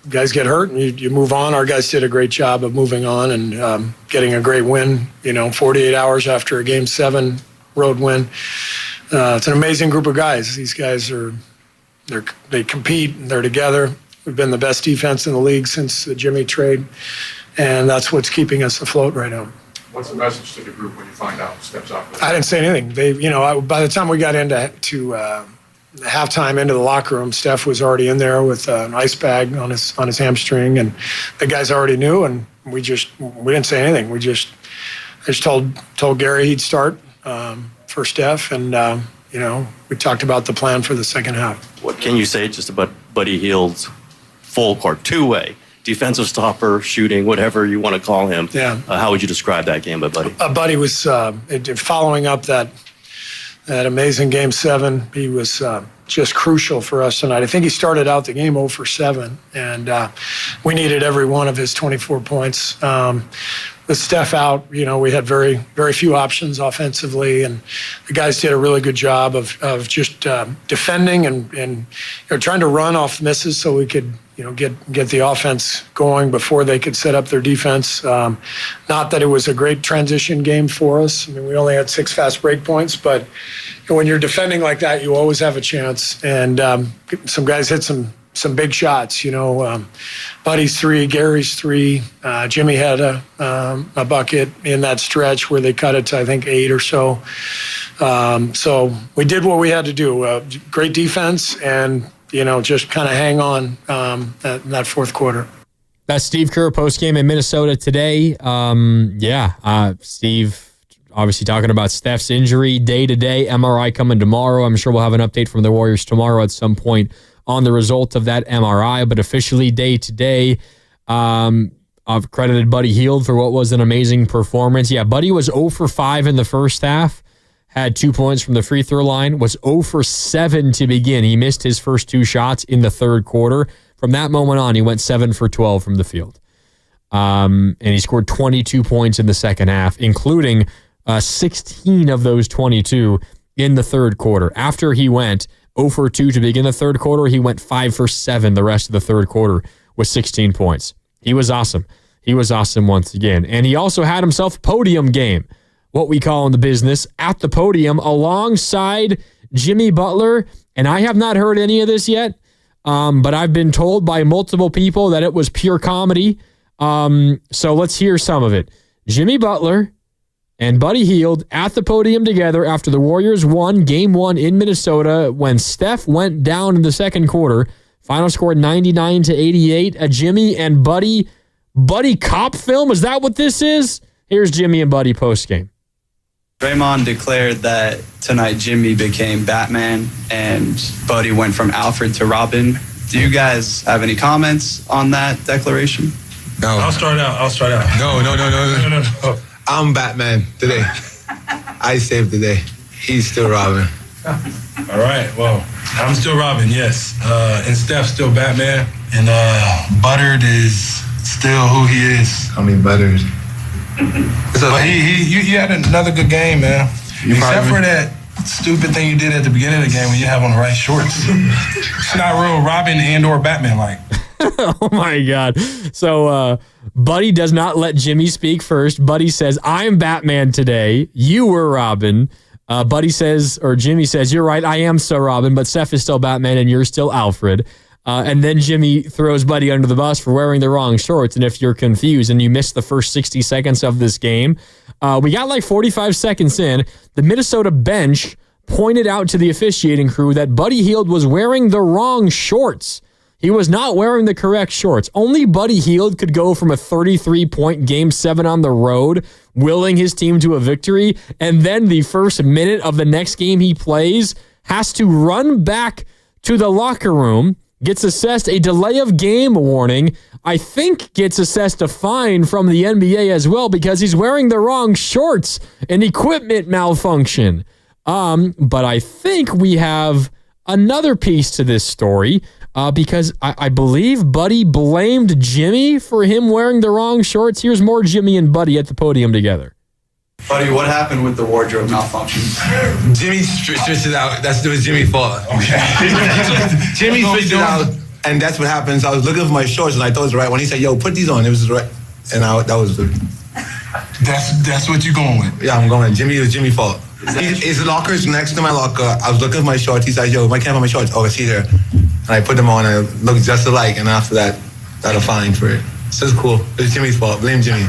guys get hurt and you move on. Our guys did a great job of moving on and getting a great win, 48 hours after a Game 7 road win. It's an amazing group of guys. These guys they compete, they're together. We've been the best defense in the league since the Jimmy trade, and that's what's keeping us afloat right now. What's the message to the group when you find out Steph's out? I didn't say anything. By the time we got into halftime into the locker room, Steph was already in there with an ice bag on his hamstring, and the guys already knew, and we didn't say anything. I just told Gary he'd start for Steph, and we talked about the plan for the second half. What can you say just about Buddy Hield's full court, two-way, defensive stopper, shooting, whatever you want to call him? Yeah. How would you describe that game by Buddy? Buddy was following up that amazing Game 7. He was just crucial for us tonight. I think he started out the game 0 for 7, and we needed every one of his 24 points. With Steph out, we had very, very few options offensively, and the guys did a really good job of just defending and trying to run off misses so we could get the offense going before they could set up their defense. Not that it was a great transition game for us. I mean, we only had 6 fast break points, but when you're defending like that, you always have a chance. And some guys hit some big shots. Buddy's 3, Gary's 3. Jimmy had a bucket in that stretch where they cut it to, I think, 8 or so. So we did what we had to do. Great defense and just kind of hang on in that fourth quarter. That's Steve Kerr postgame in Minnesota today. Steve obviously talking about Steph's injury day-to-day, MRI coming tomorrow. I'm sure we'll have an update from the Warriors tomorrow at some point on the result of that MRI, but officially day-to-day. I've credited Buddy Heield for what was an amazing performance. Yeah, Buddy was 0 for 5 in the first half. Had 2 points from the free throw line, was 0 for 7 to begin. He missed his first 2 shots in the third quarter. From that moment on, he went 7 for 12 from the field. And he scored 22 points in the second half, including 16 of those 22 in the third quarter. After he went 0 for 2 to begin the third quarter, he went 5 for 7 the rest of the third quarter with 16 points. He was awesome. He was awesome once again. And he also had himself a podium game, what we call in the business, at the podium alongside Jimmy Butler. And I have not heard any of this yet, but I've been told by multiple people that it was pure comedy. So let's hear some of it. Jimmy Butler and Buddy Heield at the podium together after the Warriors won Game 1 in Minnesota when Steph went down in the second quarter. Final score 99-88. A Jimmy and Buddy cop film. Is that what this is? Here's Jimmy and Buddy postgame. Draymond declared that tonight Jimmy became Batman and Buddy went from Alfred to Robin. Do you guys have any comments on that declaration? No. I'll start out. No. I'm Batman today. I saved the day. He's still Robin. All right, well, I'm still Robin, yes. And Steph's still Batman. And Buttered is still who he is. I mean, Buttered. But he had another good game, man. Except for that stupid thing you did at the beginning of the game when you have on the right shorts. It's not real Robin and or Batman like. Oh my God. So Buddy does not let Jimmy speak first. Buddy says, I'm Batman today. You were Robin. Buddy says, or Jimmy says, you're right, I am still Robin, but Steph is still Batman and you're still Alfred. And then Jimmy throws Buddy under the bus for wearing the wrong shorts. And if you're confused and you missed the first 60 seconds of this game, we got like 45 seconds in. The Minnesota bench pointed out to the officiating crew that Buddy Heield was wearing the wrong shorts. He was not wearing the correct shorts. Only Buddy Heield could go from a 33-point Game 7 on the road, willing his team to a victory, and then the first minute of the next game he plays has to run back to the locker room, gets assessed a delay of game warning, I think gets assessed a fine from the NBA as well because he's wearing the wrong shorts, an equipment malfunction. But I think we have another piece to this story. Because I believe Buddy blamed Jimmy for him wearing the wrong shorts. Here's more Jimmy and Buddy at the podium together. Buddy, what happened with the wardrobe malfunction? Jimmy switched it out. It was Jimmy's fault. Okay. Jimmy switched it out, and that's what happens. I was looking for my shorts, and I thought it was the right one. He said, yo, put these on. It was right. And that was the... That's what you're going with? Yeah, I'm going with Jimmy. It was Jimmy's fault. His locker's next to my locker. I was looking for my shorts. He said, yo, why can't I have my shorts? Oh, it's here. And I put them on and it looked just alike. And after that, got a fine for it. So it's cool. It's Jimmy's fault. Blame Jimmy.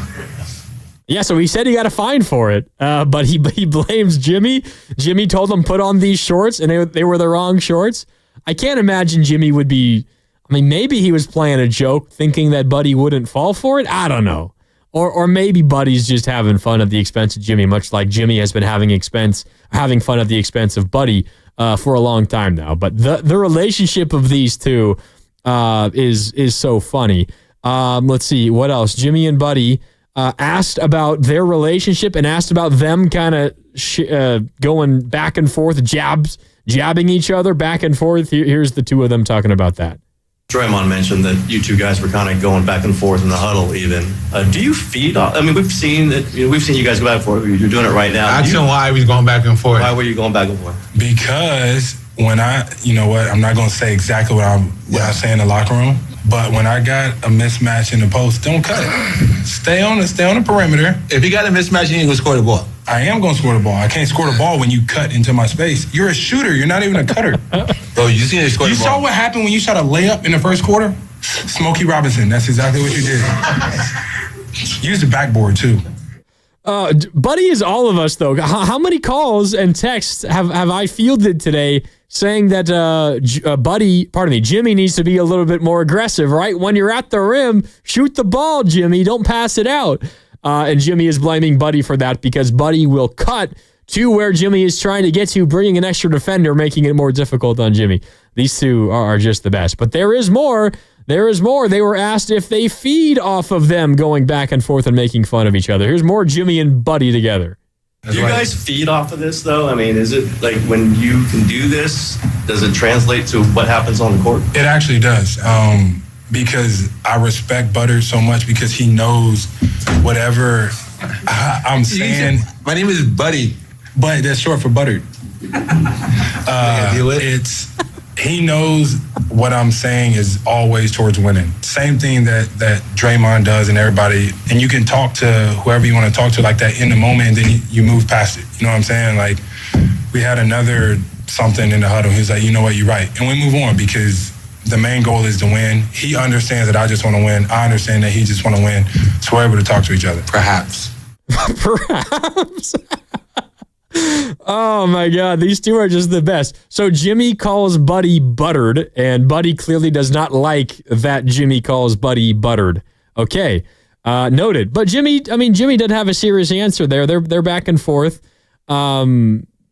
Yeah, so he said he got a fine for it, but he blames Jimmy. Jimmy told him put on these shorts, and they were the wrong shorts. I can't imagine Jimmy would be... I mean, maybe he was playing a joke, thinking that Buddy wouldn't fall for it. I don't know. Or maybe Buddy's just having fun at the expense of Jimmy, much like Jimmy has been having fun at the expense of Buddy for a long time now. But the relationship of these two is so funny. Let's see, what else? Jimmy and Buddy asked about their relationship and asked about them kind of going back and forth, jabbing each other back and forth. Here's the two of them talking about that. Draymond mentioned that you two guys were kind of going back and forth in the huddle even. Do you feed off? I mean, we've seen you guys go back and forth. You're doing it right now. I don't know why we was going back and forth. Why were you going back and forth? Because when you know what, I'm not going to say exactly what I say in the locker room, but when I got a mismatch in the post, don't cut it. Stay on the perimeter. If you got a mismatch, you ain't going to score the ball. I am going to score the ball. I can't score the ball when you cut into my space. You're a shooter. You're not even a cutter. Bro, you seen it score the ball. You saw what happened when you shot a layup in the first quarter? Smokey Robinson. That's exactly what you did. Use the backboard, too. Buddy is all of us, though. How many calls and texts have I fielded today saying that Jimmy needs to be a little bit more aggressive, right? When you're at the rim, shoot the ball, Jimmy. Don't pass it out. And Jimmy is blaming Buddy for that because Buddy will cut to where Jimmy is trying to get to, bringing an extra defender, making it more difficult on Jimmy. These two are just the best. But there is more. There is more. They were asked if they feed off of them going back and forth and making fun of each other. Here's more Jimmy and Buddy together. Do you guys feed off of this, though? I mean, is it like when you can do this, does it translate to what happens on the court? It actually does. Because I respect Butter so much because he knows whatever I'm saying. My name is Buddy. But that's short for Buttered. He knows what I'm saying is always towards winning. Same thing that Draymond does and everybody. And you can talk to whoever you want to talk to like that in the moment and then you move past it. You know what I'm saying? Like we had another something in the huddle. He was like, you know what, you're right. And we move on because the main goal is to win. He understands that I just want to win. I understand that he just want to win. So we're able to talk to each other. Perhaps. Perhaps. Oh my God, these two are just the best. So Jimmy calls Buddy buttered, and Buddy clearly does not like that Jimmy calls Buddy buttered. Okay, noted. But Jimmy did have a serious answer there. They're back and forth.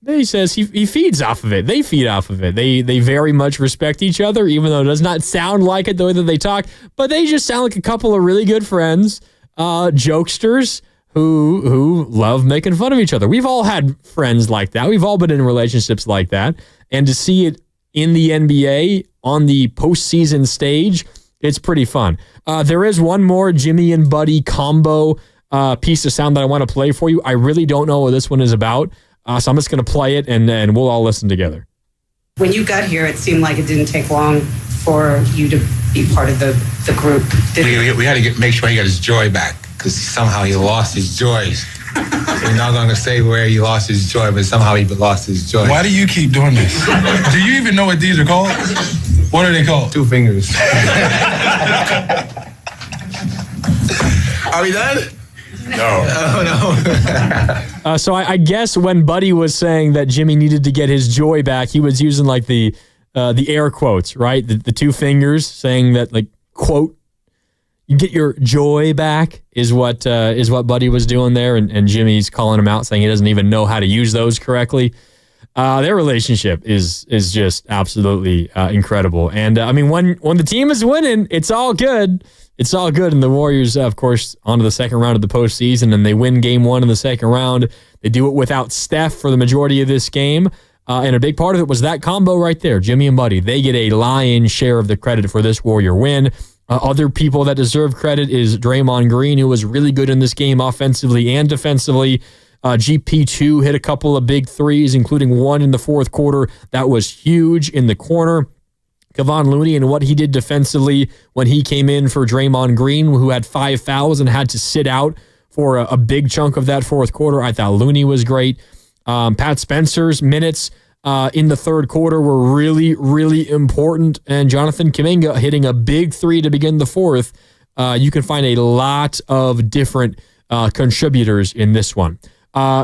He says he feeds off of it. They feed off of it. They very much respect each other, even though it does not sound like it the way that they talk. But they just sound like a couple of really good friends, jokesters who love making fun of each other. We've all had friends like that. We've all been in relationships like that. And to see it in the NBA on the postseason stage, it's pretty fun. There is one more Jimmy and Buddy combo piece of sound that I want to play for you. I really don't know what this one is about. So I'm just going to play it and we'll all listen together. When you got here, it seemed like it didn't take long for you to be part of the group. We had to make sure he got his joy back, because somehow he lost his joy. We're not going to say where he lost his joy, but somehow he lost his joy. Why do you keep doing this? Do you even know what these are called? What are they called? 2 fingers. Are we done? No. Oh, no. So I guess when Buddy was saying that Jimmy needed to get his joy back, he was using like the air quotes, right? The 2 fingers, saying that, like, quote, you get your joy back is what Buddy was doing there, and Jimmy's calling him out, saying he doesn't even know how to use those correctly. Their relationship is just absolutely incredible. And when the team is winning, it's all good. It's all good. And the Warriors, of course, on to the second round of the postseason, and they win game 1 in the second round. They do it without Steph for the majority of this game. And a big part of it was that combo right there, Jimmy and Buddy. They get a lion's share of the credit for this Warrior win. Other people that deserve credit is Draymond Green, who was really good in this game offensively and defensively. GP2 hit a couple of big threes, including one in the fourth quarter that was huge in the corner. Kevon Looney and what he did defensively when he came in for Draymond Green, who had 5 fouls and had to sit out for a big chunk of that fourth quarter. I thought Looney was great. Pat Spencer's minutes in the third quarter were really, really important. And Jonathan Kuminga hitting a big 3 to begin the fourth. You can find a lot of different contributors in this one.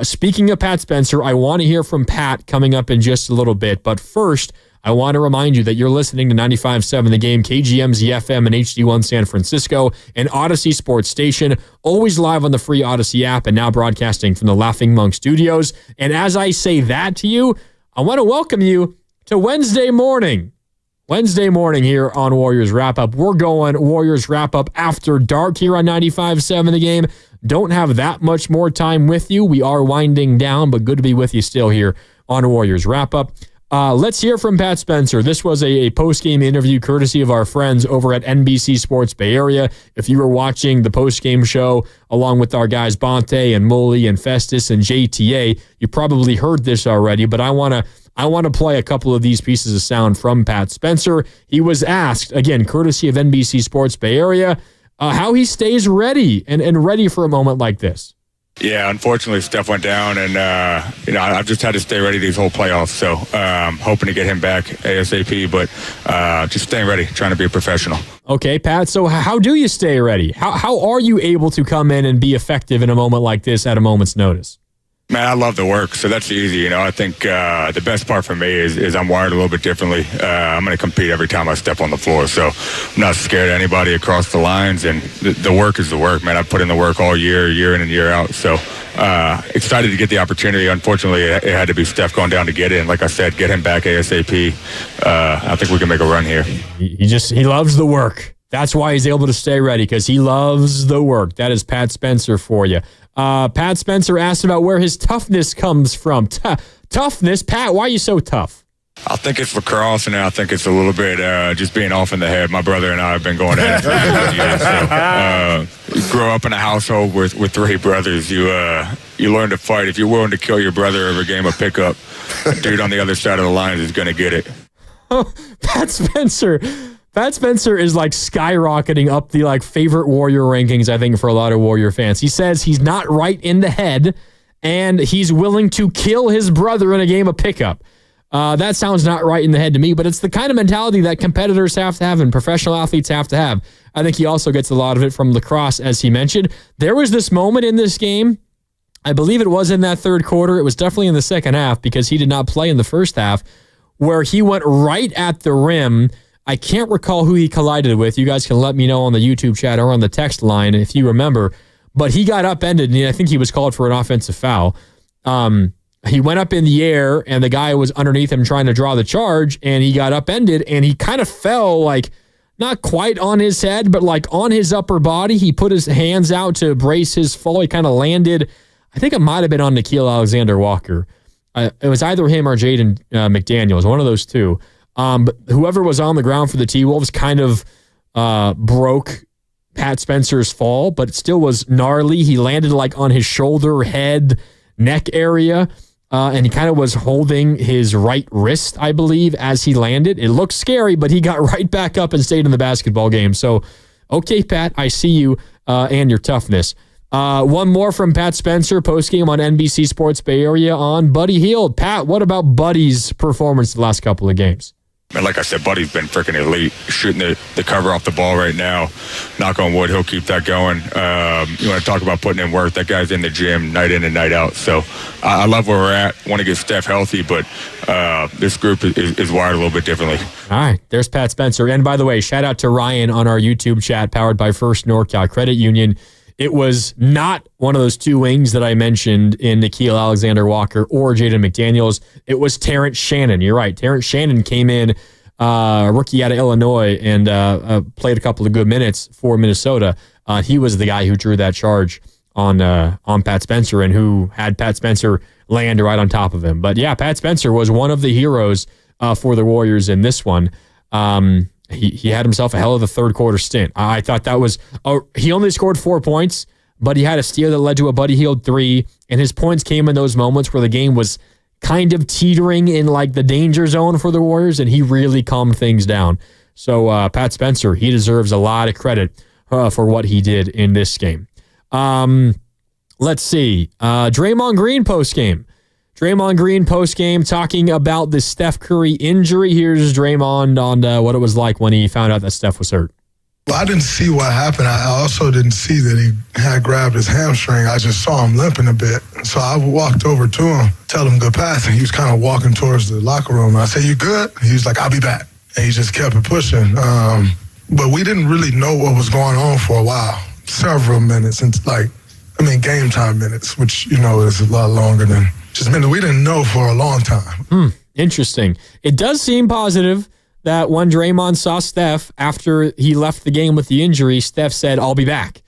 Speaking of Pat Spencer, I want to hear from Pat coming up in just a little bit. But first, I want to remind you that you're listening to 95.7 The Game, KGMZ FM and HD1 San Francisco, and Odyssey Sports Station, always live on the free Odyssey app and now broadcasting from the Laughing Monk Studios. And as I say that to you, I want to welcome you to Wednesday morning. Wednesday morning here on Warriors Wrap-Up. We're going Warriors Wrap-Up after dark here on 95.7 The Game. Don't have that much more time with you. We are winding down, but good to be with you still here on Warriors Wrap-Up. Let's hear from Pat Spencer. This was a post-game interview courtesy of our friends over at NBC Sports Bay Area. If you were watching the post-game show along with our guys Bonte and Moley and Festus and JTA, you probably heard this already, but I want to play a couple of these pieces of sound from Pat Spencer. He was asked, again, courtesy of NBC Sports Bay Area, how he stays ready and ready for a moment like this. Yeah, unfortunately, Steph went down, and I've just had to stay ready these whole playoffs. So hoping to get him back ASAP, but just staying ready, trying to be a professional. Okay, Pat. So how do you stay ready? How are you able to come in and be effective in a moment like this at a moment's notice? Man, I love the work, so that's easy. I think the best part for me is I'm wired a little bit differently. I'm going to compete every time I step on the floor, so I'm not scared of anybody across the lines, and the work is the work, man. I've put in the work all year in and year out, so excited to get the opportunity. Unfortunately, it had to be Steph going down to get in. Like I said, get him back ASAP. I think we can make a run here. He loves the work. That's why he's able to stay ready, because he loves the work. That is Pat Spencer for you. Pat Spencer asked about where his toughness comes from. Toughness? Pat, why are you so tough? I think it's lacrosse, and I think it's a little bit just being off in the head. My brother and I have been going at it for years. So, you grow up in a household with 3 brothers. You learn to fight. If you're willing to kill your brother every game of pickup, a dude on the other side of the line is going to get it. Oh, Pat Spencer is like skyrocketing up the favorite Warrior rankings, I think, for a lot of Warrior fans. He says he's not right in the head, and he's willing to kill his brother in a game of pickup. That sounds not right in the head to me, but it's the kind of mentality that competitors have to have and professional athletes have to have. I think he also gets a lot of it from lacrosse, as he mentioned. There was this moment in this game I believe it was in that third quarter. It was definitely in the second half because he did not play in the first half, where he went right at the rim. I can't recall who he collided with. You guys can let me know on the YouTube chat or on the text line if you remember. But he got upended, and I think he was called for an offensive foul. He went up in the air, and the guy was underneath him trying to draw the charge, and he got upended, and he kind of fell, like, not quite on his head, but like on his upper body. He put his hands out to brace his fall. He kind of landed. I think it might have been on Nickeil Alexander-Walker. It was either him or Jaden McDaniels, one of those two. But whoever was on the ground for the T-Wolves kind of broke Pat Spencer's fall, but it still was gnarly. He landed like on his shoulder, head, neck area, and he kind of was holding his right wrist, I believe, as he landed. It looked scary, but he got right back up and stayed in the basketball game. So, okay, Pat, I see you and your toughness. One more from Pat Spencer, postgame on NBC Sports Bay Area on Buddy Heield. Pat, what about Buddy's performance the last couple of games? And like I said, Buddy's been freaking elite, shooting the cover off the ball right now. Knock on wood, he'll keep that going. You want to talk about putting in work? That guy's in the gym night in and night out. So I love where we're at. Want to get Steph healthy, but this group is wired a little bit differently. All right, there's Pat Spencer. And by the way, shout out to Ryan on our YouTube chat, powered by First NorCal Credit Union. It was not one of those two wings that I mentioned in Nickeil Alexander-Walker or Jaden McDaniels. It was Terrence Shannon. You're right. Terrence Shannon came in, rookie out of Illinois, and played a couple of good minutes for Minnesota. He was the guy who drew that charge on Pat Spencer and who had Pat Spencer land right on top of him. But yeah, Pat Spencer was one of the heroes for the Warriors in this one. He had himself a hell of a third quarter stint. I thought that was, he only scored 4 points, but he had a steal that led to a Buddy Heield 3, and his points came in those moments where the game was kind of teetering in like the danger zone for the Warriors, and he really calmed things down. So Pat Spencer, he deserves a lot of credit for what he did in this game. Let's see. Draymond Green postgame. Draymond Green postgame talking about the Steph Curry injury. Here's Draymond on what it was like when he found out that Steph was hurt. Well, I didn't see what happened. I also didn't see that he had grabbed his hamstring. I just saw him limping a bit. So I walked over to him, tell him good pass, and he was kind of walking towards the locker room. I said, "You good?" He was like, "I'll be back." And he just kept it pushing. But we didn't really know what was going on for a while. Several minutes, game time minutes, which, is a lot longer than just minutes. We didn't know for a long time. Interesting. It does seem positive that when Draymond saw Steph after he left the game with the injury, Steph said, "I'll be back."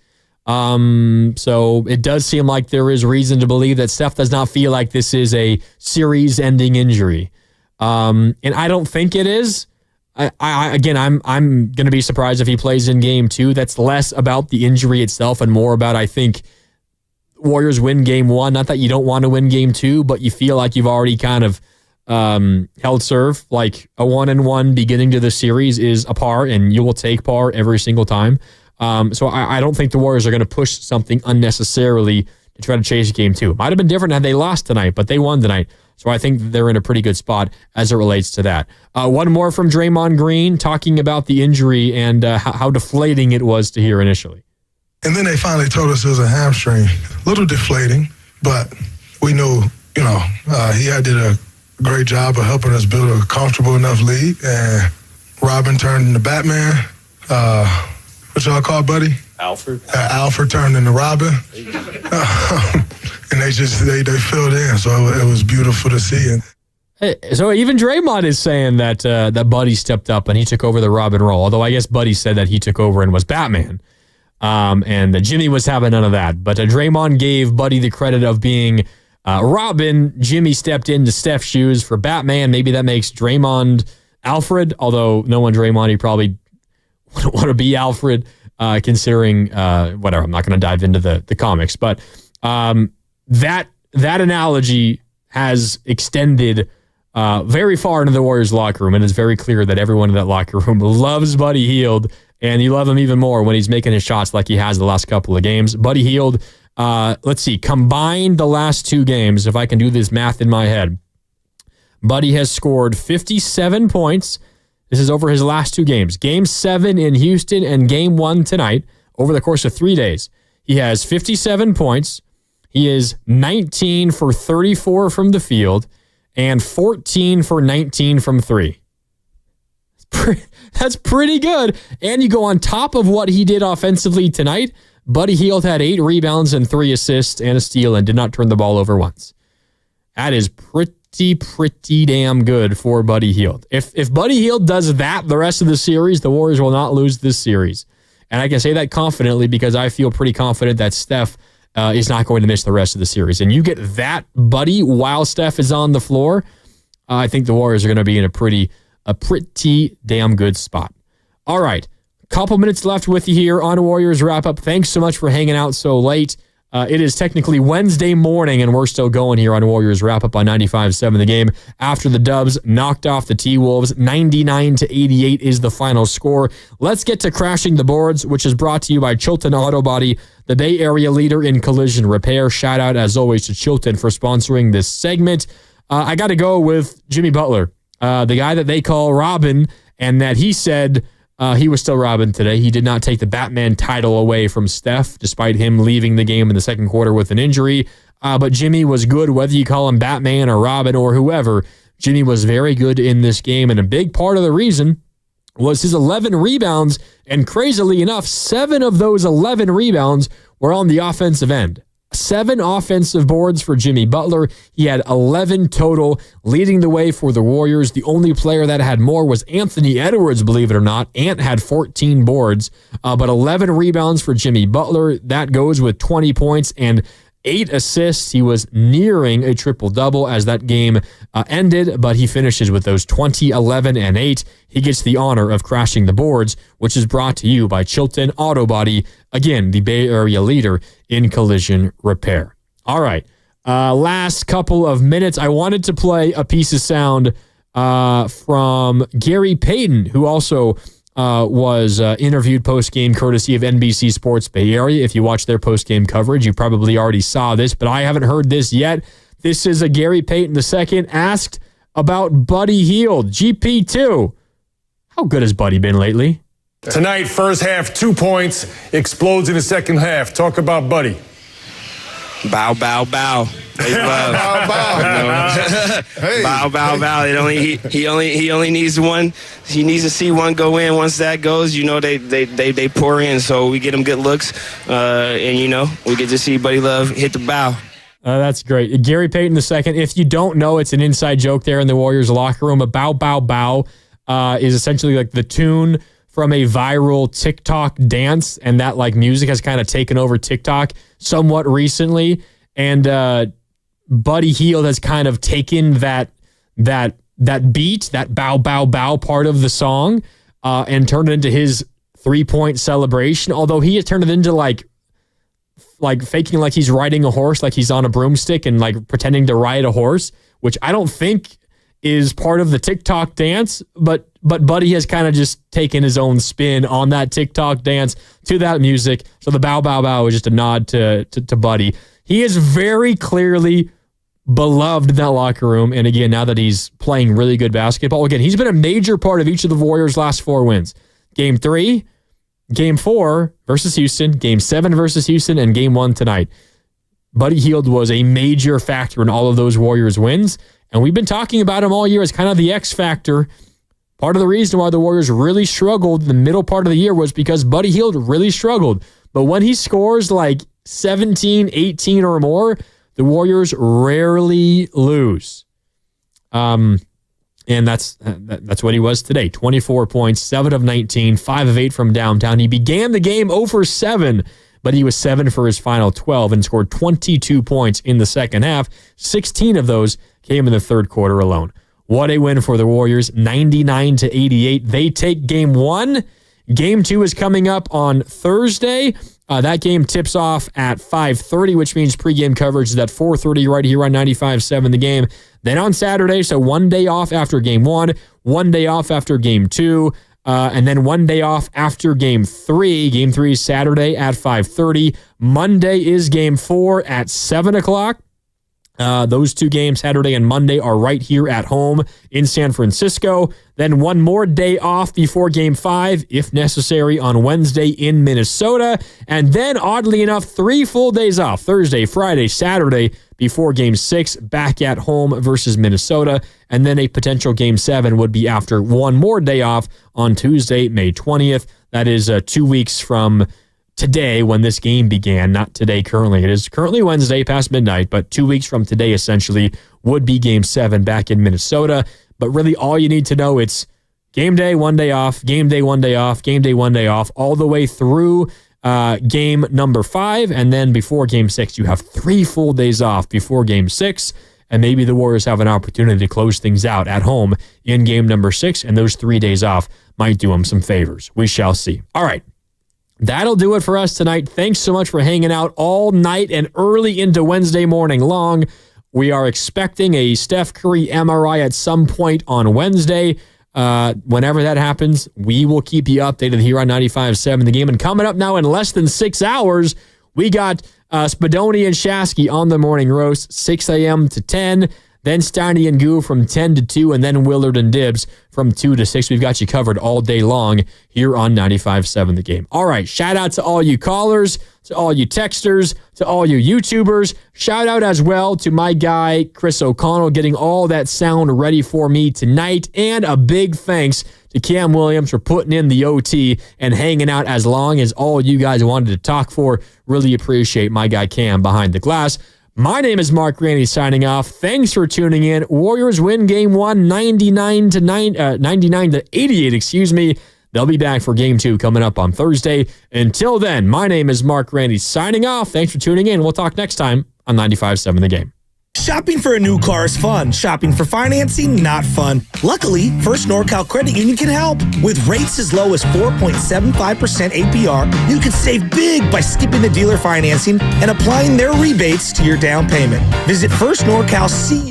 So it does seem like there is reason to believe that Steph does not feel like this is a series-ending injury. And I don't think it is. I'm going to be surprised if he plays in game 2. That's less about the injury itself and more about, I think, Warriors win game 1. Not that you don't want to win game 2, but you feel like you've already kind of held serve. Like a 1-1 beginning to the series is a par, and you will take par every single time. So I don't think the Warriors are going to push something unnecessarily to try to chase game 2. Might have been different had they lost tonight, but they won tonight. So I think they're in a pretty good spot as it relates to that. One more from Draymond Green talking about the injury and how deflating it was to hear initially. And then they finally told us it was a hamstring. A little deflating, but we knew, he did a great job of helping us build a comfortable enough lead. And Robin turned into Batman. What y'all call Buddy? Alfred. Alfred turned into Robin. And they filled in, so it was beautiful to see. Hey, so even Draymond is saying that that Buddy stepped up and he took over the Robin role. Although I guess Buddy said that he took over and was Batman. And Jimmy was having none of that. But Draymond gave Buddy the credit of being Robin. Jimmy stepped into Steph's shoes for Batman. Maybe that makes Draymond Alfred, although knowing Draymond, he probably wouldn't want to be Alfred, considering whatever. I'm not going to dive into the comics. But that analogy has extended very far into the Warriors locker room, and it's very clear that everyone in that locker room loves Buddy Heield, and you love him even more when he's making his shots like he has the last couple of games. Buddy Heield, let's see, combined the last 2 games, if I can do this math in my head, Buddy has scored 57 points. This is over his last 2 games. Game 7 in Houston and Game 1 tonight, over the course of 3 days. He has 57 points, He is 19 for 34 from the field and 14 for 19 from three. That's pretty good. And you go on top of what he did offensively tonight. Buddy Hield had 8 rebounds and 3 assists and a steal and did not turn the ball over once. That is pretty damn good for Buddy Hield. If Buddy Hield does that the rest of the series, the Warriors will not lose this series. And I can say that confidently because I feel pretty confident that Steph is not going to miss the rest of the series. And you get that Buddy while Steph is on the floor, I think the Warriors are going to be in a pretty damn good spot. All right. Couple minutes left with you here on Warriors Wrap Up. Thanks so much for hanging out so late. It is technically Wednesday morning, and we're still going here on Warriors Wrap Up on 95.7 The Game. After the Dubs knocked off the T-Wolves, 99-88 is the final score. Let's get to crashing the boards, which is brought to you by Chilton Auto Body, the Bay Area leader in collision repair. Shout out, as always, to Chilton for sponsoring this segment. I got to go with Jimmy Butler, the guy that they call Robin, and that he said... he was still Robin today. He did not take the Batman title away from Steph, despite him leaving the game in the second quarter with an injury. But Jimmy was good, whether you call him Batman or Robin or whoever. Jimmy was very good in this game, and a big part of the reason was his 11 rebounds, and crazily enough, 7 of those 11 rebounds were on the offensive end. 7 offensive boards for Jimmy Butler. He had 11 total, leading the way for the Warriors. The only player that had more was Anthony Edwards, believe it or not. Ant had 14 boards, but 11 rebounds for Jimmy Butler. That goes with 20 points and 8 assists. He was nearing a triple-double as that game ended, but he finishes with those 20, 11, and 8. He gets the honor of crashing the boards, which is brought to you by Chilton Auto Body, again, the Bay Area leader in collision repair. All right, last couple of minutes. I wanted to play a piece of sound from Gary Payton, who also was interviewed post-game courtesy of NBC Sports Bay Area. If you watch their post-game coverage, you probably already saw this, but I haven't heard this yet. This is a Gary Payton II asked about Buddy Hield, GP2. How good has Buddy been lately? Tonight, first half, 2 points, explodes in the second half. Talk about Buddy. Bow, bow, bow. Bow, bow. Hey. Bow, bow, bow. He only needs one. He needs to see one go in. Once that goes, they pour in. So we get him good looks, and we get to see Buddy Love hit the bow. That's great. Gary Payton II. If you don't know, it's an inside joke there in the Warriors locker room. A bow, bow, bow is essentially like the tune from a viral TikTok dance, and that like music has kind of taken over TikTok somewhat recently. And Buddy Hield has kind of taken that beat, that bow, bow, bow part of the song, and turned it into his 3-point celebration. Although he has turned it into like faking like he's riding a horse, like he's on a broomstick and like pretending to ride a horse, which I don't think is part of the TikTok dance, but Buddy has kind of just taken his own spin on that TikTok dance to that music. So the bow, bow, bow is just a nod to Buddy. He is very clearly beloved in that locker room. And again, now that he's playing really good basketball, again, he's been a major part of each of the Warriors' last 4 wins. Game 3, Game 4 versus Houston, Game 7 versus Houston, and Game 1 tonight. Buddy Hield was a major factor in all of those Warriors wins. And we've been talking about him all year as kind of the X factor. Part of the reason why the Warriors really struggled in the middle part of the year was because Buddy Hield really struggled. But when he scores like 17, 18 or more, the Warriors rarely lose. And that's what he was today. 24 points, 7 of 19, 5 of 8 from downtown. He began the game 0 for 7, but he was 7 for his final 12 and scored 22 points in the second half. 16 of those came in the third quarter alone. What a win for the Warriors, 99-88. They take Game 1. Game 2 is coming up on Thursday. That game tips off at 5:30, which means pregame coverage is at 4:30 right here on 95.7 The Game. Then on Saturday, so 1 day off after Game 1, 1 day off after Game 2, and then 1 day off after Game 3. Game 3 is Saturday at 5:30. Monday is Game 4 at 7 o'clock. Those 2 games, Saturday and Monday, are right here at home in San Francisco. Then one more day off before Game 5, if necessary, on Wednesday in Minnesota. And then, oddly enough, 3 full days off, Thursday, Friday, Saturday, before Game 6, back at home versus Minnesota. And then a potential Game 7 would be after one more day off on Tuesday, May 20th. That is 2 weeks from today when this game began, not today currently. It is currently Wednesday past midnight, but 2 weeks from today essentially would be Game 7 back in Minnesota. But really all you need to know, it's game day, 1 day off, game day, 1 day off, game day, 1 day off, all the way through game number 5. And then before Game 6, you have 3 full days off before Game 6. And maybe the Warriors have an opportunity to close things out at home in game number 6. And those 3 days off might do them some favors. We shall see. All right. That'll do it for us tonight. Thanks so much for hanging out all night and early into Wednesday morning long. We are expecting a Steph Curry MRI at some point on Wednesday. Whenever that happens, we will keep you updated here on 95.7 The Game. And coming up now in less than 6 hours, we got Spadoni and Shasky on the morning roast, 6 a.m. to 10. Then Steiny and Goo from 10 to 2, and then Willard and Dibbs from 2 to 6. We've got you covered all day long here on 95.7 The Game. All right, shout out to all you callers, to all you texters, to all you YouTubers. Shout out as well to my guy, Chris O'Connell, getting all that sound ready for me tonight. And a big thanks to Cam Williams for putting in the OT and hanging out as long as all you guys wanted to talk for. Really appreciate my guy Cam behind the glass. My name is Mark Graney signing off. Thanks for tuning in. Warriors win Game 1, 99 to 88, excuse me. They'll be back for Game 2 coming up on Thursday. Until then, my name is Mark Graney signing off. Thanks for tuning in. We'll talk next time on 95.7 The Game. Shopping for a new car is fun. Shopping for financing, not fun. Luckily, First NorCal Credit Union can help. With rates as low as 4.75% APR, you can save big by skipping the dealer financing and applying their rebates to your down payment. Visit firstnorcalcu.com